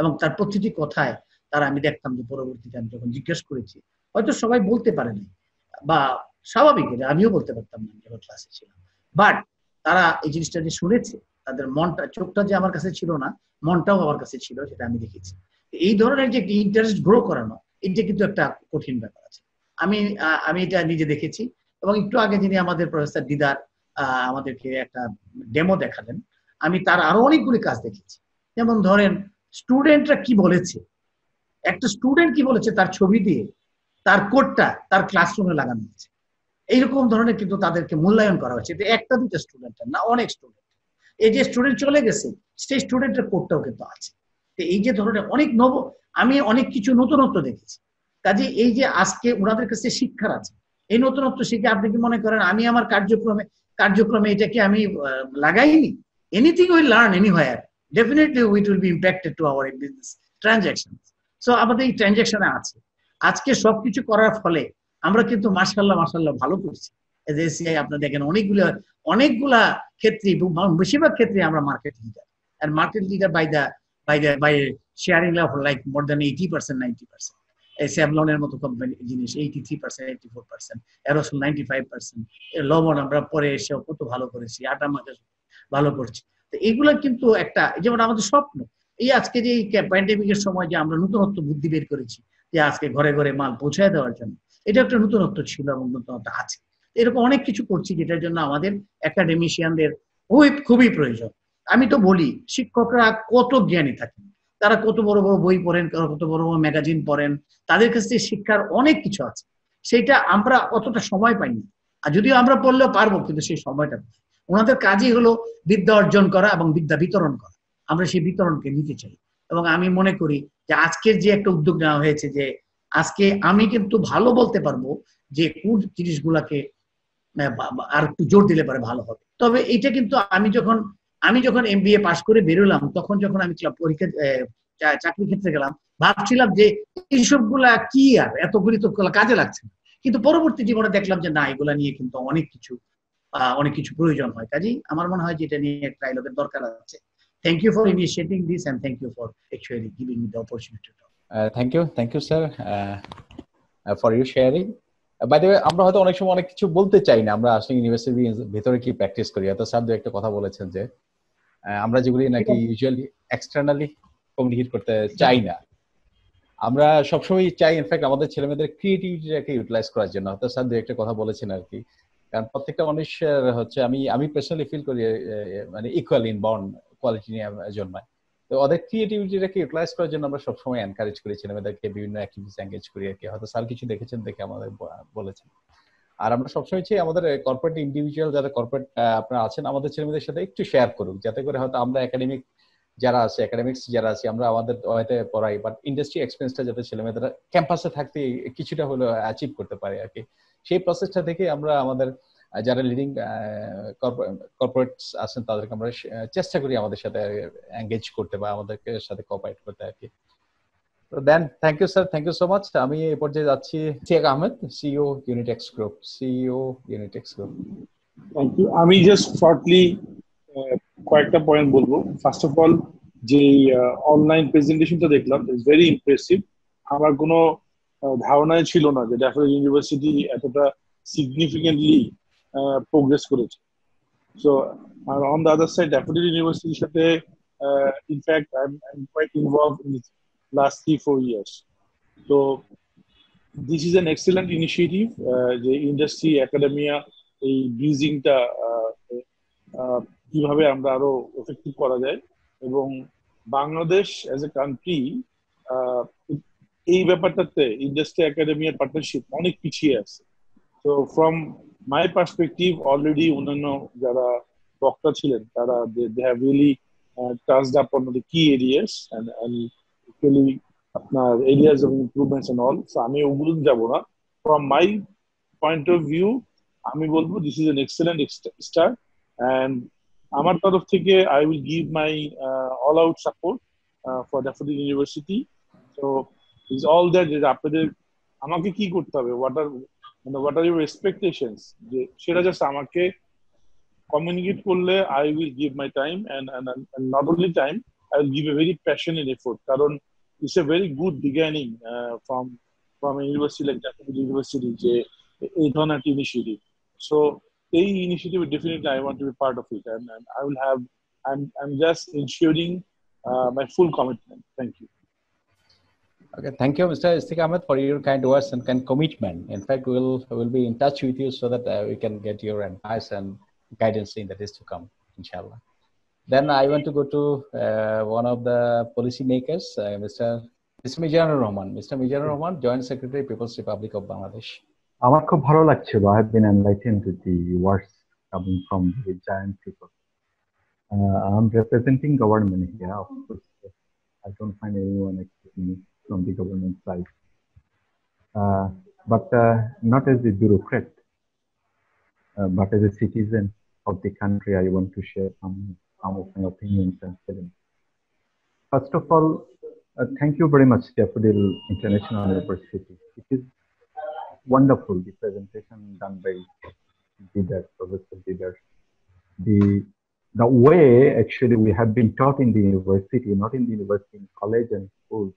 এবং তার প্রতিটি কথায় তারা, আমি দেখতাম যে পরবর্তীতে আমি যখন জিজ্ঞেস করেছি, হয়তো সবাই বলতে পারেনি, বা স্বাভাবিক, আমিও বলতে পারতাম না যখন ক্লাসে ছিলাম, বাট তারা এই জিনিসটা যে শুনেছে, তাদের মনটা, চোখটা যে আমার কাছে ছিল না, মনটাও আমার কাছে ছিল, সেটা আমি দেখেছি। এই ধরনের যে ইন্টারেস্ট গ্রো করানো, এটা কিন্তু একটা কঠিন ব্যাপার আছে। আমি আমি এটা নিজে দেখেছি। এবং একটু আগে যিনি আমাদের প্রফেসর দিদার আমাদেরকে একটা ডেমো দেখালেন, আমি তার আরো অনেকগুলি কাজ দেখেছি। যেমন ধরেন, স্টুডেন্টরা কি বলেছে, একটা স্টুডেন্ট কি বলেছে তার ছবি দিয়ে তার কোডটা তার ক্লাসরুমে লাগানো হয়েছে। এইরকম ধরনের কিন্তু তাদেরকে মূল্যায়ন করা হয়েছে। এটা একটা দুটো স্টুডেন্টের না, অনেক স্টুডেন্ট। এই যে স্টুডেন্ট চলে গেছে, সেই স্টুডেন্টের কোডটাও কিন্তু আছে। এই যে ধরনের অনেক আমি অনেক কিছু নতুনত্ব দেখেছি। কাজে এই যে আজকে ওনাদের কাছে শিক্ষার আছে, এই নতুনত্ব শিখে আপনি কি মনে করেন আমি আমার কার্যক্রমে এটাকে আমি লাগাইনি? Anything will learn anywhere, definitely it will be impacted to our business transaction. So আমাদের এই ট্রানজাকশনে আছে। আজকে সবকিছু করার ফলে আমরা কিন্তু মাশাআল্লাহ ভালো করছি। এসিআই আপনি দেখেন অনেকগুলা ক্ষেত্রে, বেশিরভাগ ক্ষেত্রে আমরা মার্কেট লিডার, আর মার্কেট লিডার বাই শেয়ারিং লাভ লাইক মোর দেন 80%, 90%। স্যাভলনের মতো কোম্পানি জিনিস 83%, 84%, এরোসল 95%, লবণ আমরা পরে এসে কত ভালো করেছি, আটা মাখা ভালো করছি। তো এইগুলা কিন্তু একটা, যেমন আমাদের স্বপ্ন, এই আজকে যে প্যান্ডেমিকের সময় যে আমরা নতুনত্ব বুদ্ধি বের করেছি, যে আজকে ঘরে ঘরে মাল পৌঁছায় দেওয়ার জন্য, এটা একটা নতুনত্ব ছিল এবং নতুনত্ব আছে। এরকম অনেক কিছু করছি যেটার জন্য আমাদের একাডেমিশিয়ানদের খুবই প্রয়োজন। আমি তো বলি, শিক্ষকরা কত জ্ঞানী থাকেন, তারা কত বড় বড় বই পড়েন, কত বড় বড় ম্যাগাজিন পড়েন, তাদের কাছে শিক্ষার অনেক কিছু আছে। সেটা আমরা অতটা সময় পাইনি, আর যদিও আমরা পড়লেও পারবো, কিন্তু সেই সময়টা ওনাদের কাজই হলো বিদ্যা অর্জন করা এবং বিদ্যা বিতরণ করা। আমরা সেই বিতরণকে নিতে চাই। এবং আমি মনে করি যে আজকের যে একটা উদ্যোগ নেওয়া হয়েছে, যে আজকে আমি কিন্তু ভালো বলতে পারবো যে কোন জিনিসগুলাকে আর একটু জোর দিলে পারে ভালো হবে। তবে এটা কিন্তু আমি যখন এমবিএ পাস করে বেরোলাম, তখন যখন আমি পরীক্ষা চাকরি ক্ষেত্রে গেলাম, ভাবছিলাম যে এইসবগুলা কি আর এতগুলি তো কাজে লাগছে না। কিন্তু পরবর্তী জীবনে দেখলাম যে না, এগুলা নিয়ে কিন্তু অনেক কিছু প্রয়োজন হয়। কাজেই আমার মনে হয় যে এটা নিয়ে একটা ডায়লগের দরকার আছে। Thank you for initiating this, and thank you for actually giving me the opportunity to talk. Thank you sir for you sharing. By the way, আমরা হয়তো অনেক সময় অনেক কিছু বলতে চাই না, আমরা আসলে ইউনিভার্সিটির ভিতরে কি প্র্যাকটিস করি। হয়তো স্যার দু একটা কথা বলেছেন যে আমরা যেগুলি নাকি ইউজুয়ালি এক্সটার্নালি কমিউনিকেট করতে চাই না, আমরা সবসময় চাই ইনফ্যাক্ট আমাদের ছেলেমেয়েদের ক্রিয়েটিভিটিটাকে ইউটিলাইজ করার জন্য। হয়তো স্যার দু একটা কথা বলেছেন আর কি, কারণ প্রত্যেকটা মানুষের হচ্ছে, আমি পার্সোনালি ফিল করি মানে ইকুয়াল ইন বর্ন, কোয়ালিটি নিয়ে জন্মায়। তো ওদের ক্রিয়েটিভিটিটাকে ইউটিলাইজ করার জন্য আমরা সবসময় এনকারেজ করি ছেলেমেয়েদেরকে, বিভিন্ন অ্যাক্টিভিটিস এঙ্গেজ করি আর কি। হয়তো স্যার কিছু দেখেছেন দেখে আমাদের বলেছেন। আর আমরা সবসময় চাই আমাদের কর্পোরেট ইন্ডিভিজুয়াল যারা কর্পোরেট আপনারা আছেন, আমাদের ছেলেমেয়েদের সাথে একটু শেয়ার করুক, যাতে করে হয়তো আমরা একাডেমিক্স যারা আছে আমরা আমাদের হয়তো পড়াই, বাট ইন্ডাস্ট্রি এক্সপেরিয়েন্সটা যাতে ছেলেমেয়েরা ক্যাম্পাসে থাকতে কিছুটা হলেও অ্যাচিভ করতে পারে আর কি। সেই প্রসেসটা থেকে আমরা আমাদের যারা লিডিং কর্পোরেটস আছেন তাদেরকে আমরা চেষ্টা করি আমাদের সাথে এঙ্গেজ করতে বা আমাদেরকে সাথে কোঅপারেট করতে আর কি। তো then thank you sir, thank you so much. আমি এই পর্যায়ে যাচ্ছি Sheikh Ahmed, CEO Unitex group. Thank you. আমি জাস্ট শর্টলি কয়েকটা পয়েন্ট বলবো। ফার্স্ট অফ অল, যে অনলাইন প্রেজেন্টেশনটা দেখলাম, ইটস ভেরি ইমপ্রেসিভ। আমার কোনো ধারণাই ছিল না যে ড্যাফোডিল ইউনিভার্সিটি এতটা সিগনিফিকেন্টলি প্রোগ্রেস করেছে। সো আর on the other side, Daffodil ইউনিভার্সিটির সাথে in fact I am quite involved in last 3-4 years. So this is an excellent initiative. যে ইন্ডাস্ট্রি একাডেমিয়া এই ব্রিজিংটা কিভাবে আমরা আরো এফেক্টিভ করা যায়, এবং বাংলাদেশ অ্যাজ এ কান্ট্রি এই ব্যাপারটাতে ইন্ডাস্ট্রি একাডেমিয়ার পার্টনারশিপ অনেক পিছিয়ে আছে। তো ফ্রম মাই পার্সপেক্টিভ, অলরেডি অন্যান্য যারা বক্তা ছিলেন তারা they have really touched upon the key areas and আপনার areas of improvements and all. So আমি ওগুলো যাব না। From my point of view, আমি বলবো this is an excellent start, and আমার তরফ থেকে I will give my all out support for Daffodil University. So is all that যে আপনাদের আমাকে কি করতে হবে, what are your expectations, যে সেটা জাস্ট আমাকে communicate করলে I will give my time and not only time, I will give a very passionate effort. কারণ it's a very good beginning from a university like Jaffna University যে এই ধরনের একটা initiative. So এই initiative definitely I want to be part of it, and I will have. I'm just ensuring my full commitment. Thank you. Okay, thank you, Mr. Istiq Ahmed, for your kind words and kind commitment. In fact, we'll be in touch with you so that we can get your advice and guidance in the days to come, inshallah. Then I want to go to one of the policy makers, Mr. Mizanur Rahman. Mr. Mizanur Rahman, Joint Secretary, People's Republic of Bangladesh. আমার খুব ভালো লাগছিল. I have been enlightened with the words coming from the giant people. I'm representing government here. Of course, I don't find anyone except me from the government side. But not as a bureaucrat, but as a citizen of the country, I want to share some of my opinions and feelings. First of all, thank you very much, Daffodil International University. It is wonderful, the presentation done by leaders, professor leaders. The way actually we have been taught in the university, not in the university, in college and schools,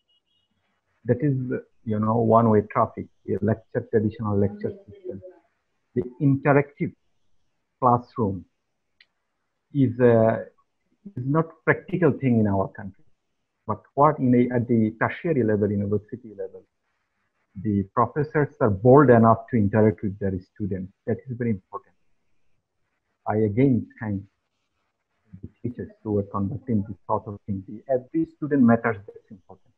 that is, one-way traffic, a traditional lecture system. The interactive classroom is not practical thing in our country. But what at the tertiary level, university level, the professors are bold enough to interact with their students. That is very important. I again thank the teachers who are conducting this sort of thing. Every student matters. That's important.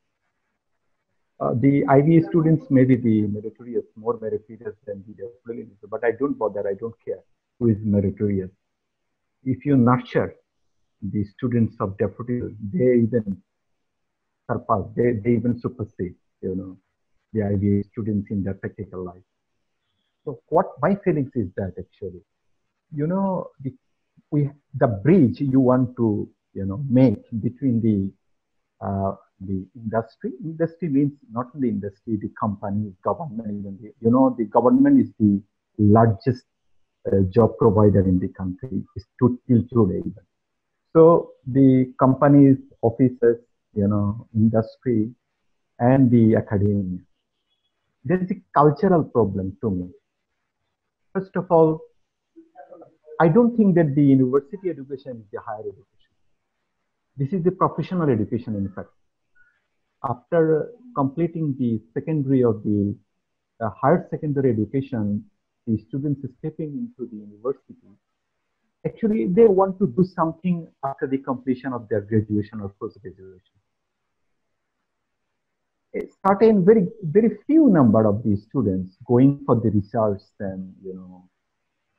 The IBA students may be the meritorious, more meritorious than the brilliant, but I don't bother. I don't care who is meritorious. If you nurture the students of Daffodil, they even surpass, they even supersede, the IBA students in their practical life. So what my feelings is that actually, the bridge you want to, make between the industry. Industry means not only industry, the companies, government, even the government is the largest job provider in the country, is till today even. So the companies, offices, industry, and the academia. There is a cultural problem to me. First of all, I don't think that the university education is the higher education. This is the professional education, in fact. After completing the secondary of the higher secondary education, the students stepping into the university, actually they want to do something after the completion of their graduation or post-graduation. A certain very few number of these students going for the research and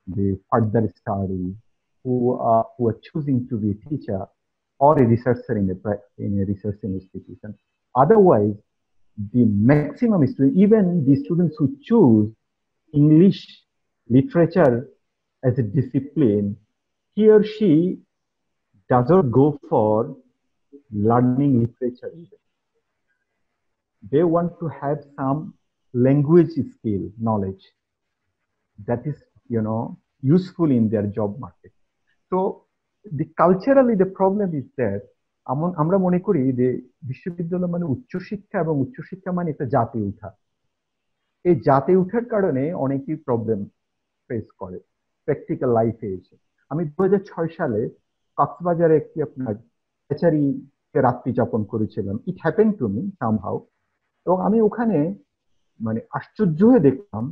the further study who are choosing to be a teacher or a researcher in a research institution. Otherwise, the maximum students, even the students who choose English literature as a discipline, he or she does not go for learning literature either. They want to have some language skill, knowledge that is, useful in their job market. So culturally, the problem is that আমরা মনে করি যে বিশ্ববিদ্যালয় মানে উচ্চশিক্ষা এবং উচ্চশিক্ষা মানে একটা জাতি উঠা। এই জাতি উঠার কারণে অনেকেই প্রবলেম ফেস করে প্র্যাকটিক্যাল লাইফে এসে। আমি 2006 সালে কক্সবাজারে একটি আপনার হ্যাচারিতে রাত্রি যাপন করেছিলাম। It happen to me somehow. এবং আমি ওখানে মানে আশ্চর্য হয়ে দেখলাম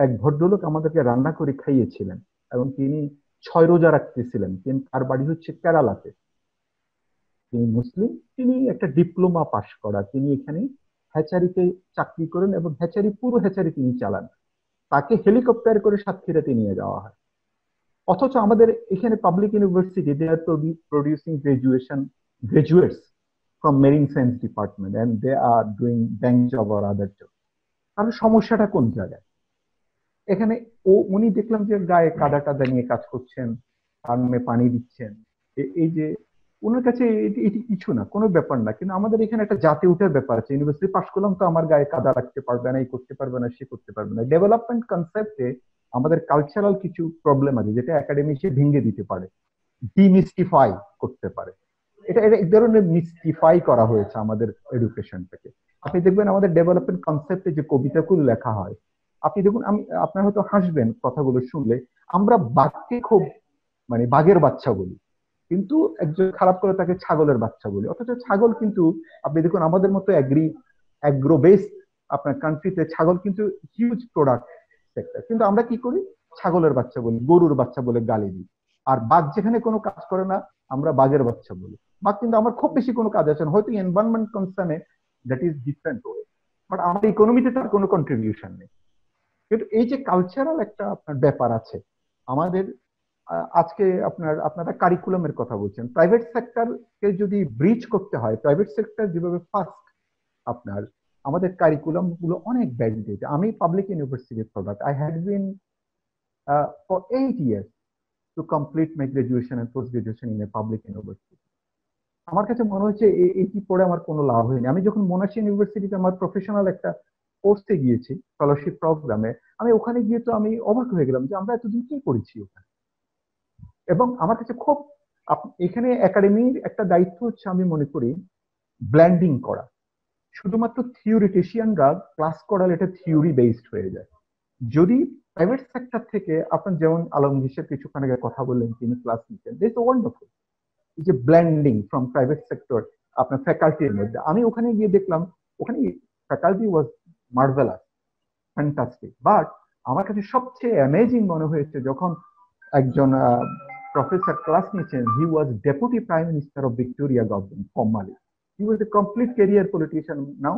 এক ভদ্রলোক আমাদেরকে রান্না করে খাইয়েছিলেন এবং তিনি 6 রোজা রাখতেছিলেন। তার বাড়ি হচ্ছে কেরালাতে। তিনি মুসলিম, তিনি একটা ডিপ্লোমা পাশ করা, তিনি এখানে হ্যাচারিতে চাকরি করেন এবং পুরো হ্যাচারি তিনি চালান। তাকে হেলিকপ্টার করে সাতক্ষীরাতে নিয়ে যাওয়া হয়। অথচ আমাদের এখানে public university they are producing graduates from marine science department and they are doing bank job or other job. তাহলে সমস্যাটা কোন জায়গায়? এখানে উনি দেখলাম যে গায়ে কাদা টাদা নিয়ে কাজ করছেন, কানে পানি দিচ্ছেন। এই যে ওনার কাছে এটি কিছু না, কোনো ব্যাপার না। কিন্তু আমাদের এখানে একটা জাতি উঠার ব্যাপার আছে। ইউনিভার্সিটি পাশ করলাম তো আমার গায়ে কাদা রাখতে পারবে না, এই করতে পারবে না, সে করতে পারবে না। ডেভেলপমেন্ট কনসেপ্টে আমাদের কালচারাল কিছু প্রবলেম আছে যেটা একাডেমি সে ভেঙে দিতে পারে, ডিমিস্টিফাই করতে পারে। এটা এক ধরনের মিস্টিফাই করা হয়েছে আমাদের এডুকেশনটাকে। আপনি দেখবেন আমাদের ডেভেলপমেন্ট কনসেপ্টে যে কবিতাগুলো লেখা হয়, আপনি দেখুন, আপনার হয়তো হাসবেন কথাগুলো শুনলে, আমরা বাঘকে খুব মানে বাঘের বাচ্চা বলি, কিন্তু একজন খারাপ করে তাকে ছাগলের বাচ্চা বলি। অথচ ছাগল কিন্তু আপনি দেখুন আমাদের মতো অ্যাগ্রো বেসড আপনার কান্ট্রিতে ছাগল কিন্তু হিউজ প্রোডাক্ট সেক্টর, কিন্তু আমরা কি করি, ছাগলের বাচ্চা বলি, গরুর বাচ্চা বলে গালি দিই। আর বাঘ যেখানে কোনো কাজ করে না আমরা বাঘের বাচ্চা বলি। বাঘ কিন্তু আমার খুব বেশি কোনো কাজ আছে না, হয়তো এনভায়রনমেন্ট কনসার্নে that is different way, but আমাদের ইকোনমিতে তার কোনো কন্ট্রিবিউশন নেই। কিন্তু এই যে কালচারাল একটা আপনার ব্যাপার আছে আমাদের, আজকে আপনারা কারিকুলামের কথা বলছেন, প্রাইভেট সেক্টরকে যদি ব্রিজ করতে হয়, প্রাইভেট সেক্টর যেভাবে ফার্স্ট আপনার আমাদের কারিকুলাম গুলো অনেক ব্যাকডেট। আমি পাবলিক ইউনিভার্সিটির product, I had been for 8 years to complete my graduation and post graduation in a public university. আমার কাছে মনে হচ্ছে এইটি পড়ে আমার কোনো লাভ হয়নি। আমি যখন মোনাশ ইউনিভার্সিটিতে আমার প্রফেশনাল একটা কোর্সে গিয়েছি, স্কলারশিপ প্রোগ্রামে, আমি ওখানে গিয়ে তো আমি অবাক হয়ে গেলাম যে আমরা এতদিন কি করেছি ওখানে। এবং আমার কাছে খুব এখানে একাডেমির একটা দায়িত্ব হচ্ছে আমি মনে করি ব্ল্যান্ডিং করা। শুধুমাত্র থিওরিটিশিয়ানরা ক্লাস করালে এটা থিওরি বেসড হয়ে যায়। যদি প্রাইভেট সেক্টর থেকে আপনার যেমন আলমগীর কিছুক্ষণ আগে কথা বললেন, তিনি ক্লাস নিচ্ছেন, দিস ইজ ওয়ান্ডারফুল। এই যে ব্ল্যান্ডিং ফ্রম প্রাইভেট সেক্টর আপনার ফ্যাকাল্টির মধ্যে, আমি ওখানে গিয়ে দেখলাম ওখানে faculty was marvellous, fantastic. But আমার কাছে সবচেয়ে অ্যামেজিং মনে হয়েছে যখন একজন প্রফেসর ক্লাস নিয়েছেন, he was deputy prime minister of Victoria government formally, he was a complete career politician, now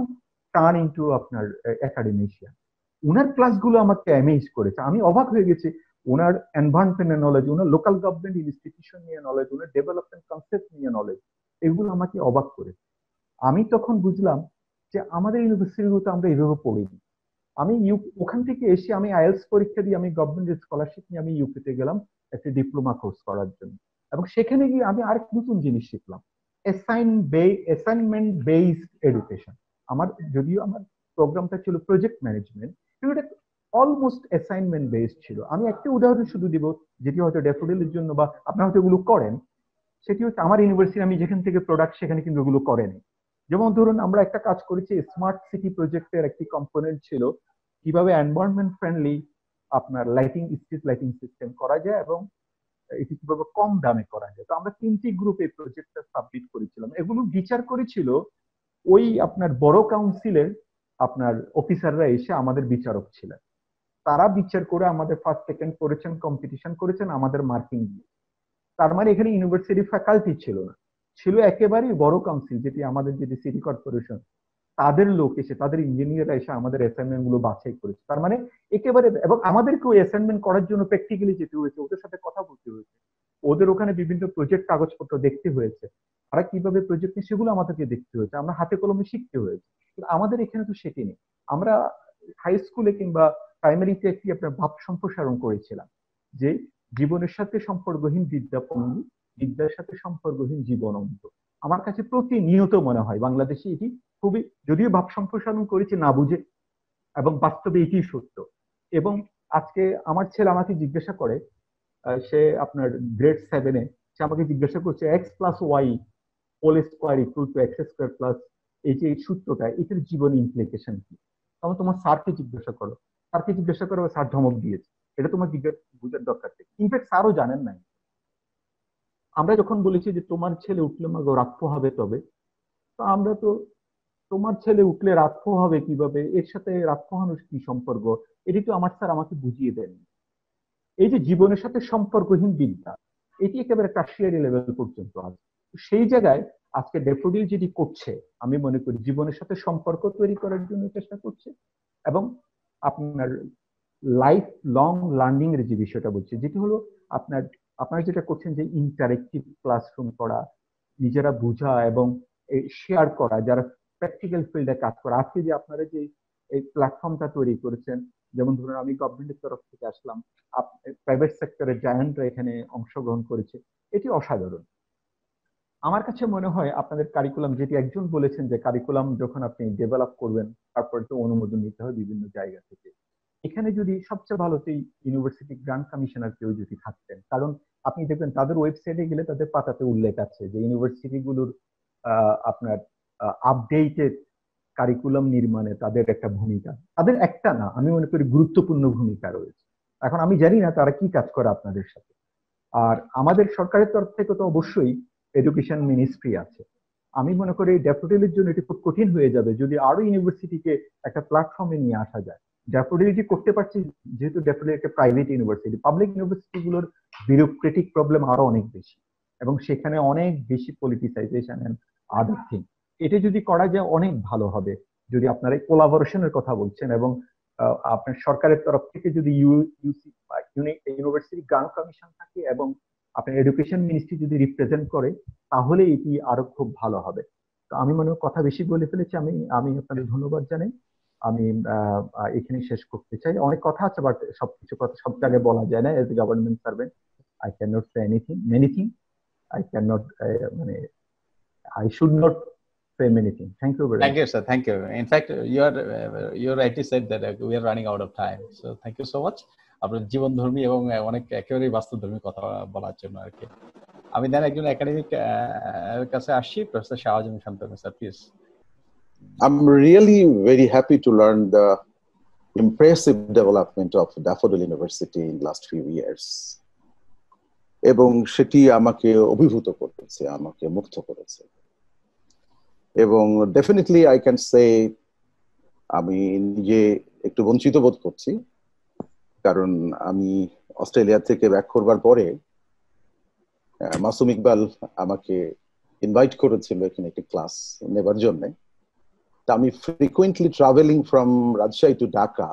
turn into আপনার একাডেমিশিয়ান। ওনার ক্লাসগুলো আমাকে অ্যামেজ করেছে, আমি অবাক হয়ে গেছি। ওনার এনভায়রনমেন্টের নলেজ, ওনার লোকাল গভর্নমেন্ট ইনস্টিটিউশন নিয়ে নলেজ, ওনার ডেভেলপমেন্ট কনসেপ্ট নিয়ে নলেজ, এগুলো আমাকে অবাক করেছে। আমি তখন বুঝলাম যে আমাদের ইউনিভার্সিটিগুলোতে আমরা এইভাবে পড়িনি। আমি ওখান থেকে এসে আমি আইএলটিএস পরীক্ষা দিয়ে আমি গভর্নমেন্টের স্কলারশিপ নিয়ে আমি ইউকেতে গেলাম একটা ডিপ্লোমা কোর্স করার জন্য। এবং সেখানে গিয়ে আমি আরেক নতুন জিনিস শিখলাম, অ্যাসাইনমেন্ট বেসড এডুকেশন। যদিও আমার প্রোগ্রামটা ছিল প্রজেক্ট ম্যানেজমেন্ট, কিন্তু এটা অলমোস্ট অ্যাসাইনমেন্ট বেসড ছিল। আমি একটা উদাহরণ শুধু দিব, যেটি হয়তো ড্যাফোডিলের জন্য বা আপনারা হয়তো এগুলো করেন, সেটি হচ্ছে আমার ইউনিভার্সিটি, আমি যেখান থেকে প্রোডাক্ট সেখানে কিন্তু এগুলো করেনি। যেমন ধরুন আমরা একটা কাজ করেছি, স্মার্ট সিটি প্রজেক্টের একটি কম্পোনেন্ট ছিল কিভাবে এনভায়রনমেন্ট ফ্রেন্ডলি আপনার স্ট্রিট লাইটিং সিস্টেম করা যায় এবং এটি কিভাবে কম দামে করা যায়। তো আমরা 3টি গ্রুপে প্রজেক্টটা সাবমিট করেছিলাম, এগুলো বিচার করেছিল ওই আপনার বড় কাউন্সিলের আপনার অফিসাররা এসে আমাদের বিচারক ছিলেন। তারা বিচার করে আমাদের ফার্স্ট সেকেন্ড করেছেন, কম্পিটিশন করেছেন, আমাদের মার্কিং দিয়ে। তার মানে এখানে ইউনিভার্সিটি ফ্যাকাল্টি ছিল না, ছিল একেবারেই বড় কাউন্সিল, যেটি আমাদের যেটি সিটি কর্পোরেশন, তাদের লোক এসে, তাদের ইঞ্জিনিয়াররা এসে আমাদের অ্যাসাইনমেন্ট গুলো বাছাই করেছে। তার মানে একেবারে, এবং আমাদেরকে ওই অ্যাসাইনমেন্ট করার জন্য প্র্যাকটিক্যালি যেতে হয়েছে, ওদের সাথে কথা বলতে হয়েছে, ওদের ওখানে বিভিন্ন প্রজেক্ট কাগজপত্র দেখতে হয়েছে, তারা কিভাবে প্রজেক্ট নিয়ে সেগুলো আমাদেরকে দেখতে হয়েছে, আমরা হাতে কলমে শিখতে হয়েছে। কিন্তু আমাদের এখানে তো শেখেনি। আমরা হাই স্কুলে কিংবা প্রাইমারিতে একটি আপনার ভাব সম্প্রসারণ করেছিলাম যে জীবনের সাথে সম্পর্কহীন বিদ্যা পঙ্গু, বিদ্যার সাথে সম্পর্কহীন জীবন অন্ত। আমার কাছে প্রতিনিয়ত মনে হয় বাংলাদেশে এটি খুবই, যদিও ভাব সম্প্রসারণ করেছে না বুঝে, এবং বাস্তবে এটি সত্য। এবং আজকে আমার ছেলে আমাকে জিজ্ঞাসা করে, সে আপনার গ্রেড 7-এ, সে আমাকে জিজ্ঞাসা করছে x plus y whole square equal to x square plus, এই যে সূত্রটা, এটার জীবন ইমপ্লিকেশন কি? তখন তোমার স্যারকে জিজ্ঞাসা করো, স্যারকে জিজ্ঞাসা করো, স্যার ধমক দিয়েছে, এটা তোমার বুঝার দরকার নেই। ইনফ্যাক্ট স্যারও জানেন নাই। আমরা যখন বলেছি যে তোমার ছেলে উঠলে মাগো রাগ পোহাবে, তবে তো আমরা তো, তোমার ছেলে উঠলে রাগ পোহাবে কিভাবে, এর সাথে রাগ পোহানোর কি সম্পর্ক, এটি তো আমার স্যার আমাকে বুঝিয়ে দেন। এই যে জীবনের সাথে সম্পর্কহীন বিদ্যা, এটি একেবারে টার্সিয়ারি লেভেল পর্যন্ত আছে। সেই জায়গায় আজকে ড্যাফোডিল যেটি করছে, আমি মনে করি জীবনের সাথে সম্পর্ক তৈরি করার জন্য চেষ্টা করছে, এবং আপনার লাইফ লং লার্নিং এর যে বিষয়টা বলছে, যেটি হলো আপনারা যেটা করছেন যে ইন্টারেক্টিভ ক্লাসরুম করা, নিজেরা বোঝা এবং শেয়ার করা, যারা প্র্যাকটিক্যাল ফিল্ডে কাজ করা। আজকে যে আপনারা যে এই প্ল্যাটফর্মটা তৈরি করেছেন, যেমন ধরুন আমি গভর্নমেন্টের তরফ থেকে আসলাম, প্রাইভেট সেক্টরের জায়ান্টরা এখানে অংশগ্রহণ করেছে, এটি অসাধারণ। আমার কাছে মনে হয় আপনাদের কারিকুলাম, যেটি একজন বলেছেন যে কারিকুলাম যখন আপনি ডেভেলপ করবেন তারপরে তো অনুমোদন নিতে হয় বিভিন্ন জায়গা থেকে, এখানে যদি সবচেয়ে ভালো সেই ইউনিভার্সিটি গ্রান্ট কমিশনার কেউ যদি থাকতেন, কারণ আপনি দেখবেন তাদের ওয়েবসাইটে গেলে তাদের পাতাতে উল্লেখ আছে যে ইউনিভার্সিটিগুলোর আপনার আপডেটেড কারিকুলাম নির্মাণে তাদের একটা ভূমিকা, তাদের একটা না, আমি মনে করি গুরুত্বপূর্ণ ভূমিকা রয়েছে। এখন আমি জানি না তারা কি কাজ করে আপনাদের সাথে। আর আমাদের সরকারের তরফ থেকে তো অবশ্যই এডুকেশন মিনিস্ট্রি আছে। আমি মনে করি ড্যাফোডিলের জন্য এটি খুব কঠিন হয়ে যাবে যদি আরো ইউনিভার্সিটিকে একটা প্ল্যাটফর্মে নিয়ে আসা যায়। ড্যাফোডিলিটি করতে পারছি যেহেতু ড্যাফোডিল একটা প্রাইভেট ইউনিভার্সিটি, পাবলিক ইউনিভার্সিটি গুলোর বিউরোক্রেটিক প্রবলেম আরো অনেক বেশি এবং সেখানে অনেক বেশি পলিটিসাইজেশন এন্ড আদার থিং। এটা যদি করা যায় অনেক ভালো হবে। যদি আপনারা কোলাবোরেশনের কথা বলছেন এবং আপনার সরকারের তরফ থেকে যদি ইউনিভার্সিটি গ্রান্ট কমিশন থাকে এবং আপনার এডুকেশন মিনিস্ট্রি যদি রিপ্রেজেন্ট করে তাহলে এটি আরো খুব ভালো হবে। তো আমি মনে হয় কথা বেশি বলে ফেলেছি, আমি আপনাদের ধন্যবাদ জানাই। আমি এখানে শেষ করতে চাই। অনেক কথা আছে বাট সবকিছু কথা সব জায়গায় বলা যায় না। As a government servant I can not say anything many thing I can not মানে I should not say anything. Thank you very much. Thank you, sir. Thank you. In fact, you rightly said that we are running out of time. So thank you so much. আপনার জীবনধর্মী এবং অনেক একেবারেই বাস্তবধর্মী কথা বলার জন্য আর কি। আমি দেন একজন একাডেমিক কাছে আসছি, professor Shahjahan Shantanu sir, please. I'm really very happy to learn the impressive development of Daffodil University in last few years. এবং সেটি আমাকে অভিভূত করেছে, আমাকে মুগ্ধ করেছে। এবং ডেফিনেটলি আই ক্যান সে আমি নিজে একটু বঞ্চিত বোধ করছি, কারণ আমি অস্ট্রেলিয়া থেকে ব্যাক করবার পরে মাসুম ইকবাল আমাকে ইনভাইট করেছিল এখানে একটি ক্লাস নেবার জন্য। তা আমি frequently travelling from Rajshahi to Dhaka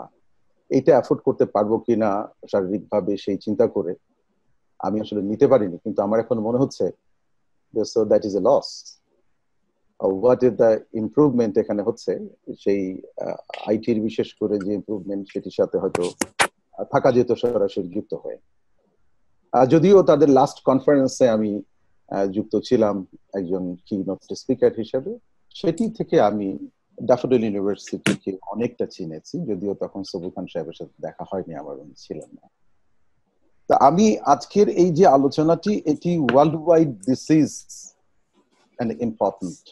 এটা অ্যাফোর্ড করতে পারবো কিনা শারীরিকভাবে সেই চিন্তা করে আমি আসলে নিতে পারিনি। কিন্তু আমার এখন মনে হচ্ছে so that is a loss. What is the improvement এখানে হচ্ছে, সেই আইটির বিশেষ করে যে ইমপ্রুভমেন্ট সেটির সাথে হয়তো থাকা যেত সরাসরি যুক্ত হয়ে। যদিও তাদের লাস্ট কনফারেন্সে আমি যুক্ত ছিলাম একজন কিনোট স্পিকার হিসেবে, সেটি থেকে আমি ড্যাফোডিল ইউনিভার্সিটিকে অনেকটা চিনেছি, যদিও তখন সবুর খান সাহেবের সাথে দেখা হয়নি, আমার উনি ছিলেন না। তা আমি আজকের এই যে আলোচনাটি, এটি world wide this is an important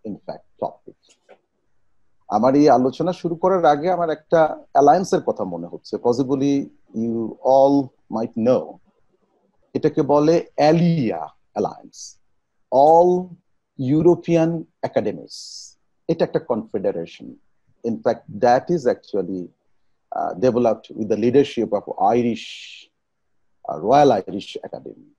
in fact topic. আমার এই আলোচনা শুরু করার আগে আমার একটা অ্যালায়েন্সের কথা মনে হচ্ছে, possibly you all might know, এটাকে বলে ALLEA alliance, all European academies. এটা একটা কনফেডারেশন। In fact that is actually developed with the leadership of Royal Irish Academy.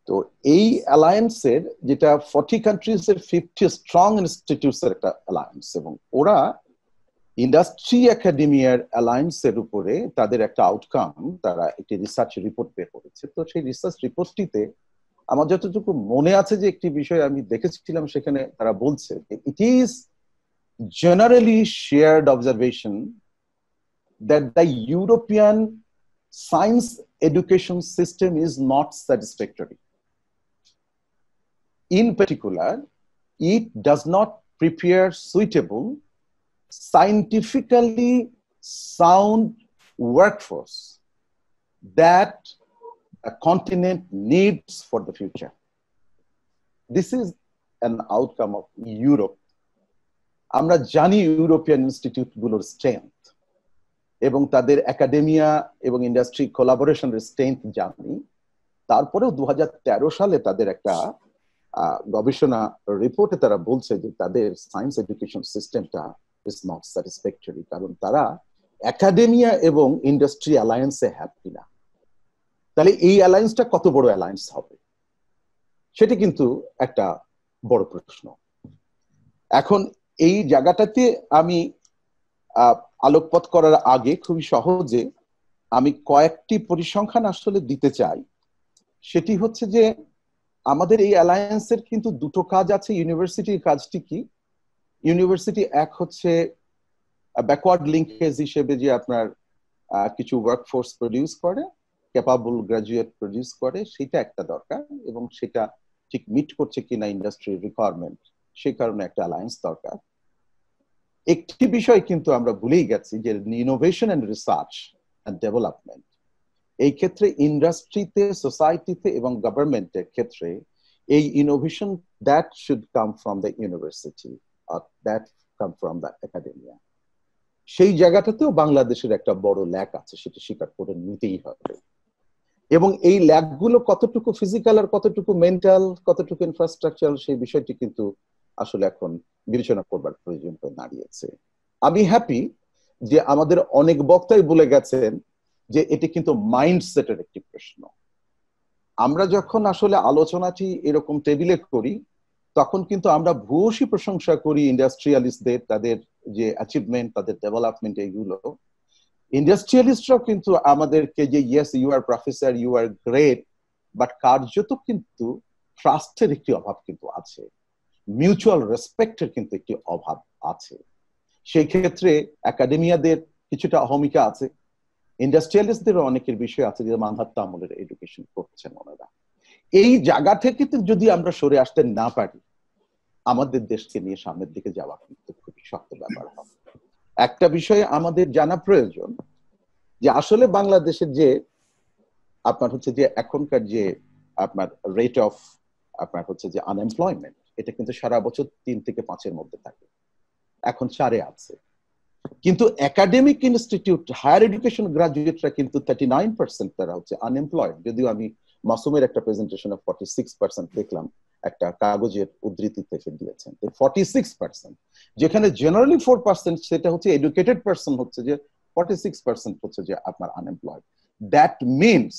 তো এই অ্যালায়েন্সের যেটা 40 কান্ট্রিজ এর 50 স্ট্রং ইনস্টিটিউটস এর একটা অ্যালায়েন্স, এবং ওরা ইন্ডাস্ট্রি একাডেমিয়ার অ্যালায়েন্সের উপরে তাদের একটা আউটকাম, তারা একটি রিসার্চ রিপোর্ট বের করেছে। তো সেই রিসার্চ রিপোর্টটিতে আমার যতটুকু মনে আছে যে একটি বিষয় আমি দেখেছিলাম, সেখানে তারা বলছে it is generally shared observation that the European science education system is not satisfactory. In particular, it does not prepare suitable, scientifically sound workforce that a continent needs for the future. This is an outcome of Europe. আমরা জানি ইউরোপিয়ান ইনস্টিটিউট গুলোর স্ট্রেংথ এবং তাদের একাডেমিয়া এবং ইন্ডাস্ট্রি কোলাবোরেশনের স্ট্রেংথ জানি। তারপরেও 2013 সালে তাদের একটা গবেষণা রিপোর্টে তারা বলছে যে তাদের সায়েন্স এডুকেশন সিস্টেমটা ইজ নট স্যাটিসফ্যাক্টরি, কারণ তারা একাডেমিয়া এবং ইন্ডাস্ট্রি অ্যালায়েন্সে হ্যাপি না। তাহলে এই অ্যালায়েন্সটা কত বড় অ্যালায়েন্স হবে, সেটি কিন্তু একটা বড় প্রশ্ন। এখন এই জায়গাটাতে আমি আলোকপাত করার আগে খুবই সহজে আমি কয়েকটি পরিসংখ্যান আসলে দিতে চাই। সেটি হচ্ছে যে আমাদের এই অ্যালায়েন্সের কিন্তু দুটো কাজ আছে। ইউনিভার্সিটির কাজটি কি? ইউনিভার্সিটি এক হচ্ছে ব্যাকওয়ার্ড লিঙ্কেজ হিসেবে যে আপনার কিছু ওয়ার্কফোর্স প্রডিউস করে, ক্যাপাবল গ্রাজুয়েট প্রডিউস করে, সেটা একটা দরকার, এবং সেটা ঠিক মিট করছে কিনা ইন্ডাস্ট্রির রিকোয়ারমেন্ট, সেই কারণে একটা অ্যালায়েন্স দরকার। একটি বিষয় কিন্তু আমরা ভুলেই গেছি যে innovation and research and development এই ক্ষেত্রে ইন্ডাস্ট্রিতে, সোসাইটিতে এবং গভর্নমেন্টের ক্ষেত্রে এই innovation that should come from the university আর that come from the academia. সেই জায়গাটাতেও বাংলাদেশের একটা বড় ল্যাক আছে, সেটা স্বীকার করে নিতেই হবে। এবং এই ল্যাকগুলো কতটুকু ফিজিক্যাল আর কতটুকু মেন্টাল, কতটুকু ইনফ্রাস্ট্রাকচার, সেই বিষয়টি কিন্তু আসলে এখন বিবেচনা করবার প্রয়োজন হয়ে দাঁড়িয়েছে। আমি হ্যাপি যে আমাদের অনেক বক্তাই বলে গেছেন যে এটি কিন্তু মাইন্ডসেটের একটি প্রশ্ন। আমরা যখন আসলে আলোচনাটি এরকম টেবিলে করি তখন কিন্তু আমরা ভূয়সী প্রশংসা করি ইন্ডাস্ট্রিয়ালিস্টদের, তাদের যে অ্যাচিভমেন্ট, তাদের ডেভেলপমেন্ট, এইগুলো। ইন্ডাস্ট্রিয়ালিস্টরাও কিন্তু আমাদেরকে যে yes you are professor, you are great, but কার্যত কিন্তু ট্রাস্টের একটি অভাব কিন্তু আছে, মিউচুয়াল রেসপেক্টের কিন্তু একটি অভাব আছে। সেই ক্ষেত্রে একাডেমিয়াদের কিছুটা অহমিকা আছে, ইন্ডাস্ট্রিয়ালিস্টদেরও অনেকের বিষয় আছে যে মানহাত্তা আমলের এডুকেশন করছেন ওনারা। এই জায়গা থেকে যদি আমরা সরে আসতে না পারি, আমাদের দেশকে নিয়ে সামনের দিকে যাওয়া কিন্তু খুবই শক্ত ব্যাপার হবে। একটা বিষয়ে আমাদের জানা প্রয়োজন যে আসলে বাংলাদেশের যে আপনার হচ্ছে যে এখনকার যে আপনার রেট অফ আপনার হচ্ছে যে আনএমপ্লয়মেন্ট, এটা কিন্তু সারা বছর 3 থেকে 5-এর মধ্যে থাকে, এখন 4-এ আছে। কিন্তু একাডেমিক ইনস্টিটিউট, হায়ার এডুকেশন গ্রাজুয়েটরা কিন্তু 39% তারা হচ্ছে আনএমপ্লয়েড। যদিও আমি মাসুমের একটা প্রেজেন্টেশনে 46% দেখলাম, একটা কাগজের উদ্ধৃতি থেকে দিয়েছেন 46%, যেখানে জেনারেলি 4% সেটা হচ্ছে এডুকেটেড পারসন হচ্ছে যে 46% হচ্ছে যে আপনার আনএমপ্লয়েড। দ্যাট মিনস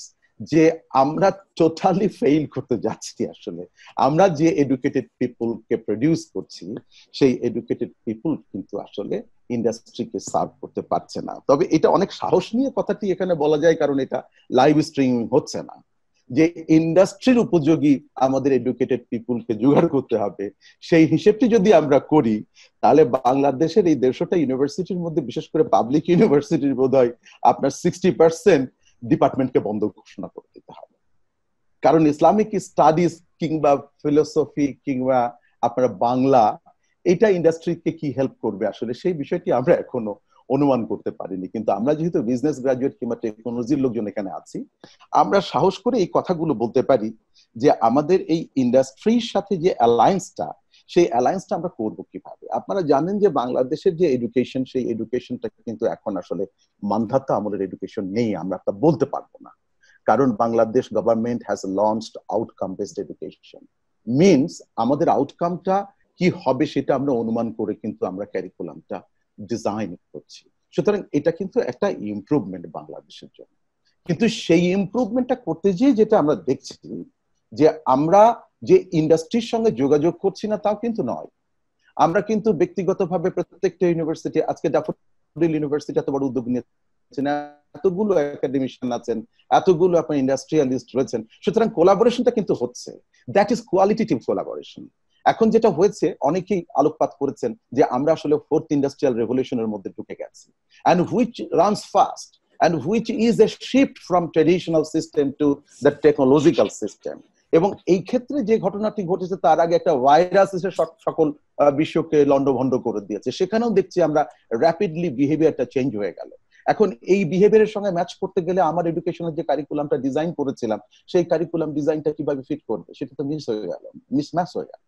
যে আমরা টোটালি ফেইল করতে যাচ্ছি। আসলে আমরা যে এডুকেটেড পিপলকে প্রডিউস করছি, সেই এডুকেটেড পিপল কিন্তু আসলে ইন্ডাস্ট্রিকে সার্ভ করতে পারছে না। তবে এটা অনেক সাহস নিয়ে কথাটি এখানে বলা যায়, কারণ এটা লাইভ স্ট্রিমিং হচ্ছে না, যে ইন্ডাস্ট্রির উপযোগী আমাদের এডুকেটেড পিপলকে জোগাড় করতে হবে। সেই হিসেবটি যদি আমরা করি, তাহলে বাংলাদেশের এই 150টা ইউনিভার্সিটির মধ্যে, বিশেষ করে পাবলিক ইউনিভার্সিটির বোধহয় আপনার 60% ডিপার্টমেন্টকে বন্ধ ঘোষণা করে দিতে হবে। কারণ ইসলামিক স্টাডিজ কিংবা ফিলোসফি কিংবা আপনার বাংলা, এটা ইন্ডাস্ট্রিকে কি হেল্প করবে আসলে সেই বিষয়টি আমরা এখনো অনুমান করতে পারিনি। কিন্তু আমরা যেহেতু বিজনেস গ্রাজুয়েট কিংবা টেকনোলজির লোকজন এখানে আছি, আমরা সাহস করে এই কথাগুলো বলতে পারি যে আমাদের এই ইন্ডাস্ট্রির সাথে যে অ্যালায়েন্সটা, সেই অ্যালায়েন্সটা আমরা করবো কিভাবে। আপনারা জানেন যে বাংলাদেশের যে এডুকেশন, সেই এডুকেশনটা কিন্তু এখন আসলে মানধাত্তা আমলের এডুকেশন নেই, আমরা তা বলতে পারবো না। কারণ Bangladesh government has launched outcome based education. Means আমাদের আউটকামটা কি হবে সেটা আমরা অনুমান করে কিন্তু আমরা ক্যারিকুলামটা ডিজাইন করছি। সুতরাং এটা কিন্তু একটা ইমপ্রুভমেন্ট বাংলাদেশের জন্য। কিন্তু সেই ইমপ্রুভমেন্টটা করতে গিয়ে যেটা আমরা দেখছি যে আমরা যে ইন্ডাস্ট্রির সঙ্গে যোগাযোগ করছি না তাও কিন্তু নয়। আমরা কিন্তু ব্যক্তিগতভাবে প্রত্যেকটা ইউনিভার্সিটি, আজকে ড্যাফোডিল ইউনিভার্সিটি এত বড় উদ্যোগ নিয়েছেন, এতগুলো একাডেমিশিয়ান আছেন, এতগুলো আপনার ইন্ডাস্ট্রিয়ালিস্ট রয়েছেন, সুতরাং কোলাবোরেশনটা কিন্তু হচ্ছে। That is qualitative collaboration. এখন যেটা হয়েছে, অনেকেই আলোকপাত করেছেন যে আমরা আসলে 4th ইন্ডাস্ট্রিয়াল রেভলিউশনের মধ্যে ঢুকে গেছি, and which runs fast and which is a shift from traditional system to the technological system. এবং এই ক্ষেত্রে যে ঘটনাটি ঘটেছে, তার আগে একটা ভাইরাস এসে সকল বিশ্বকে লন্ডভন্ড করে দিয়েছে। সেখানেও দেখছি আমরা র্যাপিডলি বিহেভিয়ারটা চেঞ্জ হয়ে গেল। এখন এই বিহেভিয়ারের সঙ্গে ম্যাচ করতে গেলে আমার এডুকেশনের যে কারিকুলামটা ডিজাইন করেছিলাম, সেই কারিকুলাম ডিজাইনটা কিভাবে ফিট করবে, সেটা তো মিস হয়ে গেল, মিসম্যাচ হয়ে গেল।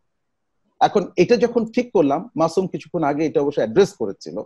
এখন এটা যখন ঠিক করলাম, মাসুম কিছুক্ষণ আগে এটা অবশ্য অ্যাড্রেস করেছিল,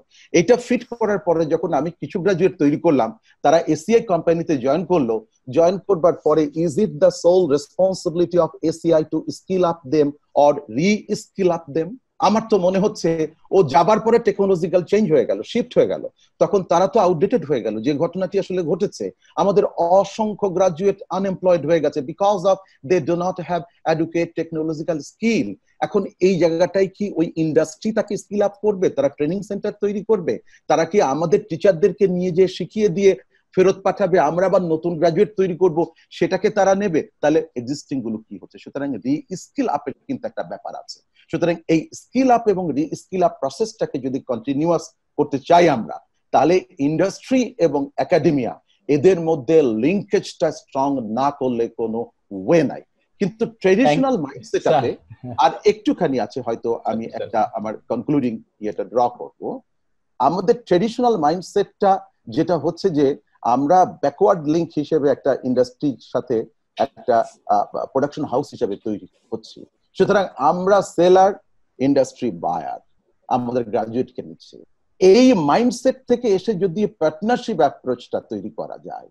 এটা ফিট করার পরে যখন আমি কিছু গ্রাজুয়েট তৈরি করলাম, তারা এসিআই কোম্পানিতে জয়েন করলো। জয়েন করবার পরে is it the sole responsibility of ACI to skill up them or reskill up them? আমার তো মনে হচ্ছে ও যাবার পরে টেকনোলজিক্যাল চেঞ্জ হয়ে গেল, শিফট হয়ে গেল, তখন তারা তো আউটডেটেড হয়ে গেল। যে ঘটনাটি আসলে ঘটেছে, আমাদের অসংখ্য গ্রাজুয়েট আনএমপ্লয়েড হয়ে গেছে because of they do not have educate technological skill. এখন এই জায়গাটাই কি ওই ইন্ডাস্ট্রি তাকে স্কিল আপ করবে? তারা ট্রেনিং সেন্টার তৈরি করবে? তারা কি আমাদের টিচারদেরকে নিয়ে যে শিখিয়ে দিয়ে ফেরত পাঠাবে, আমরা আবার নতুন গ্রাজুয়েট তৈরি করব, সেটাকে তারা নেবে? তাহলে এক্সিস্টিং গুলো কি হচ্ছে? সুতরাং রি স্কিল আপের কিন্তু একটা ব্যাপার আছে। সুতরাং এই স্কিল আপ এবং রি স্কিল আপ প্রসেসটাকে যদি কন্টিনিউয়াস করতে চাই আমরা, তাহলে ইন্ডাস্ট্রি এবং একাডেমিয়া এদের মধ্যে লিঙ্কেজটা স্ট্রং না করলে কোনো ওয়ে নাই। কিন্তু ট্রেডিশনাল মাইন্ডসেটে আর একটুখানি আছে, হয়তো আমি একটা আমার কনক্লুডিং ইয়েটা ড্র করব। আমাদের ট্রেডিশনাল মাইন্ডসেটটা যেটা হচ্ছে যে আমরা ব্যাকওয়ার্ড লিঙ্ক হিসেবে একটা ইন্ডাস্ট্রির সাথে একটা প্রোডাকশন হাউস হিসেবে তৈরি হচ্ছে। সুতরাং আমরা সেলার, ইন্ডাস্ট্রি বায়ার, আমাদের গ্রাজুয়েটকে নিচ্ছে। এই মাইন্ডসেট থেকে এসে যদি পার্টনারশিপ অ্যাপ্রোচটা তৈরি করা যায়,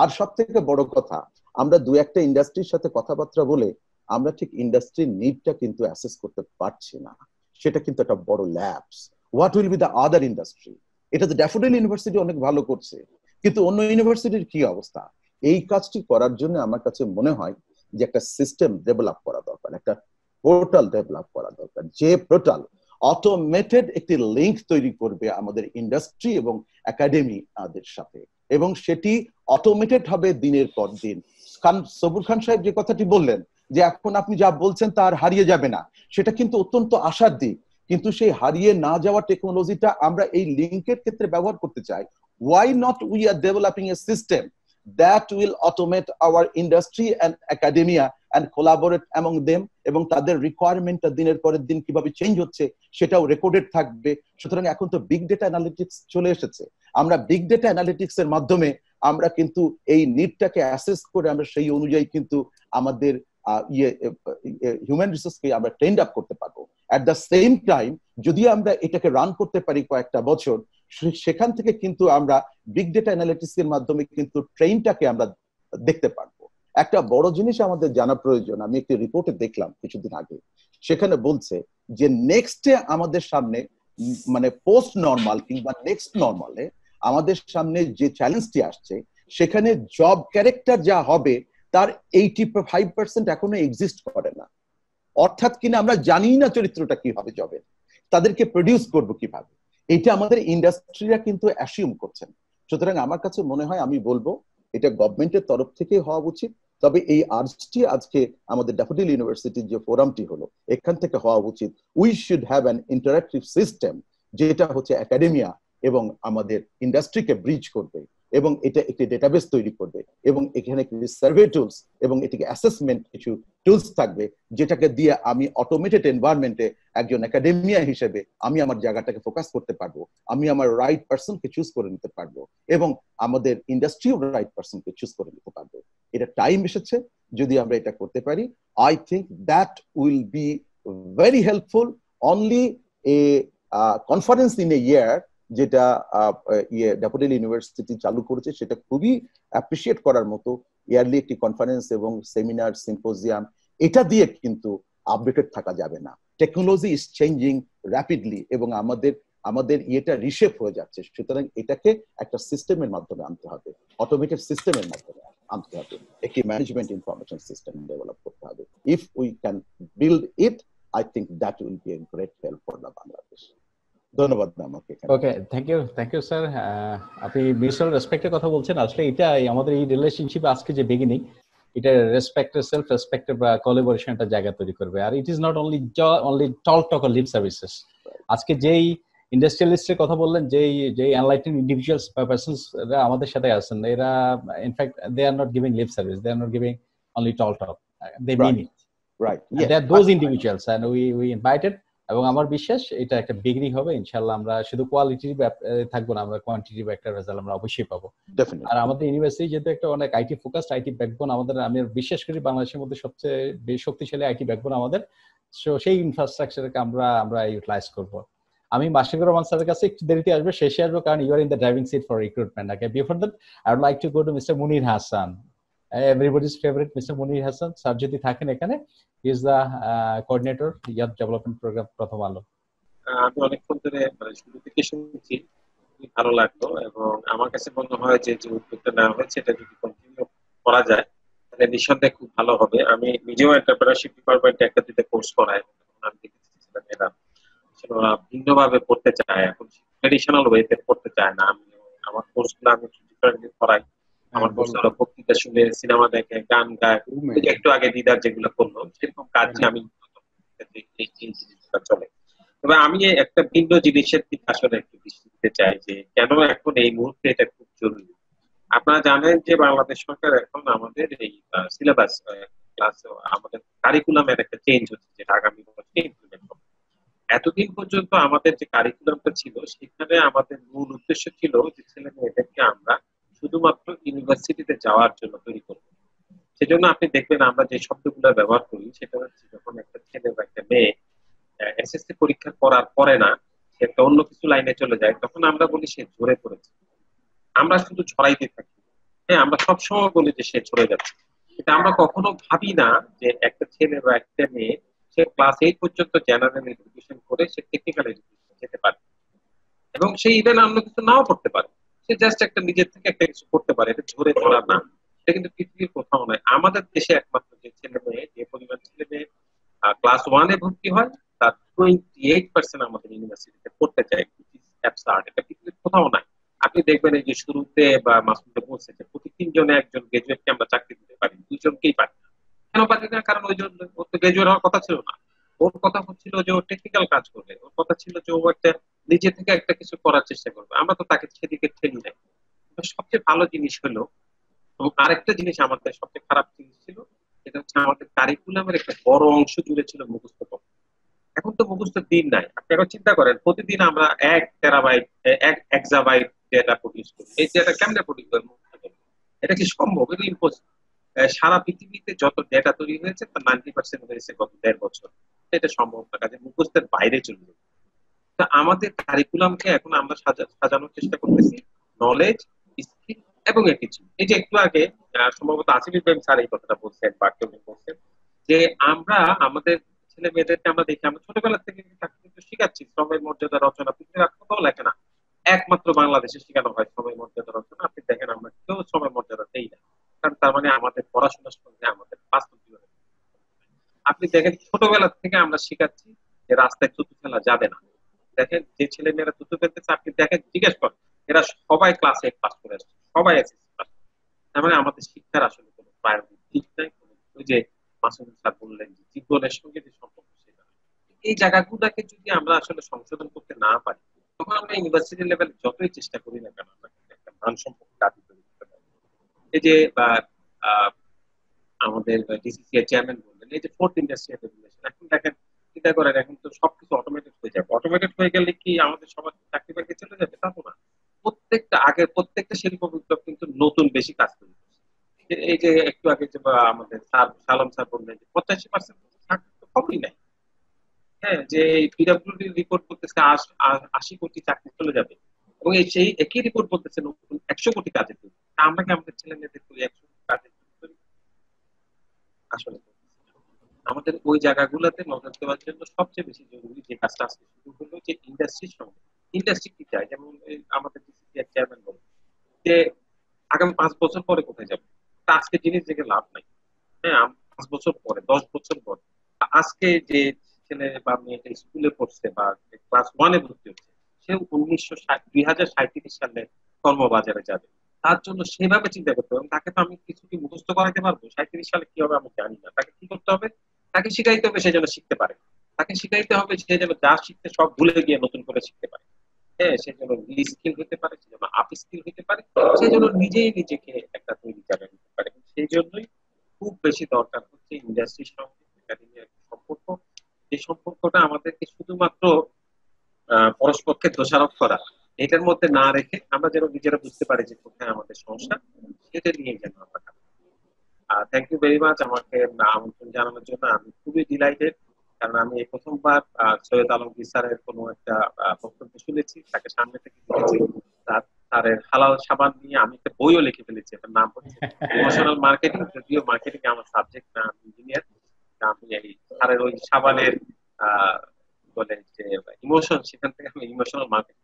আর সব থেকে বড় কথা আমরা দু একটা ইন্ডাস্ট্রির সাথে কথাবার্তা বলে আমরা ঠিক ইন্ডাস্ট্রির নিডটা কিন্তু অ্যাসেস করতে পারছি না, সেটা কিন্তু একটা বড় lapse. What will be the other industry? এটা তো ড্যাফোডিল ইউনিভার্সিটি অনেক ভালো করছে, কিন্তু অন্য ইউনিভার্সিটির কি অবস্থা? এই কাজটি করার জন্য আমার কাছে মনে হয় যে একটা সিস্টেম ডেভেলপ করা দরকার, একটা পোর্টাল ডেভেলপ করা দরকার, যে পোর্টাল অটোমেটেড একটি লিঙ্ক তৈরি করবে আমাদের ইন্ডাস্ট্রি এবং একাডেমিদের সাথে, এবং সেটি অটোমেটেড হবে দিনের পর দিন। সবুর খান সাহেব যে কথাটি বললেন যে এখন আপনি যা বলছেন তা আর হারিয়ে যাবে না, সেটা কিন্তু অত্যন্ত আশার দিক। কিন্তু সেই হারিয়ে না যাওয়া টেকনোলজিটা আমরা এই লিঙ্কের ক্ষেত্রে ব্যবহার করতে চাই। Why not we are developing a system that will automate our industry and academia and collaborate among them, এবং তাদের রিকোয়ারমেন্টটা দিনের পরের দিন কিভাবে চেঞ্জ হচ্ছে সেটাও রেকর্ডেড থাকবে। সুতরাং এখন তো বিগ ডেটা অ্যানালিটিক্স চলে এসেছে, আমরা বিগ ডেটা অ্যানালিটিক্স এর মাধ্যমে আমরা কিন্তু এই নিডটাকে অ্যাসেস করে আমরা সেই অনুযায়ী কিন্তু আমাদের হিউম্যান রিসোর্সকে আমরা ট্রেন্ড আপ করতে পারবো। অ্যাট দ্য সেম টাইম যদি আমরা এটাকে রান করতে পারি কয়েকটা বছর, সেখান থেকে কিন্তু আমরা বিগ ডেটা অ্যানালিটিক্স এর মাধ্যমে কিন্তু ট্রেনটাকে আমরা দেখতে পারবো। একটা বড় জিনিস আমাদের জানা প্রয়োজন, আমি একটি রিপোর্টে দেখলাম কিছুদিন আগে, সেখানে বলছে যে নেক্সটে আমাদের সামনে মানে পোস্ট নর্মাল কিংবা নেক্সট নর্মালে আমাদের সামনে যে চ্যালেঞ্জটি আসছে, সেখানে জব ক্যারেক্টার যা হবে তার 85% এখনো এক্সিস্ট করে না। অর্থাৎ কিনা আমরা জানি না চরিত্রটা কি হবে জবের, তাদেরকে প্রডিউস করবো কিভাবে, এটা আমাদের ইন্ডাস্ট্রিরা কিন্তু অ্যাসিউম করছেন। সুতরাং আমার কাছে মনে হয়, আমি বলবো এটা গভর্নমেন্টের তরফ থেকে হওয়া উচিত, তবে এই আর্জটি আজকে আমাদের ড্যাফোডিল ইউনিভার্সিটির যে ফোরামটি হলো এখান থেকে হওয়া উচিত। We should have an interactive system যেটা হচ্ছে একাডেমিয়া এবং আমাদের ইন্ডাস্ট্রিকে ব্রিজ করবে, এবং এটা একটি ডেটাবেস তৈরি করবে, এবং এখানে সার্ভে টুলস এবং এটিকে অ্যাসেসমেন্ট কিছু টুলস থাকবে, যেটাকে দিয়ে আমি অটোমেটেড এনভায়রনমেন্টে একজন একাডেমিয়া হিসেবে আমি আমার জায়গাটাকে ফোকাস করতে পারবো, আমি আমার রাইট পার্সনকে চুজ করে নিতে পারবো, এবং আমাদের ইন্ডাস্ট্রিও রাইট পার্সনকে চুজ করে নিতে পারবো। এটা টাইম এসেছে, যদি আমরা এটা করতে পারি I think that will be very helpful. Only a conference in a year যেটা ড্যাফোডিল ইউনিভার্সিটি চালু করেছে সেটা খুবই অ্যাপ্রিসিয়েট করার মতো। ইয়ারলি একটি কনফারেন্স এবং সেমিনার, সিম্পোজিয়াম, এটা দিয়ে কিন্তু আপডেটেড থাকা যাবে না। টেকনোলজি ইজ চেঞ্জিং র্যাপিডলি এবং আমাদের ইয়েটা রিশেপ হয়ে যাচ্ছে। সুতরাং এটাকে একটা সিস্টেমের মাধ্যমে আনতে হবে, অটোমেটেড সিস্টেমের মাধ্যমে আনতে হবে, একটি ম্যানেজমেন্ট ইনফরমেশন সিস্টেম ডেভেলপ করতে হবে। If we can build it, I think that will B a great help for the Bangladesh. ধন্যবাদ আমাকে। ওকে, থ্যাংক ইউ স্যার। আপনি মিউচুয়াল রেসপেক্টের কথা বলছেন, আসলে এটাই আমাদের এই রিলেশনশিপ আজকে যে বিগিনিং, এটা রেসপেক্টের, সেলফ রেসপেক্টের বা কোলাবোরেশন একটা জায়গা তৈরি করবে। আর it is not only talk or lip services. আজকে যেই ইন্ডাস্ট্রিয়ালিস্টের কথা বললেন, যেই এনলাইটেন ইন্ডিভিজুয়ালস বা পারসনস আমাদের সাথে আছেন, এরা in fact they are not giving lip service, they are not giving only talk, they mean it. Right, they are those individuals and we invited. এবং আমার বিশ্বাস এটা একটা বিগিনিং হবে। ইনশাআল্লাহ আমরা শুধু কোয়ালিটি থাকবো না, আমরা কোয়ান্টিটি বা একটা রেজাল্ট আমরা অবশ্যই পাবো। আর আমাদের ইউনিভার্সিটি যেহেতু একটা অনেক আইটি ফোকাসড, আইটি ব্যাকবোন আমাদের, আমি বিশ্বাস করি বাংলাদেশের মধ্যে সবচেয়ে বেশি শক্তিশালী আইটি ব্যাকবোন আমাদের। সেই ইনফ্রাস্ট্রাকচারকে আমরা ইউটিলাইজ করবো। আমি মাশিকুর রহমান স্যারের কাছে একটু দেরিতে আসবো, শেষে আসবো, কারণ you are in the driving seat for recruitment. Okay, before that I would like to go to mister Munir Hasan, everybody's favorite Mr. Munir Hassan. Sir যদি থাকেন এখানে, he is the coordinator Youth Development Program প্রথম আলো। আমি অনেকক্ষণ ধরে শুরু থেকে শুনছি, খুবই ভালো লাগলো, এবং আমার কাছে মনে হয় যে উদ্যোগটা নেওয়া হয়েছে এটা যদি কন্টিনিউ করা যায় তাহলে নিঃসন্দেহে খুব ভালো হবে। আমি নিজেও এন্টারপ্রেনারশিপ ডিপার্টমেন্টে একটা দুটো কোর্স করাই, আমি দেখেছিলাম এরা ভিন্নভাবে পড়তে চায়, এখন ট্রেডিশনাল ওয়েতে পড়তে চায় না। আমি আমার কোর্সগুলো আমি ডিফারেন্টলি করাই, আমার কোর্সগুলো বক্তৃতা শুনে, সিনেমা দেখে, গান গায়, একটু আগে দিদার যেগুলো করলো সেরকম কাজ আমি এই জিনিসটা চলে। তবে আমি একটা ভিন্ন জিনিসের দিকে আসলে একটু দৃষ্টি দিতে চাই, যে কেন এখন এই মুহূর্তে এটা খুব জরুরি। আপনারা জানেন যে বাংলাদেশ সরকার এখন আমাদের এই সিলেবাস প্লাস আমাদের কারিকুলামের একটা চেঞ্জ হচ্ছে, যেটা আগামী বছরে ইমপ্লিমেন্ট হবে। এতদিন পর্যন্ত আমাদের যে কারিকুলামটা ছিল সেখানে আমাদের মূল উদ্দেশ্য ছিল যে ছেলে মেয়েদেরকে আমরা শুধুমাত্র ইউনিভার্সিটিতে যাওয়ার জন্য তৈরি করবো। সেজন্য আপনি দেখবেন আমরা যে শব্দগুলো ব্যবহার করি সেটা হচ্ছে যখন একটা ছেলে বা একটা মেয়ে এসএসসি পরীক্ষা করার পরে না, সে একটা অন্য কিছু লাইনে চলে যায়, তখন আমরা বলি সে ঝরে পড়েছে। আমরা শুধু ছড়াইতে থাকি, হ্যাঁ, আমরা সবসময় বলি যে সে ঝরে যাচ্ছে, কিন্তু আমরা কখনো ভাবি না যে একটা ছেলে বা একটা মেয়ে সে ক্লাস 8 পর্যন্ত জেনারেল এডুকেশন করে সে টেকনিক্যাল এডুকেশন যেতে পারে, এবং সে ইভেন অন্য কিছু নাও করতে পারে, সে জাস্ট একটা নিজের থেকে একটা কিছু করতে পারে। এটা ঝরে পড়া না, এটা কিন্তু পৃথিবীর কোথাও নয়। আমাদের দেশে একমাত্র যে ছেলে মেয়ে, যে পরিমাণ ছেলে মেয়ে ক্লাস 1-এ ভর্তি হয় তার 28% আমাদের ইউনিভার্সিটিতে পড়তে চায়। এটা পৃথিবীর কোথাও নাই। আপনি দেখবেন এই যে শুরুতে বা মাসুদে বলছে যে প্রতি 3 জনে একজন গ্রাজুয়েটকে আমরা চাকরি দিতে পারি, 2 জনকেই পারি না। কেন পারি না? কারণ ওই জন্য ওর তো গ্রাজুয়েট হওয়ার কথা ছিল না, ওর কথা হচ্ছিল যে ও টেকনিক্যাল কাজ করবে, ওর কথা ছিল যে ও একটা নিজে থেকে একটা কিছু করার চেষ্টা করবে। আমরা তো তাকে সেদিকে ঠেলি নাই। সবচেয়ে ভালো জিনিস হলো, এবং আরেকটা জিনিস আমাদের সবচেয়ে খারাপ জিনিস ছিল, সেটা হচ্ছে আমাদের কারিকুলামের একটা বড় অংশ জুড়ে ছিল মুখস্থ পড়া। এখন তো মুখস্থের দিন নাই। আপনি এখন চিন্তা করেন, প্রতিদিন আমরা 1 টেরাবাইট 1 এক্সাবাইট ডেটা প্রডিউস করি। এই ডেটা কেমনে প্রডিউস করব? এটা কি সম্ভব? এটা ইম্পসিবল। সারা পৃথিবীতে যত ডেটা তৈরি হয়েছে তার 90% হয়েছে গত 1.5 বছর। এটা সম্ভব না, কাজে মুখস্থের বাইরে চলে যাবে। তা আমাদের কারিকুলামকে এখন আমরা সাজানোর চেষ্টা করতেছি নলেজ, স্কিল এবং এটিটিউড। এই যে একটু আগে সম্ভবত আসিফ ইব্রাহিম স্যার এই কথাটা বলছেন বা কেউ বলছেন যে আমরা আমাদের ছেলে মেয়েদেরকে আমরা দেখি, আমরা ছোটবেলা থেকে কিন্তু শিখাচ্ছি শ্রমের মর্যাদা রচনা, পৃথিবীর আর কোথাও লেখে না, একমাত্র বাংলাদেশে শেখানো হয় শ্রমের মর্যাদা রচনা। আপনি দেখেন আমরা কেউ শ্রমের মর্যাদা দেই না, কারণ তার মানে আমাদের পড়াশোনার সঙ্গে আমাদের বাস্তব জীবনে। আপনি দেখেন ছোটবেলা থেকে আমরা শিখাচ্ছি যে রাস্তায় থুতু ফেলা যাবে না। দেখেন যে ছেলে মেয়েরা থুতু ফেলতেছে, আপনি দেখেন জিজ্ঞেস করেন, এরা সবাই ক্লাস 8 পাস করে আসছে, সবাই এসএসসি পাস। তার মানে আমাদের শিক্ষার আসলে কোনো প্রায়োরিটি ঠিক নাই। ওই যে মাসুদ স্যার বললেন যে জীবনের সঙ্গে যে সম্পর্ক, সেটা এই জায়গাগুলোকে যদি আমরা আসলে সংশোধন করতে না পারি, তখন আমরা ইউনিভার্সিটি লেভেলে যতই চেষ্টা করি না কেন আমরা একটা মান সম্পর্ক দাবি তৈরি করতে পারি। এই যে আমাদের ডিসিসিআই চেয়ারম্যান বললেন এই যে 4th ইন্ডাস্ট্রিয়াল রেগুলেশন, এখন দেখেন চিন্তা করেন এখন তো সবকিছু অটোমেটেড হয়ে যাবে। অটোমেটেড হয়ে গেলে কি আমাদের সবার চাকরি বাকরি চলে যাবে? তা তো না। প্রত্যেকটা শিল্প বিপ্লব কিন্তু নতুন বেশি কাজ তৈরি করছে। এই যে একটু আগে যে আমাদের স্যার সালাম স্যার বললেন যে 85% চাকরি তো খবরই নাই। হ্যাঁ, যে পিডব্লিউডি রিপোর্ট করতেছে 80 কোটি চাকরি চলে যাবে, এবং সেই একই রিপোর্ট বলতেছে নতুন 100 কোটি কাজের জন্য। আমরা কি আমাদের ছেলে মেয়েদের 100 কোটি কাজের জন্য? আসলে আমাদের ওই জায়গাগুলোতে নজর দেওয়ার জন্য সবচেয়ে বেশি জরুরি যে কাজটা আজকে শুরু হলো, যে ইন্ডাস্ট্রির সঙ্গে ইন্ডাস্ট্রি কি চায়। যেমন আমাদের চেয়ারম্যান বলে যে আগামী 5 বছর পরে কোথায় যাবে, তা আজকে জিনিস দেখে লাভ নাই। হ্যাঁ, 5 বছর পরে, 10 বছর পরে, আজকে যে ছেলে বা মেয়েটা স্কুলে পড়ছে বা ক্লাস 1-এ ভর্তি হচ্ছে, সে 2037 সালে কর্মবাজারে যাবে। তার জন্য সেভাবে চিন্তা করতে হবে। তাকে তো আমি কিছু কি মুখস্থ করাতে পারবো? 37 সালে কি হবে আমি জানি না। তাকে কি করতে হবে? তাকে শিখাইতে হবে সে যেন শিখতে পারে। তাকে শিখাইতে হবে সে যেন যা শিখতে সব ভুলে গিয়ে নতুন করে শিখতে পারে। হ্যাঁ, সে যেন রিস্কিল হতে পারে, সে যেন আপ স্কিল হতে পারে, সে যেন নিজেই নিজেকে একটা তৈরি জায়গা নিতে পারে। সেই জন্যই খুব বেশি দরকার হচ্ছে ইন্ডাস্ট্রির সঙ্গে একাডেমির সম্পর্ক। এই সম্পর্কটা আমাদেরকে শুধুমাত্র পরস্পরকে দোষারোপ করা এটার মধ্যে না রেখে আমরা যেন নিজেরা বুঝতে পারি যে কোথায় আমাদের সমস্যা, সেটা নিয়ে যেন আমরা কাজ করি। থ্যাংক ইউ ভেরি মাচ আমাকে আমন্ত্রণ জানানোর জন্য। আমি খুবই ডিলাইটেড, কারণ আমি এই প্রথমবার সৈয়দ আলমগীর স্যারের কোনো একটা বক্তব্য শুনেছি, তাকে সামনে থেকে দেখেছি। স্যারের হালাল সাবান নিয়ে আমি একটা বইও লিখে ফেলেছি, এটার নাম হচ্ছে ইমোশনাল মার্কেটিং। যদিও মার্কেটিং আমার সাবজেক্ট না, আমি ইঞ্জিনিয়ার। আমি এই স্যারের ওই সাবানের বলে যে ইমোশন, সেখান থেকে আমি ইমোশনাল মার্কেটিং